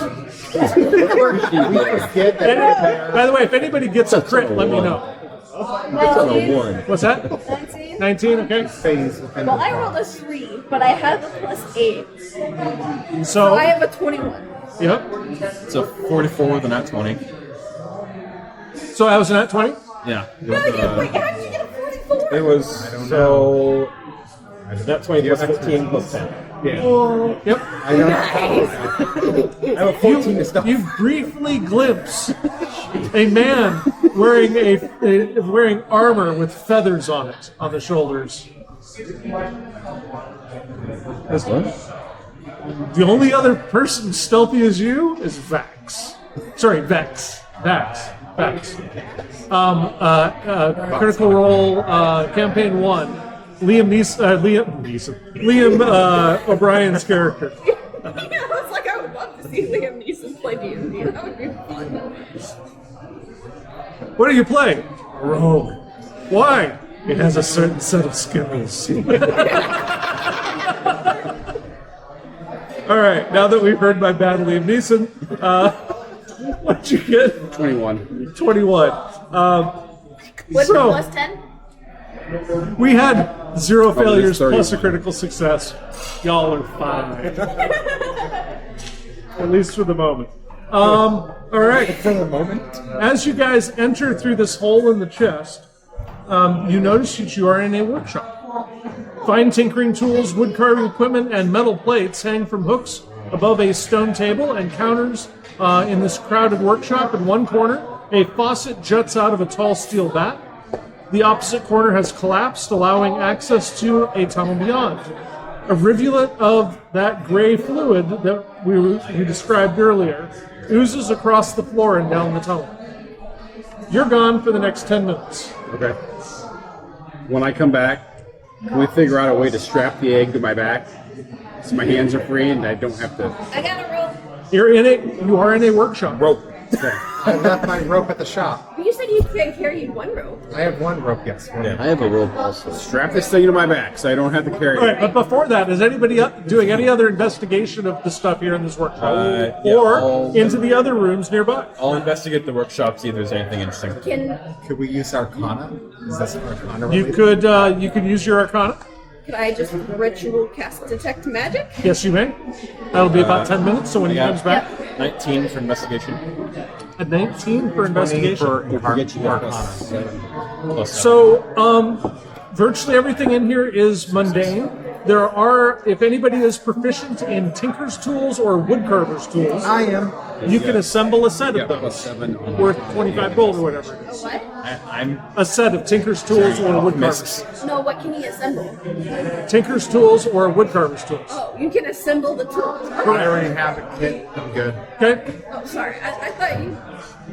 forget that By the way, if anybody gets a crit, let me know. it's on a 1. What's that? 19. 19, okay. phase within Well, the I rolled a 3, but I have a +8. So So, I have a 21. yep. It's a 44 with a nat 20. So I was in at 20? Yeah. No, wait, how did you get a 44? It was so. Nat 20 plus 15 plus 10. Yep. I have a 14 to stuff. You briefly glimpse a man wearing armor with feathers on it, on the shoulders. This one. The only other person stealthy as you is Vax. Sorry, Vex. Critical Role, Campaign 1. Liam O'Brien's character. I was like, I would love to see Liam Neeson play D&D. That would be fun. What are you playing? A rogue. Why? It has a certain set of skills. All right, now that we've heard my bad Liam Neeson, what'd you get? 21. 21. What's So- the +10? We had 0 failures there's plus a 31. critical success. Y'all are fine. At least for the moment. All right. For the moment. As you guys enter through this hole in the chest, you notice that you are in a workshop. Fine tinkering tools, wood carving equipment, and metal plates hang from hooks above a stone table and counters in this crowded workshop. In one corner, a faucet juts out of a tall steel vat. The opposite corner has collapsed, allowing access to a tunnel beyond. A rivulet of that gray fluid that we described earlier oozes across the floor and down the tunnel. You're gone for the next 10 minutes. Okay. When I come back, can we figure out a way to strap the egg to my back so my hands are free and I don't have to? I got a rope. You are in a workshop. Rope. I left my rope at the shop. But you said you carried one rope. I have one rope, yes. One. I have a rope also. Strap this thing to my back so I don't have to carry All right, it. but before that, is anybody doing any other investigation of the stuff here in this workshop? Yeah, or I'll- into the other rooms nearby? I'll investigate the workshop, see if there's anything interesting. Could we use Arcana? Is this Arcana You related? you could use your Arcana. Could I just ritual cast detect magic? Yes, you may. That'll be about 10 minutes, so when he yeah. comes back, 19 for investigation. a 19 for 20 investigation. for Get you Arcana. Plus So, virtually everything in here is mundane. There are, if anybody is proficient in tinker's tools or woodcarver's tools, I am. you can assemble a set of Plus those 7 on worth 25 gold or whatever it is. What? I'm A set of tinker's tools or woodcarver's. No, what can he assemble? Tinker's tools or woodcarver's tools. Oh, you can assemble the tools. I already have a kit. I'm good. Okay? Oh, sorry. I thought you.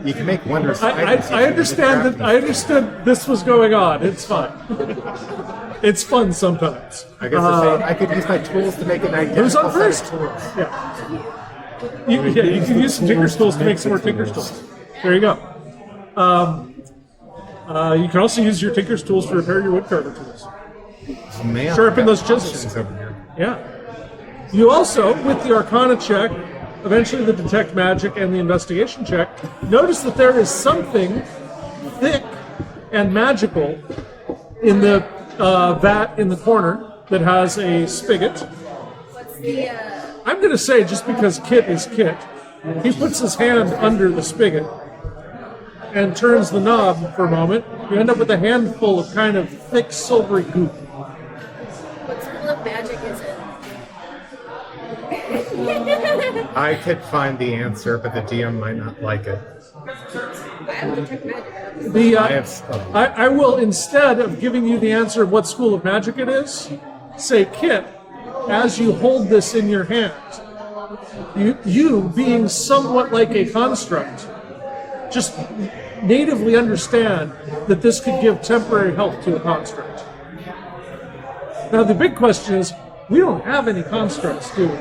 You can make wondrous I items if you understand use that. I understood this was going on. It's fine. It's fun sometimes. I guess they're saying I could use my tools to make an identical Who's on set of first? tools. Yeah. You can use some tinker's tools to make some more tinker's tools. There you go. You can also use your tinker's tools to repair your woodcarver tools. Oh, man, Sharpen I've those got chisels. options over here. Yeah. You also, with the Arcana check, eventually the Detect Magic and the Investigation check, notice that there is something thick and magical in the vat in the corner that has a spigot. What's the? I'm going to say, just because Kit is Kit, he puts his hand under the spigot and turns the knob for a moment. You end up with a handful of kind of thick silvery goop. What school of magic is it? I could find the answer, but the DM might not like it. I have detect magic. The I have. I will, instead of giving you the answer of what school of magic it is, say, Kit, as you hold this in your hand, you being somewhat like a construct, just natively understand that this could give temporary health to a construct. Now the big question is, we don't have any constructs, do we?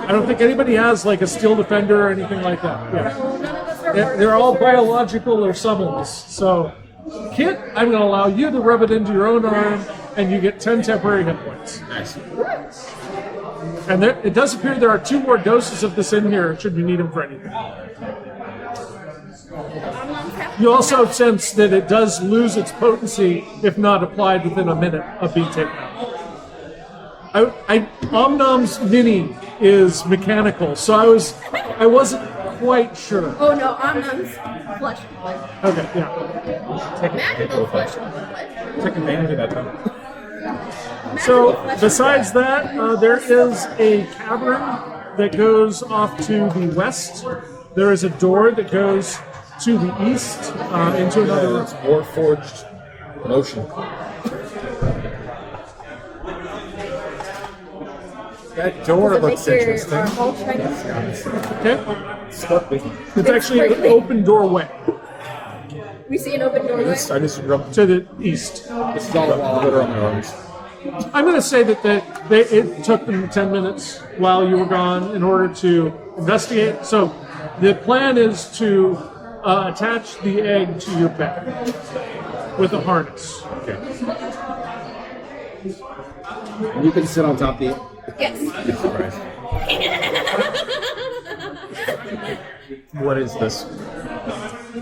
I don't think anybody has like a steel defender or anything like that. Yeah. No, none of us are They're all biological or summons. So, Kit, I'm going to allow you to rub it into your own arm, and you get 10 temporary hit points. Nice. And there, it does appear there are 2 more doses of this in here, should you need them for anything. You also sense that it does lose its potency if not applied within a minute of being taken out. Omnom's mini is mechanical, so I wasn't quite sure. Oh no, Omnum's flesh. Okay, yeah. Magical flesh. What? Take advantage of that though. So besides that, there is a cavern that goes off to the west. There is a door that goes to the east into another room. It's Warforged motion. That door looks Make your interesting. whole Chinese. Okay, it's actually an open doorway We see an open doorway. I just rubbed to the east. This is all glitter on my arms. I'm going to say that it took them 10 minutes while you were gone in order to investigate. So the plan is to attach the egg to your back with a harness. Okay. And you can sit on top of the. Yes. What is this?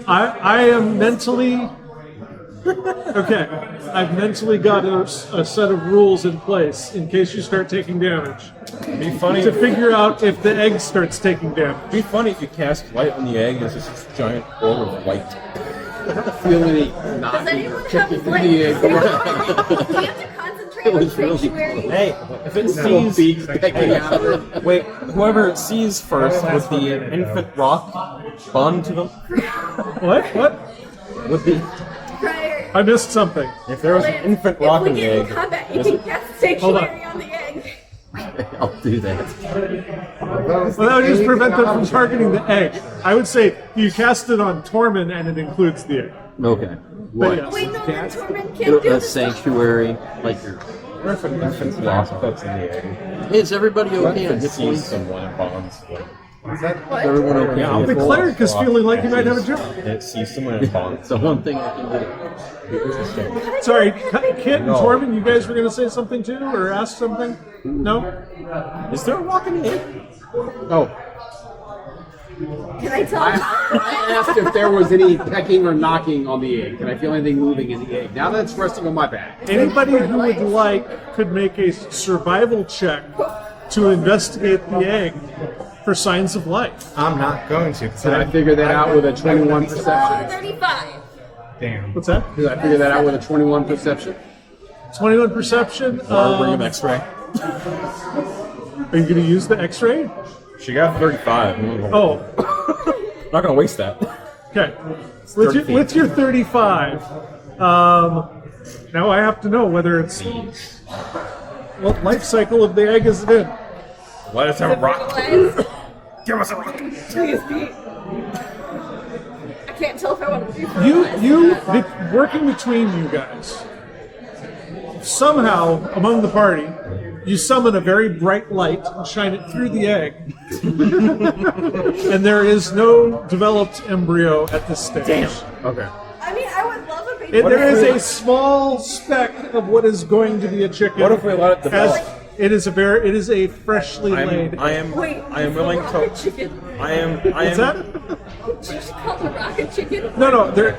I am mentally okay. I've mentally got a set of rules in place in case you start taking damage Be funny. to figure out if the egg starts taking damage. Be funny if you cast light on the egg and it's just this giant orb of light. I don't feel any Does knocking anyone or have kicking in like? the We egg. have to concentrate on sanctuary. Hey, if it Little sees beaks pecking out of it. wait, whoever it sees first with the infant rock bond to them. What? With the Prior. I missed something. if there was an infant rock in If we the get egg, in combat, you there's can a- cast sanctuary on the egg. I'll do that. Well, that would just prevent them from targeting the egg. I would say you cast it on Tormund and it includes the egg. Okay. But yes. Wait, no, Tormund can't do A this. sanctuary, like your. what if an infant's lost puts in the egg? Is everybody okay on It hit sees points? someone and bonds. Like, What? Everyone okay? yeah, on The hit cleric is feeling like he might have a jump. it sees someone and bonds. It's the one thing I can do. Interesting. Sorry, Kit and No. Tormund, you guys were going to say something too, or ask something? No? Is there a rock in the egg? Oh, Can I tell? I asked if there was any pecking or knocking on the egg. Can I feel anything moving in the egg? Now that it's resting on my back. Anybody who would like could make a survival check to investigate the egg for signs of life. I'm not going to. Did I figure that out with a 21 perception? 35. Damn. What's that? Did I figure that out with a 21 perception? 21 perception. Or bring an X-ray. Are you going to use the X-ray? She got 35. Oh, Not gonna waste that. okay. With your 35, now I have to know whether it's what life cycle of the egg is it in. Let us have a rock. Give us a rock. I can't tell if I want to do Working between you guys, somehow among the party, you summon a very bright light and shine it through the egg, and there is no developed embryo at this stage. Okay. I mean, I would love a baby. There is a small speck of what is going to be a chicken. What if we let it develop? As it is a freshly laid. I am Wait, willing rocket to. chicken. What's that? Did you just call the rocket chicken? No, they're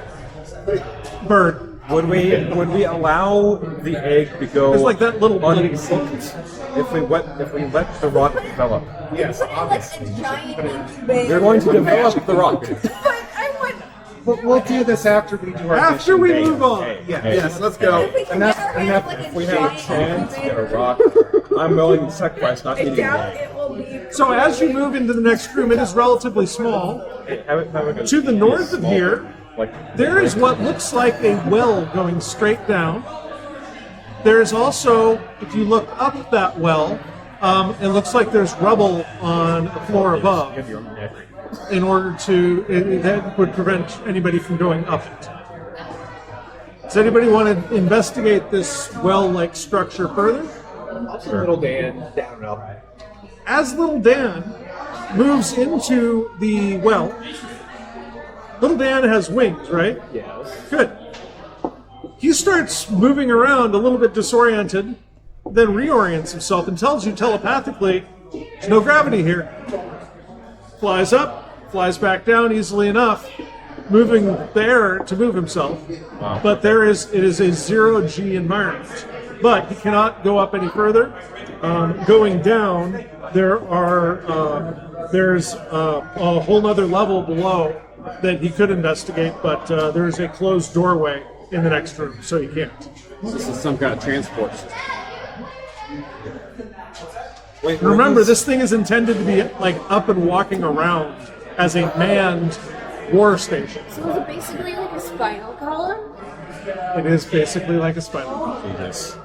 bird. Would we allow the egg to go It's like that little bunny. uncooked if we let the rock develop? Yes, Put it like a giant incubator. They're going to develop the rock. But I want. We'll do this after we do our After we mission. move on. Yes, let's go. If we can Enough- get our enough- hands like If we have a giant chance to get a incubator, rock, I'm willing to sacrifice not I eating the doubt egg. it will be. So as you move into the next room, it is relatively small. Have it To the north of small, here, like there is what looks like a well going straight down. There's also, if you look up that well, it looks like there's rubble on the floor above. In order to, that would prevent anybody from going up it. Does anybody want to investigate this well-like structure further? Also, little Dan down and up. As little Dan moves into the well, little Dan has wings, right? Yes. Good. He starts moving around a little bit disoriented, then reorients himself and tells you telepathically, there's no gravity here. Flies up, flies back down easily enough, moving the air to move himself. Wow. But it is a zero-G environment. But he cannot go up any further. Going down, there's a whole other level below that he could investigate, but there's a closed doorway in the next room, so he can't. This is some kind of transport system. Wait, Remember, this thing is intended to be like up and walking around as a manned war station. So is it basically like a spinal column? It is basically like a spinal column. Yes.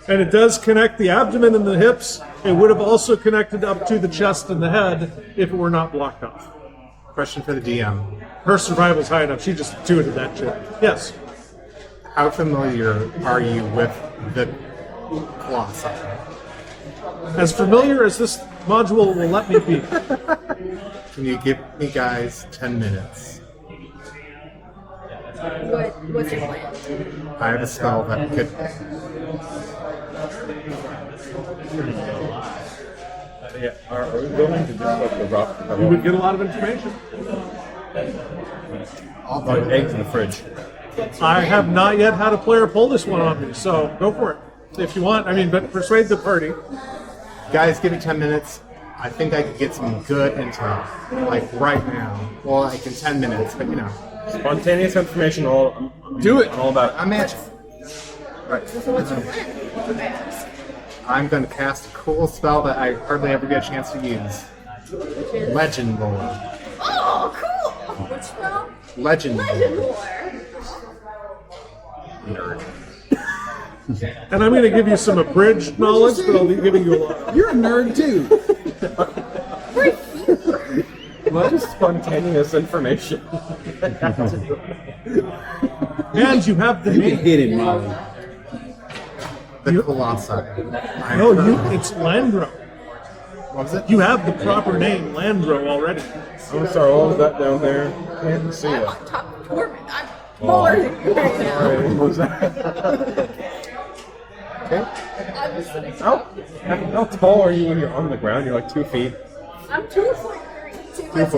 And it does connect the abdomen and the hips. It would have also connected up to the chest and the head if it were not blocked off. Question for the DM. Her survival's high enough. She just intuited that shit. Yes. How familiar are you with the Colossi? As familiar as this module will let me be. Can you give me guys 10 minutes? What's your plan? I have a spell that could. Yeah, are we going to just like the rock? You would get a lot of information. I'll Like do eggs it. in the fridge. I have not yet had a player pull this one on me, so go for it. If you want, but persuade the party. Guys, give me 10 minutes. I think I could get some good intel. Like right now. Well, like in 10 minutes, but Spontaneous information, Do it! I'm all about. I'm magic. Right. So what's your plan? I ask. I'm going to cast a cool spell that I hardly ever get a chance to use. Legend lore. Oh, cool! Which spell? Legend Legend lore. lore. Nerd. And I'm going to give you some abridged knowledge, but I'll be giving you a lot. You're a nerd too. What is spontaneous information? And you have the You can name. hit it, Molly. The Colossi. It's Landro. What was it? You have the proper name, Landro, already. I'm sorry, what was that down there? Can't see I'm it. on top of Torment. I'm more than you right now. Sorry, what was that? I'm just sitting. How tall are you when you're on the ground? You're like 2 feet. I'm 2'3". 2'3". It's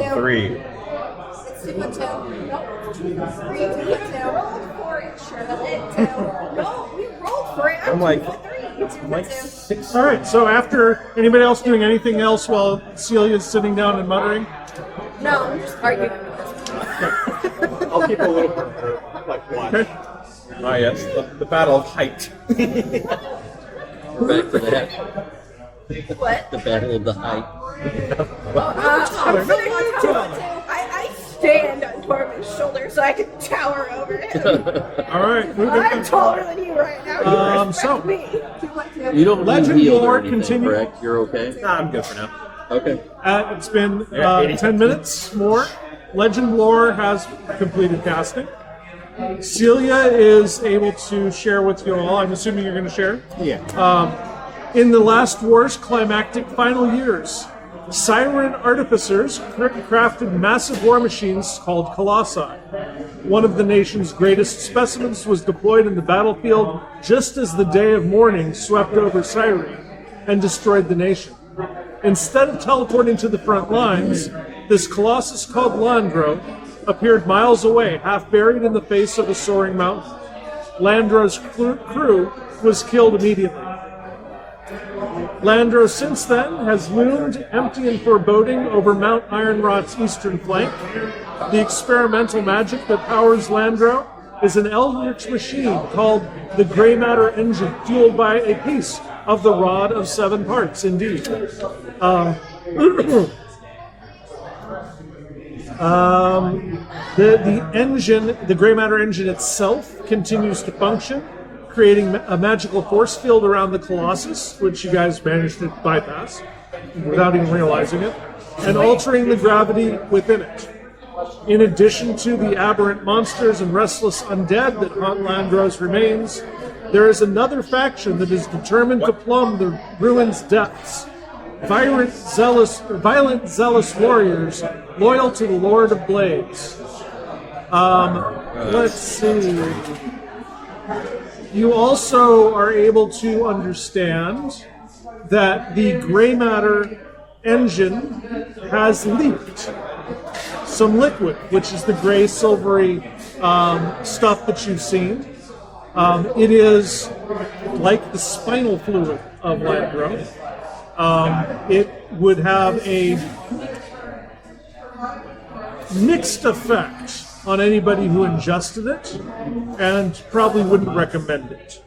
2'2". Nope. 3, 2'2". Rolled for it, Charlotte. No, we rolled for it. I'm like 2'3". like 2'2". 6. All right, so after anybody else doing anything else while Celia's sitting down and muttering? No, I'm just arguing with this. I'll keep a little bit like watch. Okay. Ah, yes, the battle of height. We're back to that. What? The battle of the height. I'm sitting on top of it. I stand on Torment's shoulder so I can tower over him. All right, moving I'm on. taller than you right now. You respect so- me. You don't Legend need healed lore or anything, continue. correct? You're okay? Nah, I'm good for now. Okay. It's been Yeah, 80 10 minutes more. Legend lore has completed casting. Celia is able to share with you all. I'm assuming you're going to share. Yeah. In the last war's climactic final years, Siren artificers crafted massive war machines called Colossi. One of the nation's greatest specimens was deployed in the battlefield just as the day of mourning swept over Cyrene and destroyed the nation. Instead of teleporting to the front lines, this colossus called Landro appeared miles away, half buried in the face of a soaring mountain. Landro's crew was killed immediately. Landro since then has loomed empty and foreboding over Mount Ironrot's eastern flank. The experimental magic that powers Landro is an eldritch machine called the Grey Matter Engine, fueled by a piece of the Rod of Seven Parts, indeed. The engine, the Grey Matter engine itself, continues to function. creating a magical force field around the Colossus, which you guys managed to bypass without even realizing it, and altering the gravity within it. In addition to the aberrant monsters and restless undead that haunt Landro's remains, there is another faction that is determined to plumb the ruin's depths. Violent, zealous warriors loyal to the Lord of Blades. Let's see. You also are able to understand that the gray matter engine has leaked some liquid, which is the gray silvery stuff that you've seen. It is like the spinal fluid of Landro. It would have a mixed effect on anybody who ingested it, and probably wouldn't recommend it.